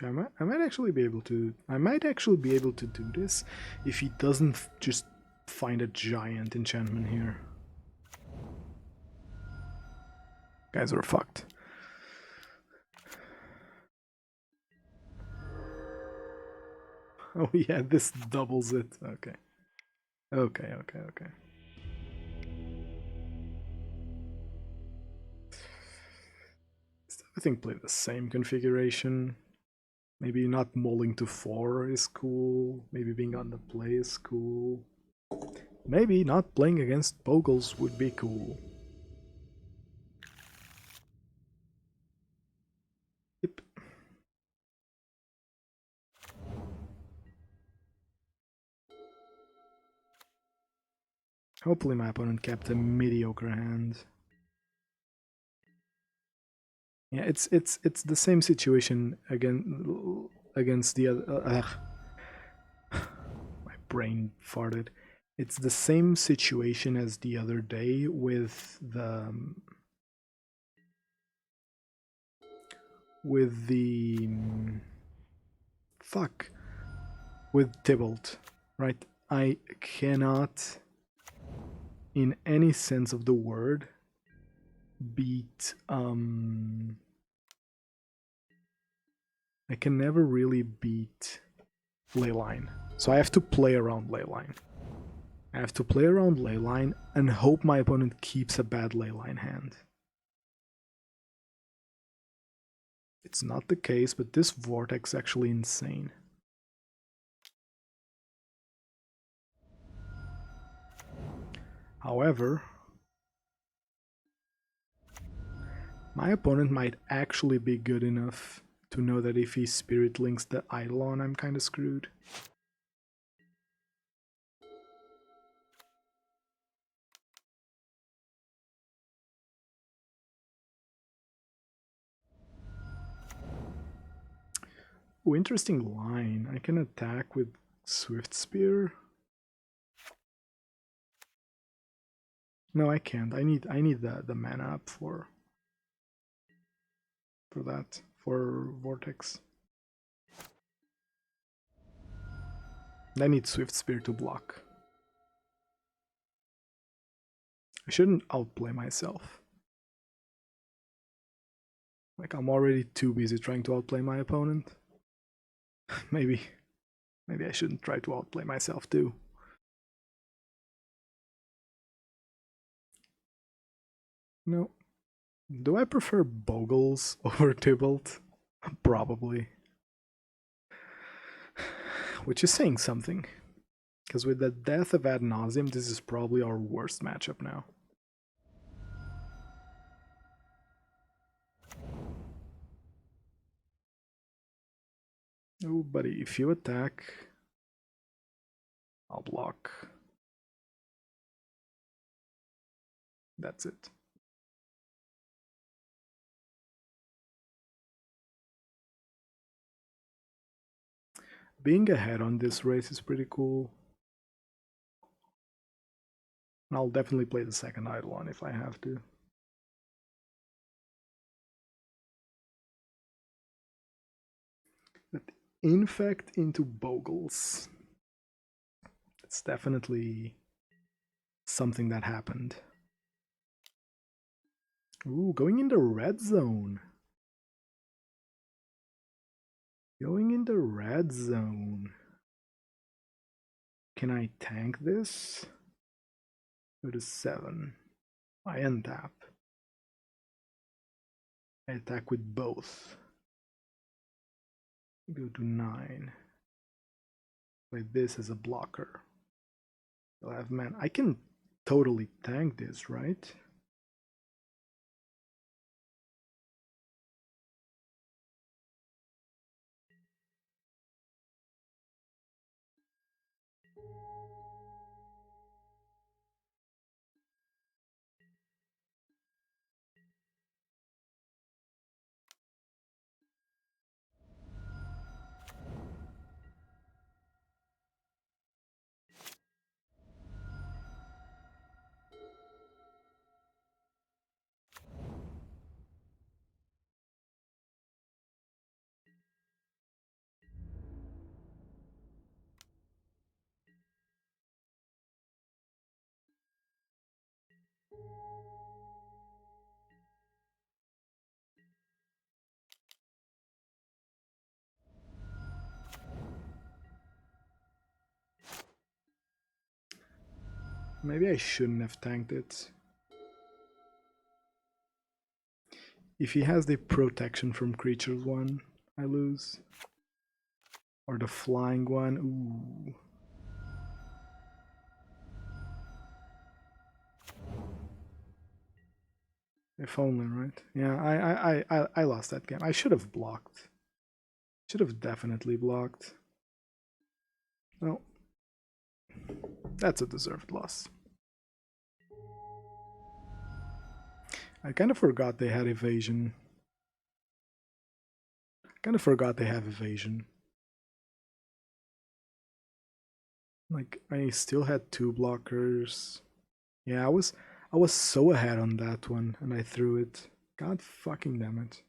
I might actually be able to. I might actually be able to do this if he doesn't just find a giant enchantment here. Guys are fucked. Oh yeah, this doubles it. Okay. Okay. I think play the same configuration. Maybe not mulling to 4 is cool. Maybe being on the play is cool. Maybe not playing against Bogles would be cool. Yep. Hopefully my opponent kept a mediocre hand. Yeah, it's the same situation against the other. My brain farted. It's the same situation as the other day with the fuck with Tybalt, right? I cannot, in any sense of the word, beat I can never really beat Leyline. So I have to play around Leyline. I have to play around Leyline and hope my opponent keeps a bad Leyline hand. It's not the case, but this Vortex is actually insane. However, my opponent might actually be good enough to know that if he Spirit Links the Eidolon, I'm kind of screwed. Oh, interesting line. I can attack with Swiftspear. No, I can't. I need the mana up for that, for Vortex. I need Swiftspear to block. I shouldn't outplay myself. Like, I'm already too busy trying to outplay my opponent. Maybe I shouldn't try to outplay myself too. No. Do I prefer Bogles over Tybalt? Probably. Which is saying something. Because with the death of Ad Nauseam, this is probably our worst matchup now. Oh, buddy, if you attack, I'll block. That's it. Being ahead on this race is pretty cool. And I'll definitely play the second Eidolon if I have to. But Infect into Bogles. It's definitely something that happened. Ooh, going in the red zone. Going in the red zone. Can I tank this? Go to 7. I untap. I attack with both. Go to 9. Play this as a blocker. I'll have man. I can totally tank this, right? Maybe I shouldn't have tanked it. If he has the protection from creatures one, I lose. Or the flying one, ooh. If only, right? Yeah, I lost that game. I should have blocked. Should have definitely blocked. Well, that's a deserved loss. I kind of forgot they had evasion. Kind of forgot they have evasion. Like, I still had 2 blockers. Yeah, I was so ahead on that one, and I threw it. God fucking damn it.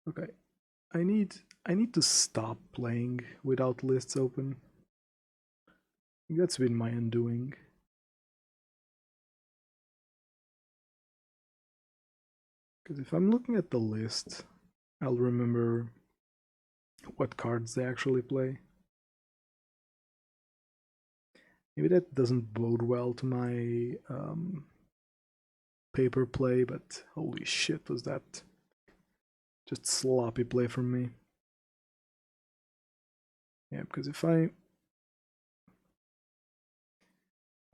Okay, I need to stop playing without lists open. That's been my undoing. Because if I'm looking at the list, I'll remember what cards they actually play. Maybe that doesn't bode well to my paper play, but holy shit, was that just sloppy play from me. Yeah, because if I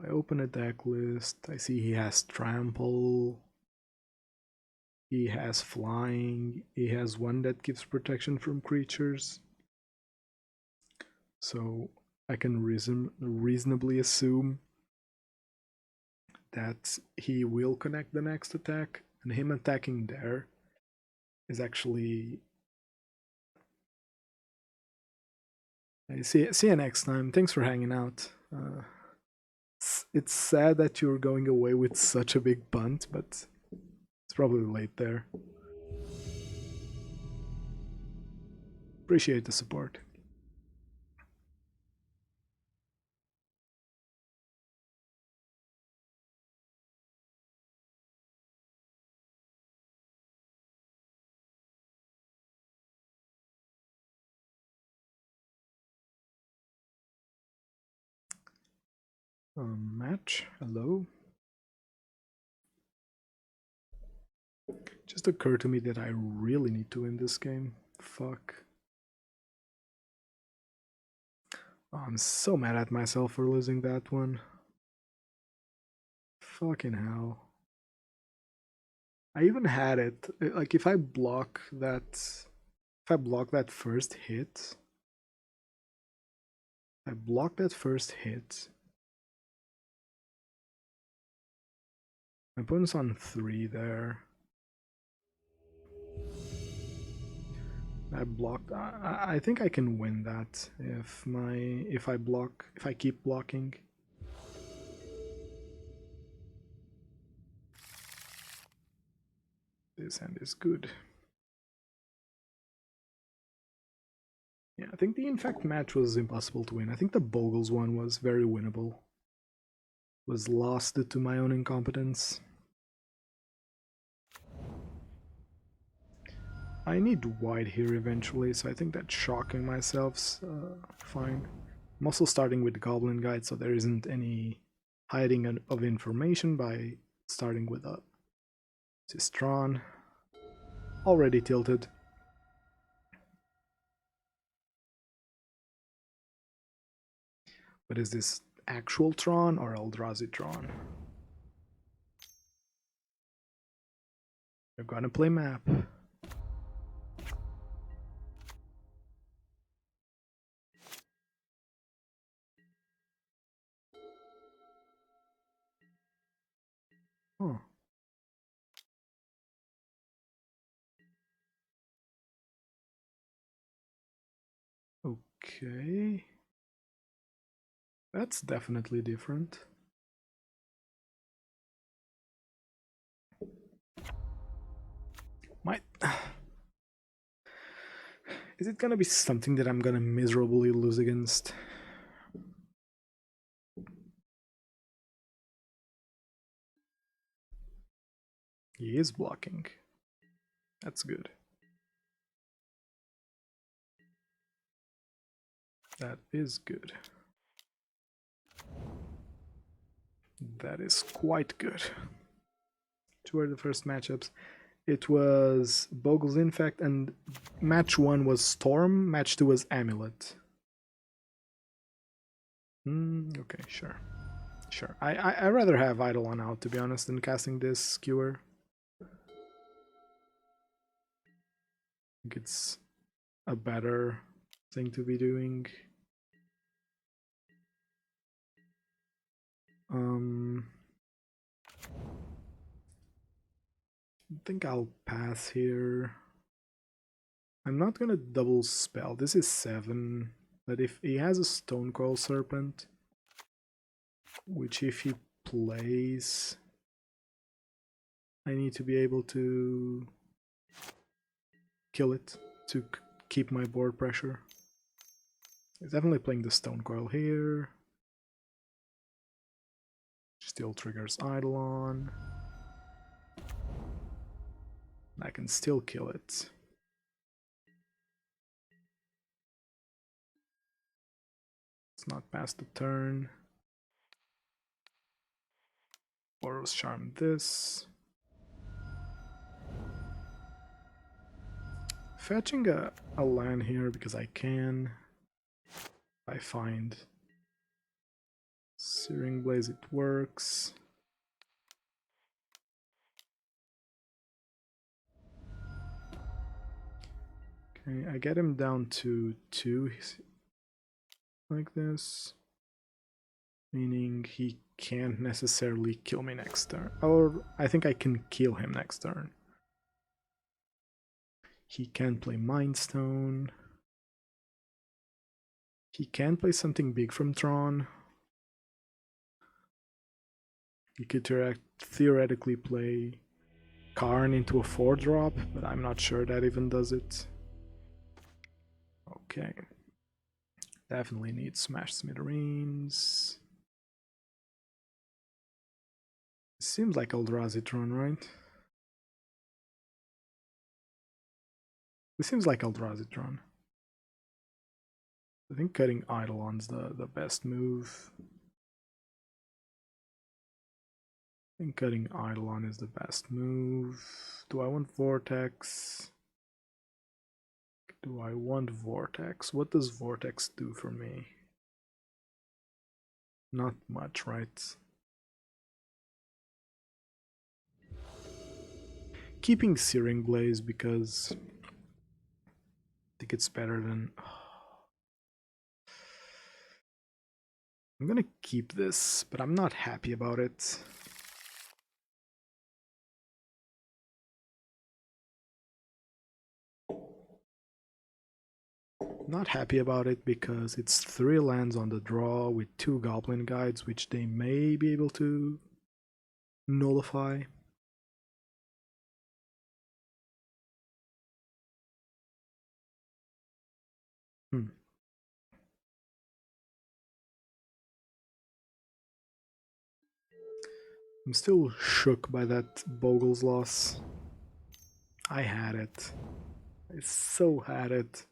open a deck list, I see he has Trample. He has flying. He has one that gives protection from creatures. So I can reasonably assume that he will connect the next attack, and him attacking there is actually... See you next time. Thanks for hanging out. It's sad that you're going away with such a big bunt, but it's probably late there. Appreciate the support. Match, hello. Just occurred to me that I really need to win this game. Fuck. Oh, I'm so mad at myself for losing that one. Fucking hell. I even had it. Like if I block that first hit. I block that first hit. My opponent's on 3 there. I blocked. I think I can win that if I keep blocking. This hand is good. Yeah, I think the Infect match was impossible to win. I think the Bogles one was very winnable. Was lost to my own incompetence. I need white here eventually, so I think that shocking myself's fine. I'm also starting with the Goblin Guide, so there isn't any hiding of information by starting with a Tron. Already tilted. But is this actual Tron or Eldrazi Tron? We're gonna play map. Oh. Okay. That's definitely different. Is it gonna be something that I'm gonna miserably lose against? He is blocking. That's good. That is good. That is quite good. 2 are the first matchups. It was Bogles Infect, and match 1 was Storm, match 2 was Amulet. Okay, sure. Sure. I rather have Eidolon out, to be honest, than casting this Skewer. I think it's a better thing to be doing. I think I'll pass here. I'm not gonna double spell. This is 7, but if he has a Stonecoil Serpent, which if he plays, I need to be able to kill it to keep my board pressure. He's definitely playing the Stonecoil here. Still triggers Eidolon. I can still kill it. It's not past the turn. Boros Charm this. Fetching a land here because I can. I find Searing Blaze, it works. Okay, I get him down to 2 like this, meaning he can't necessarily kill me next turn. Or I think I can kill him next turn. He can play Mind Stone. He can play something big from Tron. He could theoretically play Karn into a 4-drop, but I'm not sure that even does it. Okay. Definitely need Smash Smithereens. Seems like Eldrazi Tron, right? This seems like Eldrazi Tron. I think cutting Eidolon's the best move. I think cutting Eidolon is the best move. Do I want Vortex? Do I want Vortex? What does Vortex do for me? Not much, right? Keeping Searing Blaze because I think it's better than... I'm gonna keep this, but I'm not happy about it. Not happy about it because it's 3 lands on the draw with 2 Goblin Guides, which they may be able to nullify. I'm still shook by that Bogles loss. I had it. I so had it.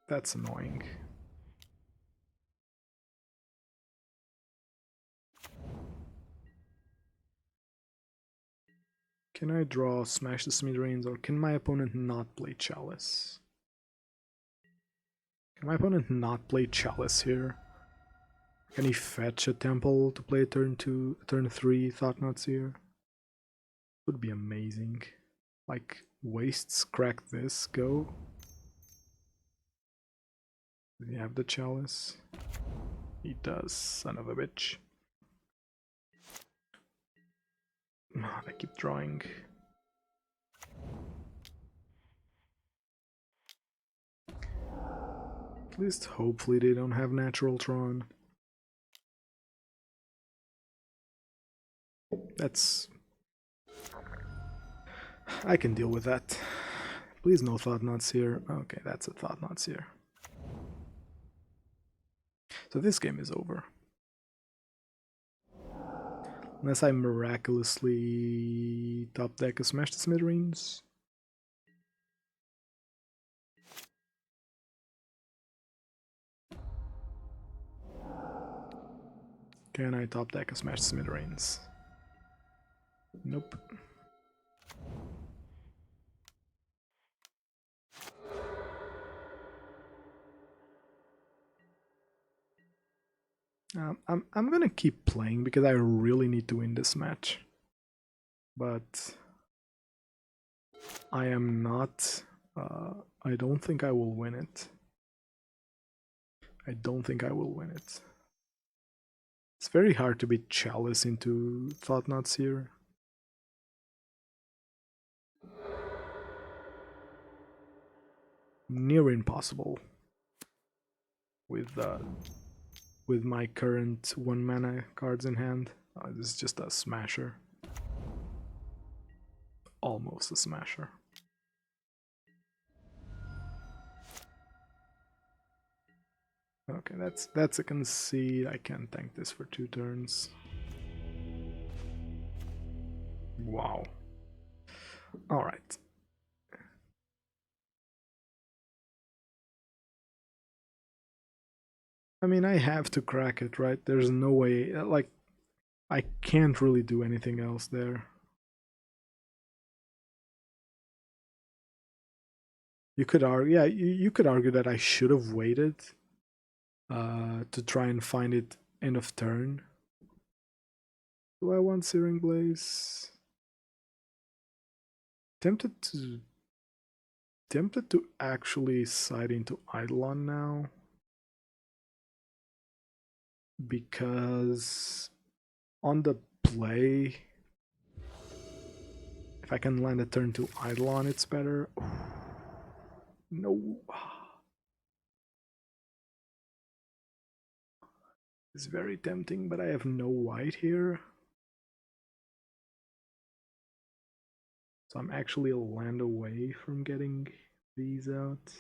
That's annoying. Can I draw Smash the Smithereens, or can my opponent not play Chalice? Can my opponent not play Chalice here? Can he fetch a Temple to play turn 3 Thought-Knot here? Would be amazing. Like, wastes, crack this, go. Does he have the Chalice? He does, son of a bitch. I keep drawing. At least hopefully they don't have natural Tron. That's... I can deal with that. Please no Thought-Knots here. Okay, that's a Thought-Knots here. So this game is over. Unless I miraculously top deck a Smash the Smithereens. Can I top deck a Smash the Smithereens? Nope. I'm gonna keep playing because I really need to win this match. But I am not... I don't think I will win it. I don't think I will win it. It's very hard to beat Chalice into Thought-Knots here. Near impossible. With my current 1 mana cards in hand. This is just a smasher. Almost a smasher. Okay, that's a concede. I can't tank this for 2 turns. Wow. Alright. I mean, I have to crack it, right? There's no way, like, I can't really do anything else there. You could argue, yeah, you could argue that I should have waited to try and find it end of turn. Do I want Searing Blaze? Tempted to actually side into Eidolon now. Because on the play, if I can land a turn to Eidolon, it's better. No. It's very tempting, but I have no white here. So I'm actually a land away from getting these out.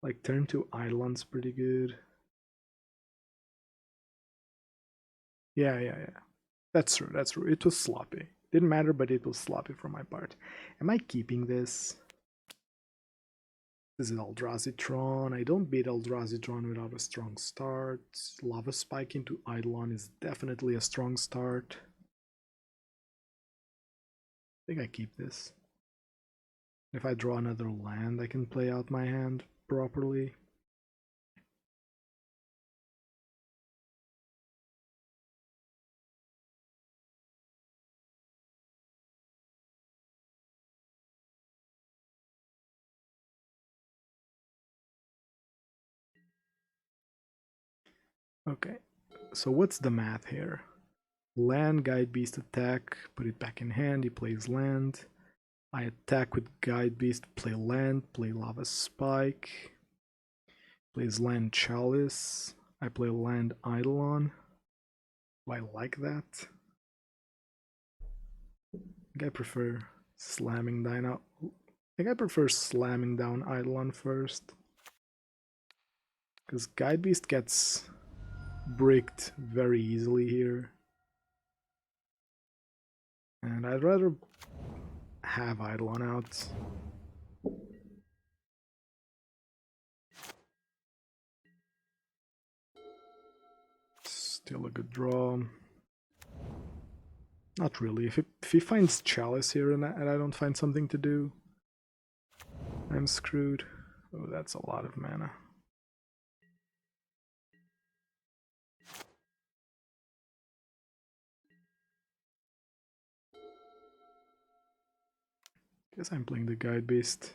Like, turn to Eidolon's pretty good. Yeah. That's true. It was sloppy. Didn't matter, but it was sloppy from my part. Am I keeping this? This is Eldrazi Tron. I don't beat Eldrazi Tron without a strong start. Lava Spike into Eidolon is definitely a strong start. I think I keep this. If I draw another land, I can play out my hand properly. Okay, so what's the math here? Land, Guide-Beast attack, put it back in hand, he plays land. I attack with Guide-Beast, play land, play Lava Spike. Plays land Chalice. I play land Eidolon. Do I like that? I think I prefer slamming down. I think I prefer slamming down Eidolon first. Because Guide-Beast gets bricked very easily here. And I'd rather have Eidolon out. Still a good draw. Not really. If he finds Chalice here and I don't find something to do, I'm screwed. Oh, that's a lot of mana. Guess I'm playing the Guide-Beast.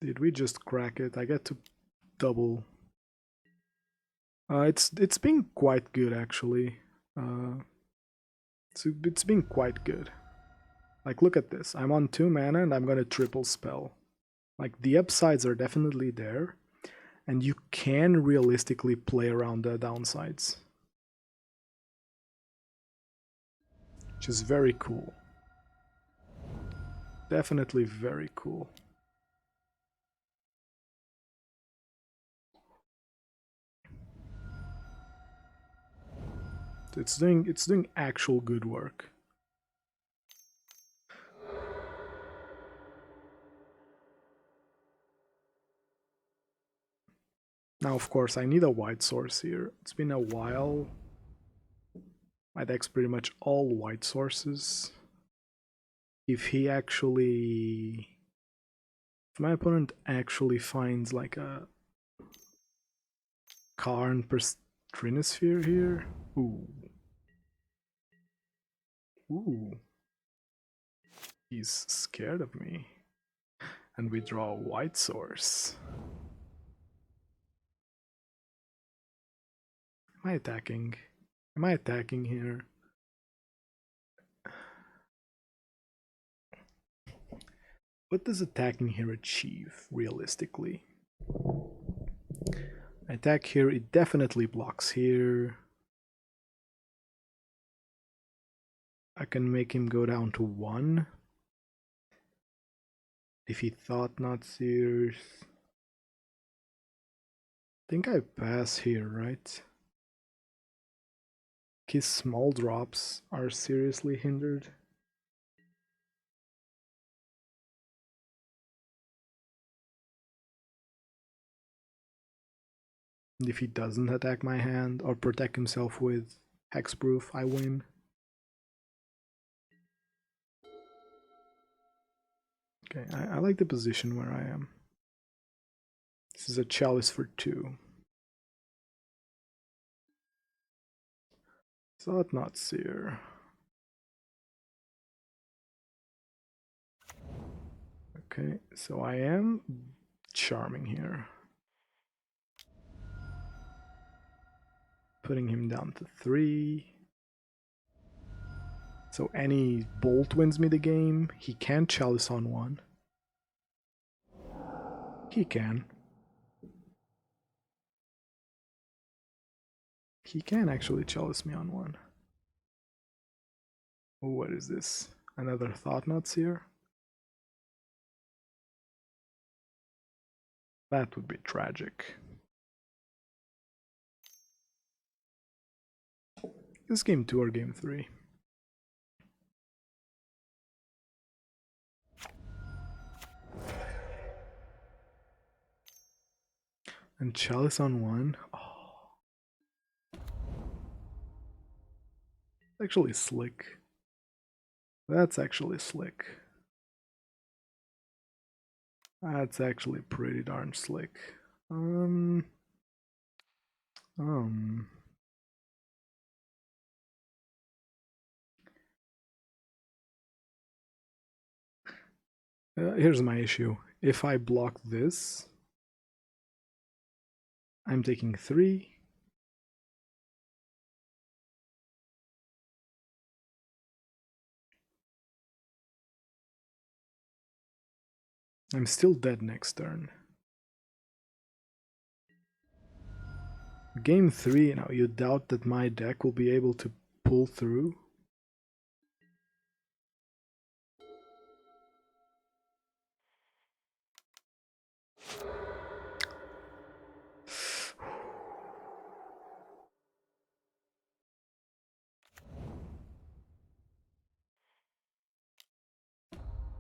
Did we just crack it? I get to double. It's been quite good actually. It's been quite good. Like, look at this. I'm on 2 mana and I'm gonna triple spell. Like, the upsides are definitely there, and you can realistically play around the downsides, which is very cool. Definitely very cool. It's doing actual good work. Now, of course, I need a white source here. It's been a while. My deck's pretty much all white sources. If my opponent actually finds like a Karn per Trinisphere here, ooh, he's scared of me. And we draw a white source. Am I attacking? Am I attacking here? What does attacking here achieve, realistically? I attack here, it definitely blocks here. I can make him go down to 1. If he thought not serious. I think I pass here, right? His small drops are seriously hindered. And if he doesn't attack my hand or protect himself with Hexproof, I win. Okay, I like the position where I am. This is a Chalice for 2. Thought-Knot Seer. Okay, so I am charming here. Putting him down to 3. So any bolt wins me the game. He can Chalice on 1. He can. He can actually Chalice me on 1. What is this? Another Thought-Knot Seer? That would be tragic. Is game 2 or game 3? And Chalice on 1? Oh. Actually slick. That's actually slick. That's actually pretty darn slick. Here's my issue. If I block this, I'm taking 3. I'm still dead next turn. Game 3, now you doubt that my deck will be able to pull through?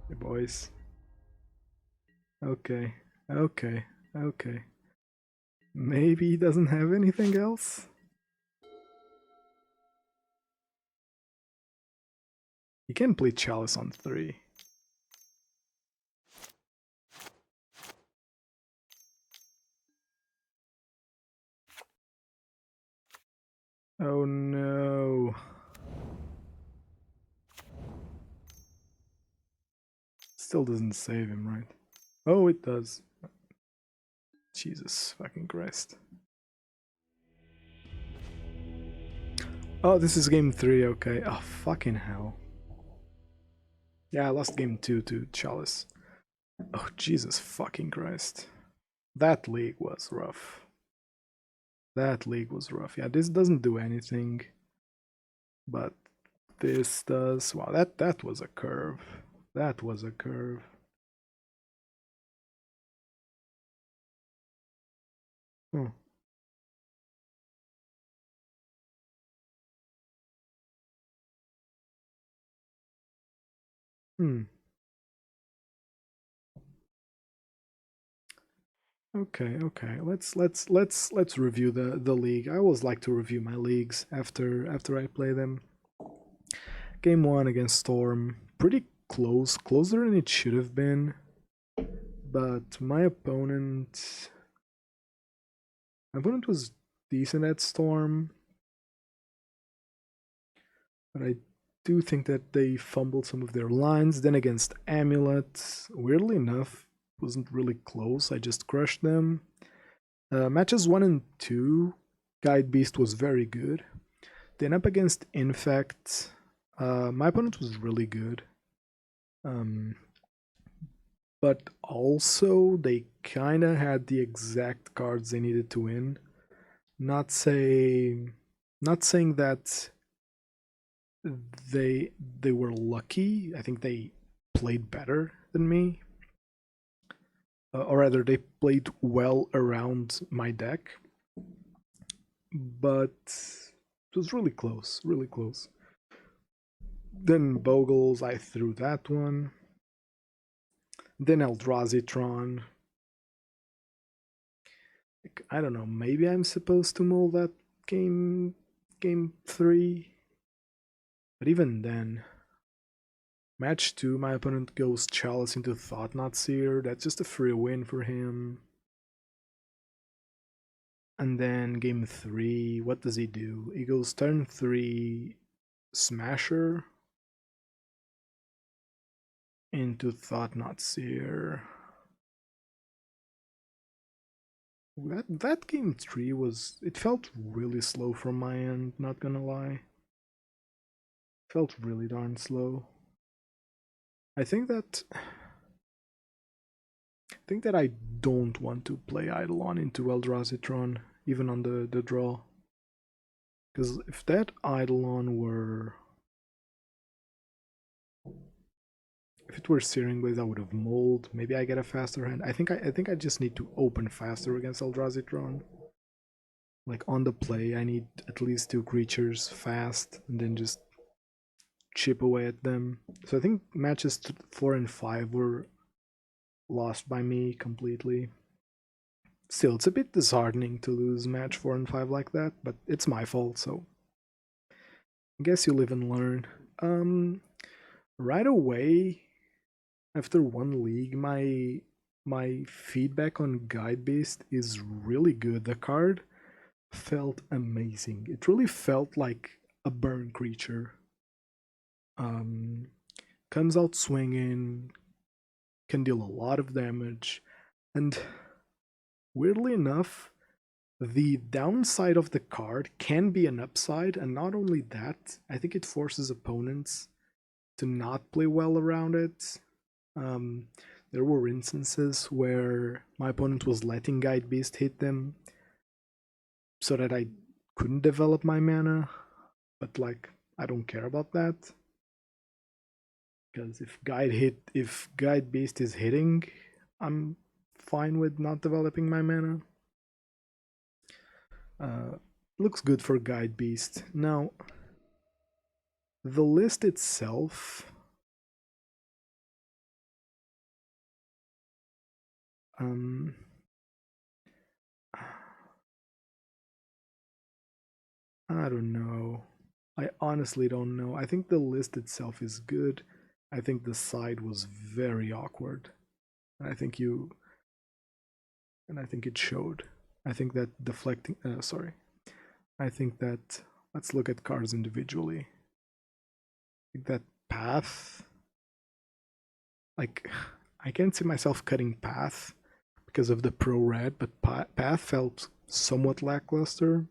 Hey boys. Okay, okay, okay. Maybe he doesn't have anything else? He can play Chalice on 3. Oh no. Still doesn't save him, right? Oh, it does. Jesus fucking Christ. Oh, this is game 3, okay. Oh, fucking hell. Yeah, I lost game 2 to Chalice. Oh, Jesus fucking Christ. That league was rough. That league was rough. Yeah, this doesn't do anything. But this does. Wow, that was a curve. That was a curve. Hmm. Hmm. Okay, okay. Let's review the league. I always like to review my leagues after I play them. Game 1 against Storm, pretty close, closer than it should have been. But my opponent was decent at Storm. But I do think that they fumbled some of their lines. Then against Amulet, weirdly enough, wasn't really close. I just crushed them. Matches 1 and 2, Guide-Beast was very good. Then up against Infect, my opponent was really good. But also, they kind of had the exact cards they needed to win. Not saying that they were lucky. I think they played better than me. Or rather, they played well around my deck. But it was really close, really close. Then Bogles, I threw that one. Then Eldrazi Tron. I don't know, maybe I'm supposed to mull that game 3. But even then, match 2, my opponent goes Chalice into Thought-Knot Seer. That's just a free win for him. And then game 3, what does he do? He goes turn 3 Smasher into Thought-Knot Seer. That game 3 was... it felt really slow from my end, not gonna lie. Felt really darn slow. I think that I don't want to play Eidolon into Eldrazi Tron, even on the draw. Because if that Eidolon were... if it were Searing Blaze, I would have mulled. Maybe I get a faster hand. I think I just need to open faster against Eldrazi Tron. Like on the play, I need at least 2 creatures fast, and then just chip away at them. So I think matches 4 and 5 were lost by me completely. Still, it's a bit disheartening to lose match 4 and 5 like that, but it's my fault, so I guess you live and learn. Right away, after 1 league, my feedback on Guide-Beast is really good. The card felt amazing. It really felt like a burn creature. Comes out swinging, can deal a lot of damage, and weirdly enough, the downside of the card can be an upside, and not only that, I think it forces opponents to not play well around it. There were instances where my opponent was letting Guide-Beast hit them so that I couldn't develop my mana, but like, I don't care about that. Because if Guide-Beast is hitting, I'm fine with not developing my mana. Looks good for Guide-Beast. Now, the list itself... I don't know. I honestly don't know. I think the list itself is good. I think the side was very awkward. And I think it showed. I think that deflecting... I think that... let's look at cards individually. I think that Path... like, I can't see myself cutting Path because of the pro red, but Path felt somewhat lackluster.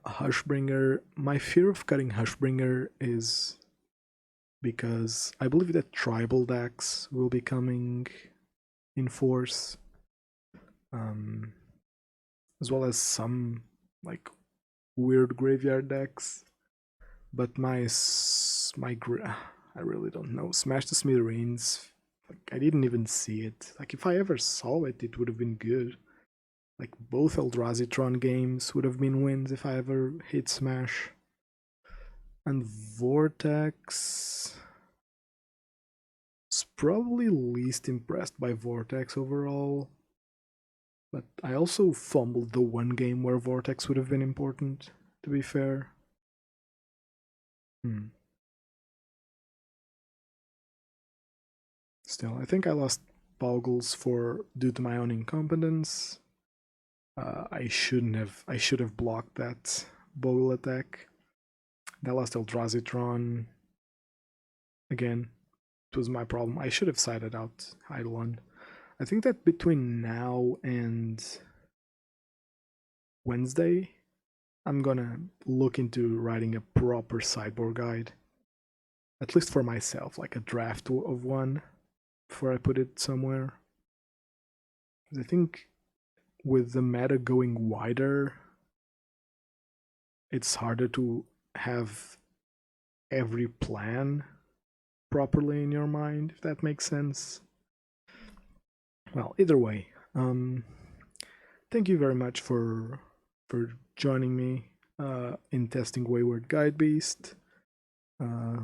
Hushbringer, my fear of cutting Hushbringer is because I believe that tribal decks will be coming in force, as well as some like weird graveyard decks. But I really don't know. Smash the Smithereens, like, I didn't even see it. Like, if I ever saw it, it would have been good. Like, both Eldrazi Tron games would have been wins if I ever hit Smash. And Vortex... is probably least impressed by Vortex overall. But I also fumbled the 1 game where Vortex would have been important, to be fair. Still, I think I lost Bogles due to my own incompetence. I should have blocked that Bogle attack. I lost Eldrazi Tron. Again, it was my problem. I should have sided out Eidolon. I think that between now and Wednesday, I'm gonna look into writing a proper sideboard guide. At least for myself, like a draft of one, before I put it somewhere. I think with the meta going wider, it's harder to have every plan properly in your mind, if that makes sense. Well, either way, thank you very much for joining me in testing Wayward Guide-Beast.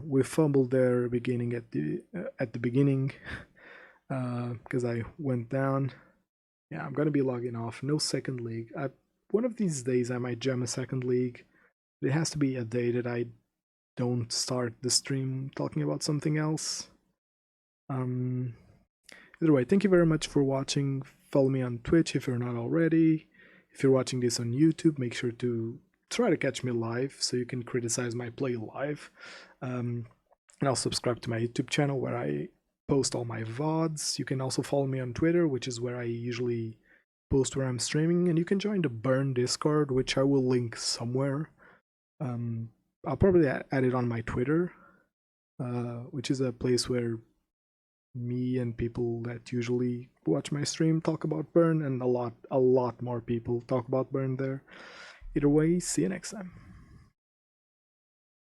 We fumbled there beginning at the beginning because I went down. Yeah, I'm gonna be logging off. No second league. One of these days I might jam a second league. It has to be a day that I don't start the stream talking about something else. Either way, thank you very much for watching. Follow me on Twitch if you're not already. If you're watching this on YouTube, make sure to try to catch me live so you can criticize my play live. And I'll subscribe to my YouTube channel where I post all my VODs. You can also follow me on Twitter, which is where I usually post where I'm streaming. And you can join the Burn Discord, which I will link somewhere. I'll probably add it on my Twitter, which is a place where me and people that usually watch my stream talk about Burn, and a lot more people talk about Burn there. Either way, see you next time.